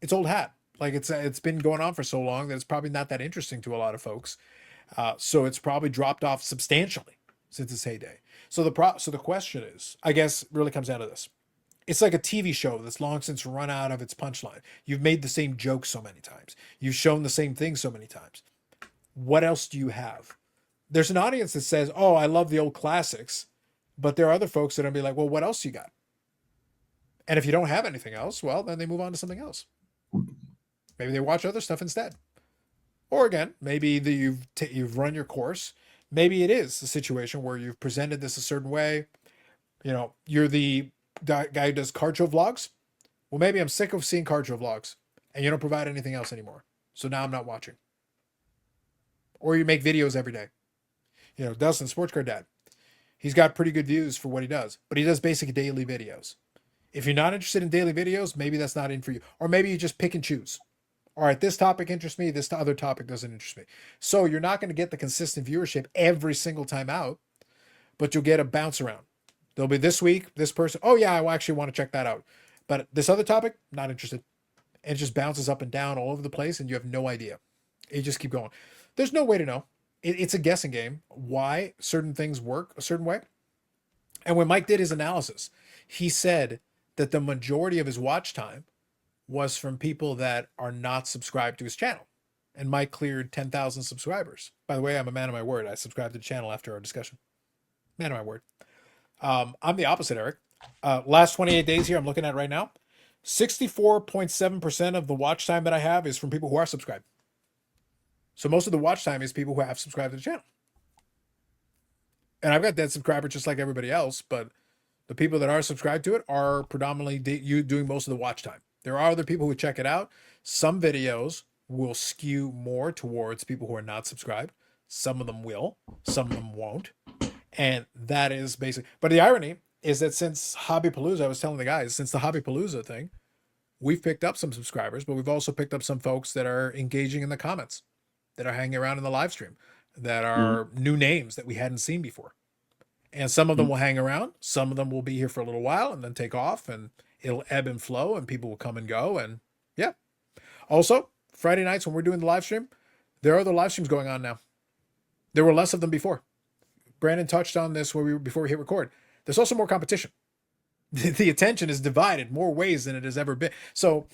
It's old hat. Like it's been going on for so long that it's probably not that interesting to a lot of folks. So it's probably dropped off substantially since its heyday. So the question is, I guess, really comes down to this. It's like a TV show that's long since run out of its punchline. You've made the same joke so many times. You've shown the same thing so many times. What else do you have? There's an audience that says, oh, I love the old classics. But there are other folks that are going to be like, well, what else you got? And if you don't have anything else, well, then they move on to something else. Maybe they watch other stuff instead. Or again, maybe you've run your course. Maybe it is a situation where you've presented this a certain way. You know, you're the guy who does card show vlogs. Well, maybe I'm sick of seeing card show vlogs and you don't provide anything else anymore. So now I'm not watching. Or you make videos every day. You know, Dustin, Sports Card Dad. He's got pretty good views for what he does, but he does basic daily videos. If you're not interested in daily videos, maybe that's not in for you. Or maybe you just pick and choose. All right, this topic interests me, this other topic doesn't interest me. So you're not going to get the consistent viewership every single time out, but you'll get a bounce around. There'll be this week, this person, oh yeah, I actually want to check that out. But this other topic, not interested. And it just bounces up and down all over the place and you have no idea. You just keep going. There's no way to know. It's a guessing game why certain things work a certain way. And when Mike did his analysis, he said that the majority of his watch time was from people that are not subscribed to his channel. And Mike cleared 10,000 subscribers. By the way, I'm a man of my word. I subscribed to the channel after our discussion. Man of my word. I'm the opposite, Eric. Last 28 days here, I'm looking at right now. 64.7% of the watch time that I have is from people who are subscribed. So most of the watch time is people who have subscribed to the channel. And I've got dead subscribers just like everybody else, but the people that are subscribed to it are predominantly you doing most of the watch time. There are other people who check it out. Some videos will skew more towards people who are not subscribed. Some of them will, some of them won't. And that is basic. But the irony is that since Hobbypalooza, I was telling the guys, since the Hobbypalooza thing, we've picked up some subscribers, but we've also picked up some folks that are engaging in the comments, that are hanging around in the live stream, that are new names that we hadn't seen before. And some of them will hang around. Some of them will be here for a little while and then take off, and it'll ebb and flow and people will come and go. And yeah. Also, Friday nights when we're doing the live stream, there are other live streams going on now. There were less of them before. Brandon touched on this before we hit record. There's also more competition. The attention is divided more ways than it has ever been. So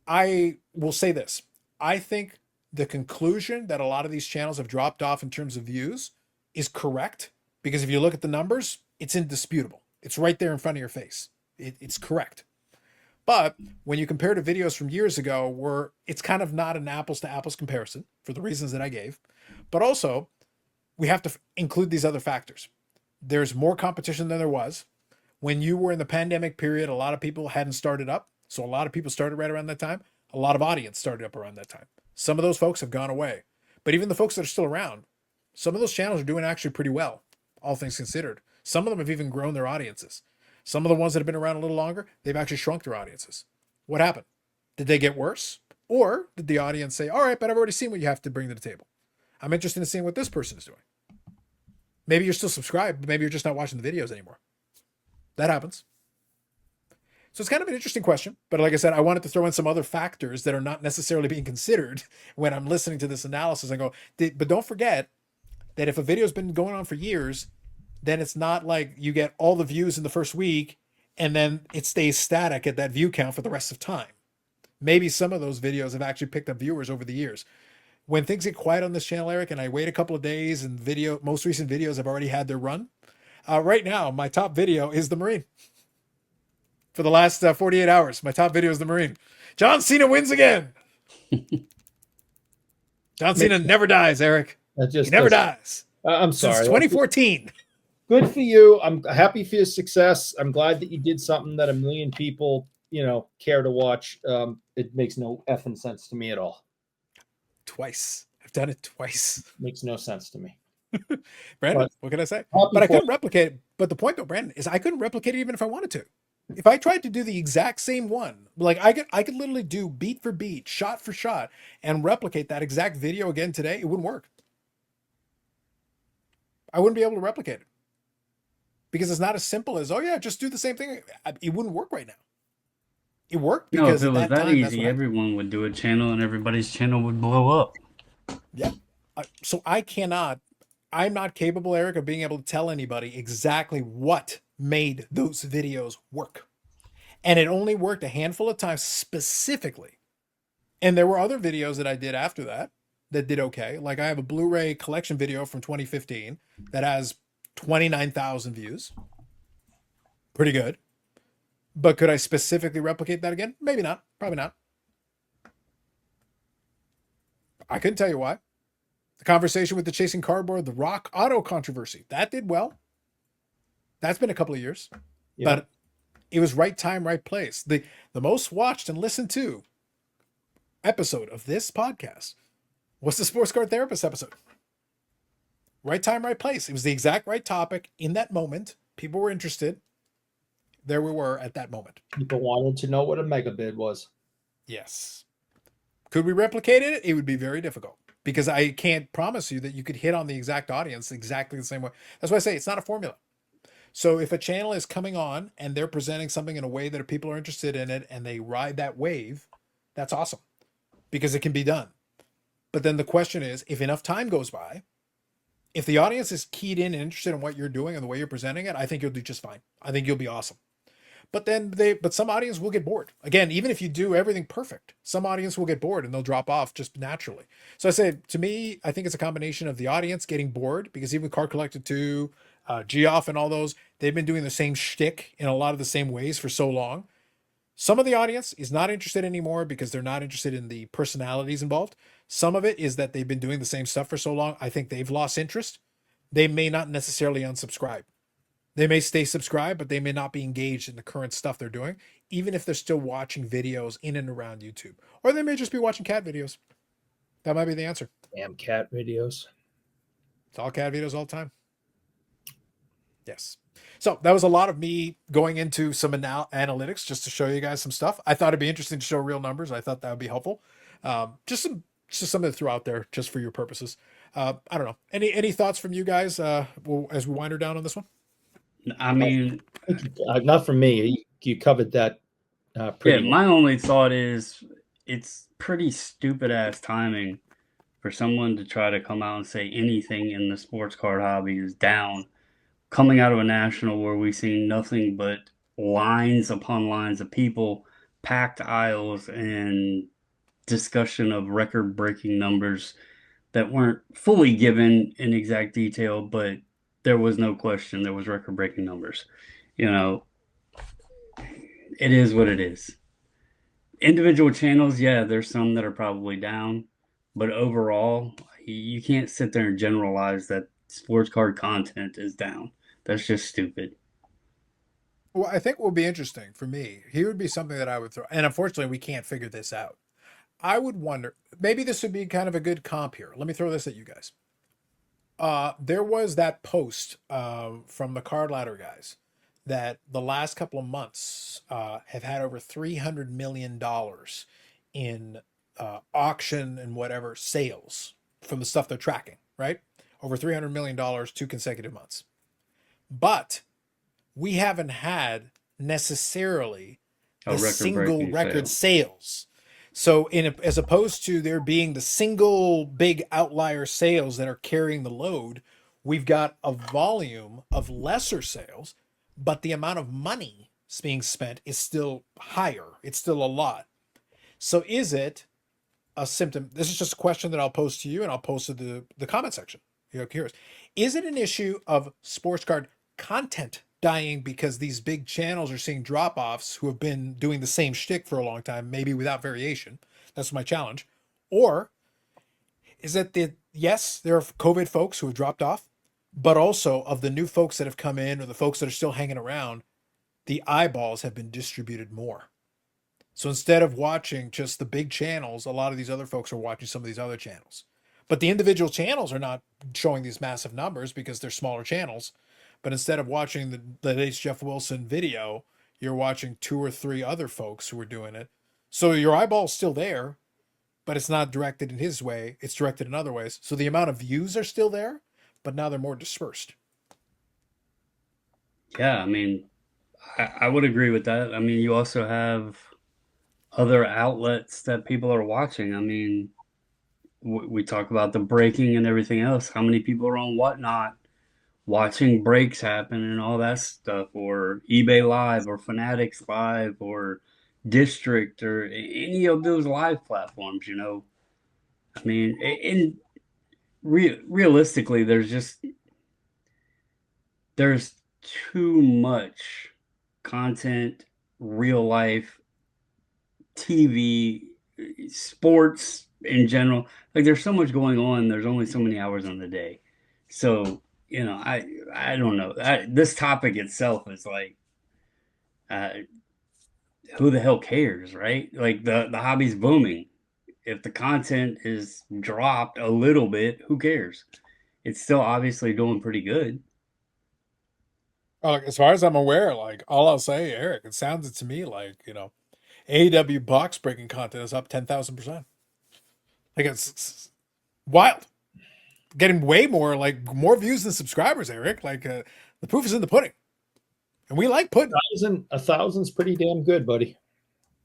I will say this. I think the conclusion that a lot of these channels have dropped off in terms of views is correct, because if you look at the numbers, it's indisputable. It's right there in front of your face. It's correct. But when you compare to videos from years ago, where it's kind of not an apples to apples comparison for the reasons that I gave, but also we have to include these other factors. There's more competition than there was. When you were in the pandemic period, a lot of people hadn't started up. So a lot of people started right around that time. A lot of audience started up around that time. Some of those folks have gone away. But even the folks that are still around, some of those channels are doing actually pretty well, all things considered. Some of them have even grown their audiences. Some of the ones that have been around a little longer, they've actually shrunk their audiences. What happened? Did they get worse? Or did the audience say, all right, but I've already seen what you have to bring to the table. I'm interested in seeing what this person is doing. Maybe you're still subscribed, but maybe you're just not watching the videos anymore. That happens. So it's kind of an interesting question. But like I said, I wanted to throw in some other factors that are not necessarily being considered when I'm listening to this analysis and go, but don't forget that if a video's been going on for years, then it's not like you get all the views in the first week and then it stays static at that view count for the rest of time. Maybe some of those videos have actually picked up viewers over the years. When things get quiet on this channel, Eric, and I wait a couple of days and most recent videos have already had their run. Right now, my top video is the Marine. For the last 48 hours, my top video is the Marine. John Cena wins again. John Cena never dies, Eric. He never dies. I'm sorry. Since 2014. Good for you. I'm happy for your success. I'm glad that you did something that a million people, care to watch. It makes no effing sense to me at all. Twice. I've done it twice. Makes no sense to me. Brandon, what can I say? But I couldn't replicate it. But the point though, Brandon, is I couldn't replicate it even if I wanted to. If I tried to do the exact same one, like I could literally do beat for beat, shot for shot, and replicate that exact video again today, it wouldn't work. I wouldn't be able to replicate it. Because it's not as simple as, oh yeah, just do the same thing. It wouldn't work right now. It worked because if it was that easy, everyone would do a channel and everybody's channel would blow up. Yeah. So I'm not capable, Eric, of being able to tell anybody exactly what made those videos work. And it only worked a handful of times specifically. And there were other videos that I did after that did okay. Like I have a Blu-ray collection video from 2015 that has 29,000 views. Pretty good. But could I specifically replicate that again? Maybe not. Probably not. I couldn't tell you why. The conversation with the chasing cardboard, the Rock Auto controversy, that did well. That's been a couple of years, but it was right time, right place. The most watched and listened to episode of this podcast was the sports card therapist episode. Right time, right place. It was the exact right topic in that moment. People were interested. There we were at that moment. People wanted to know what a mega bid was. Yes. Could we replicate it? It would be very difficult because I can't promise you that you could hit on the exact audience exactly the same way. That's why I say it's not a formula. So if a channel is coming on and they're presenting something in a way that people are interested in it and they ride that wave, that's awesome because it can be done. But then the question is, if enough time goes by, if the audience is keyed in and interested in what you're doing and the way you're presenting it, I think you'll do just fine. I think you'll be awesome. But some audience will get bored. Again, even if you do everything perfect, some audience will get bored and they'll drop off just naturally. So I say, to me, I think it's a combination of the audience getting bored because even Card Collected 2, Geoff and all those, they've been doing the same shtick in a lot of the same ways for so long. Some of the audience is not interested anymore because they're not interested in the personalities involved. Some of it is that they've been doing the same stuff for so long. I think they've lost interest. They may not necessarily unsubscribe. They may stay subscribed, but they may not be engaged in the current stuff they're doing, even if they're still watching videos in and around YouTube. Or they may just be watching cat videos. That might be the answer. Damn cat videos. It's all cat videos all the time. Yes. So that was a lot of me going into some analytics just to show you guys some stuff. I thought it'd be interesting to show real numbers. I thought that would be helpful. Just something to throw out there just for your purposes. I don't know. Any thoughts from you guys as we wind her down on this one? I mean, not from me. You covered that pretty well. My only thought is it's pretty stupid ass timing for someone to try to come out and say anything in the sports card hobby is down, coming out of a national where we've seen nothing but lines upon lines of people, packed aisles, and discussion of record-breaking numbers that weren't fully given in exact detail, but there was no question there was record-breaking numbers. You know, it is what it is. Individual channels, yeah, there's some that are probably down, but overall, you can't sit there and generalize that sports card content is down. That's just stupid. Well, I think what would be interesting for me, here would be something that I would throw, and unfortunately we can't figure this out. I would wonder, maybe this would be kind of a good comp here. Let me throw this at you guys. There was that post from the Card Ladder guys that the last couple of months have had over $300 million in auction and whatever sales from the stuff they're tracking, right? Over $300 million 2 consecutive months. But we haven't had necessarily the single record sales. So as opposed to there being the single big outlier sales that are carrying the load, we've got a volume of lesser sales, but the amount of money being spent is still higher. It's still a lot. So is it a symptom? This is just a question that I'll pose to you and I'll post to the comment section. You're curious. Is it an issue of sports card content dying because these big channels are seeing drop-offs who have been doing the same shtick for a long time, maybe without variation? That's my challenge. Or is it that, yes, there are COVID folks who have dropped off, but also of the new folks that have come in or the folks that are still hanging around, the eyeballs have been distributed more. So instead of watching just the big channels, a lot of these other folks are watching some of these other channels. But the individual channels are not showing these massive numbers because they're smaller channels. But instead of watching the latest Jeff Wilson video, you're watching 2 or 3 other folks who are doing it. So your eyeball's still there, but it's not directed in his way. It's directed in other ways. So the amount of views are still there, but now they're more dispersed. Yeah, I mean, I would agree with that. I mean, you also have other outlets that people are watching. I mean, we talk about the breaking and everything else. How many people are on Whatnot watching breaks happen and all that stuff, or eBay Live or Fanatics Live or District or any of those live platforms, you know? I mean, realistically, there's too much content, real life, TV, sports, in general. Like there's so much going on. There's only so many hours on the day. So, I don't know. This topic itself is like, uh, who the hell cares, right? Like the hobby's booming. If the content is dropped a little bit, who cares? It's still obviously doing pretty good. As far as I'm aware, like all I'll say, Eric, it sounds to me like AEW box breaking content is up 10,000%. Like it's wild, getting way more more views than subscribers, Eric. The proof is in the pudding, and we like pudding. A thousand's pretty damn good, buddy.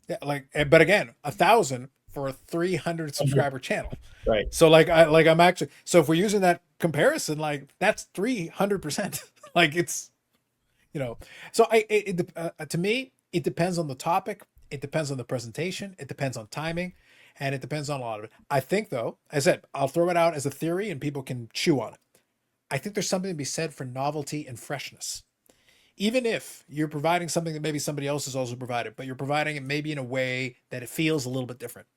Yeah, but again, 1,000 for a 300 subscriber channel. Right. So I'm actually, so if we're using that comparison, that's 300%. It's, so to me, it depends on the topic. It depends on the presentation. It depends on timing, and it depends on a lot of it. I think though, as I said, I'll throw it out as a theory and people can chew on it. I think there's something to be said for novelty and freshness. Even if you're providing something that maybe somebody else has also provided, but you're providing it maybe in a way that it feels a little bit different.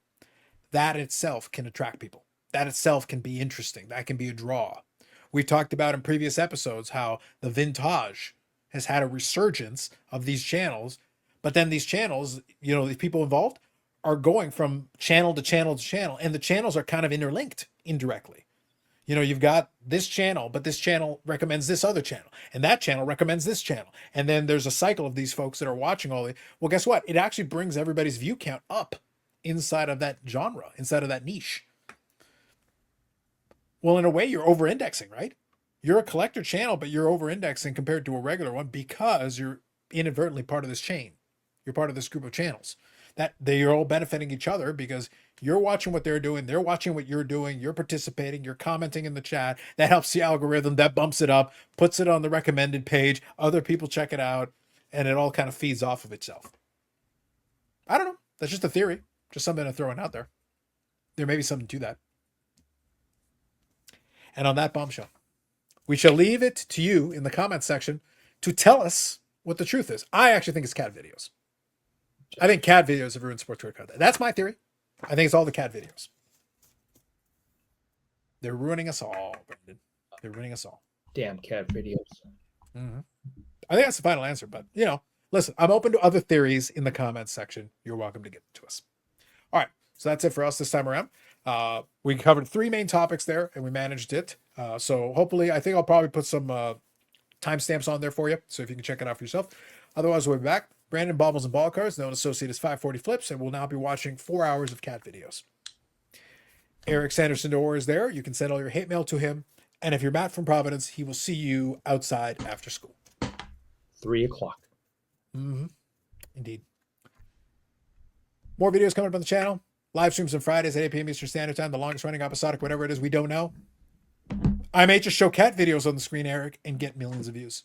That itself can attract people. That itself can be interesting. That can be a draw. We've talked about in previous episodes how the vintage has had a resurgence of these channels, but then these channels, the people involved are going from channel to channel to channel, and the channels are kind of interlinked indirectly. You've got this channel, but this channel recommends this other channel, and that channel recommends this channel. And then there's a cycle of these folks that are watching all the, well, guess what? It actually brings everybody's view count up inside of that genre, inside of that niche. Well, in a way, you're over-indexing, right? You're a collector channel, but you're over-indexing compared to a regular one because you're inadvertently part of this chain. You're part of this group of channels. That they are all benefiting each other because you're watching what they're doing, they're watching what you're doing, you're participating, you're commenting in the chat. That helps the algorithm, that bumps it up, puts it on the recommended page, other people check it out, and it all kind of feeds off of itself. I don't know. That's just a theory, just something to throw out there. There may be something to that. And on that bombshell, we shall leave it to you in the comments section to tell us what the truth is. I actually think it's cat videos. I think cat videos have ruined sports card content. That's my theory. I think it's all the cat videos. They're ruining us all, Brendan. They're ruining us all. Damn cat videos. Mm-hmm. I think that's the final answer, but listen, I'm open to other theories in the comments section. You're welcome to get to us. All right. So that's it for us this time around. We covered 3 main topics there and we managed it. So hopefully, I think I'll probably put some timestamps on there for you. So if you can check it out for yourself. Otherwise, we'll be back. Brandon Baubles and Ball Cards, known associate as 540 Flips, and we'll now be watching 4 hours of cat videos. Eric Sanderson Dorr is there. You can send all your hate mail to him. And if you're Matt from Providence, he will see you outside after school. 3 o'clock. Mm-hmm. Indeed. More videos coming up on the channel. Live streams on Fridays at 8 p.m. Eastern Standard Time. The longest running episodic, whatever it is, we don't know. I may just show cat videos on the screen, Eric, and get millions of views.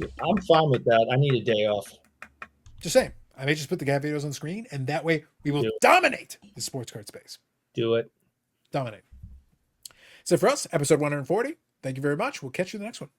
I'm fine with that. I need a day off. Just saying. I may just put the cat videos on the screen, and that way we will dominate the sports card space. Do it. Dominate. So for us, episode 140. Thank you very much. We'll catch you in the next one.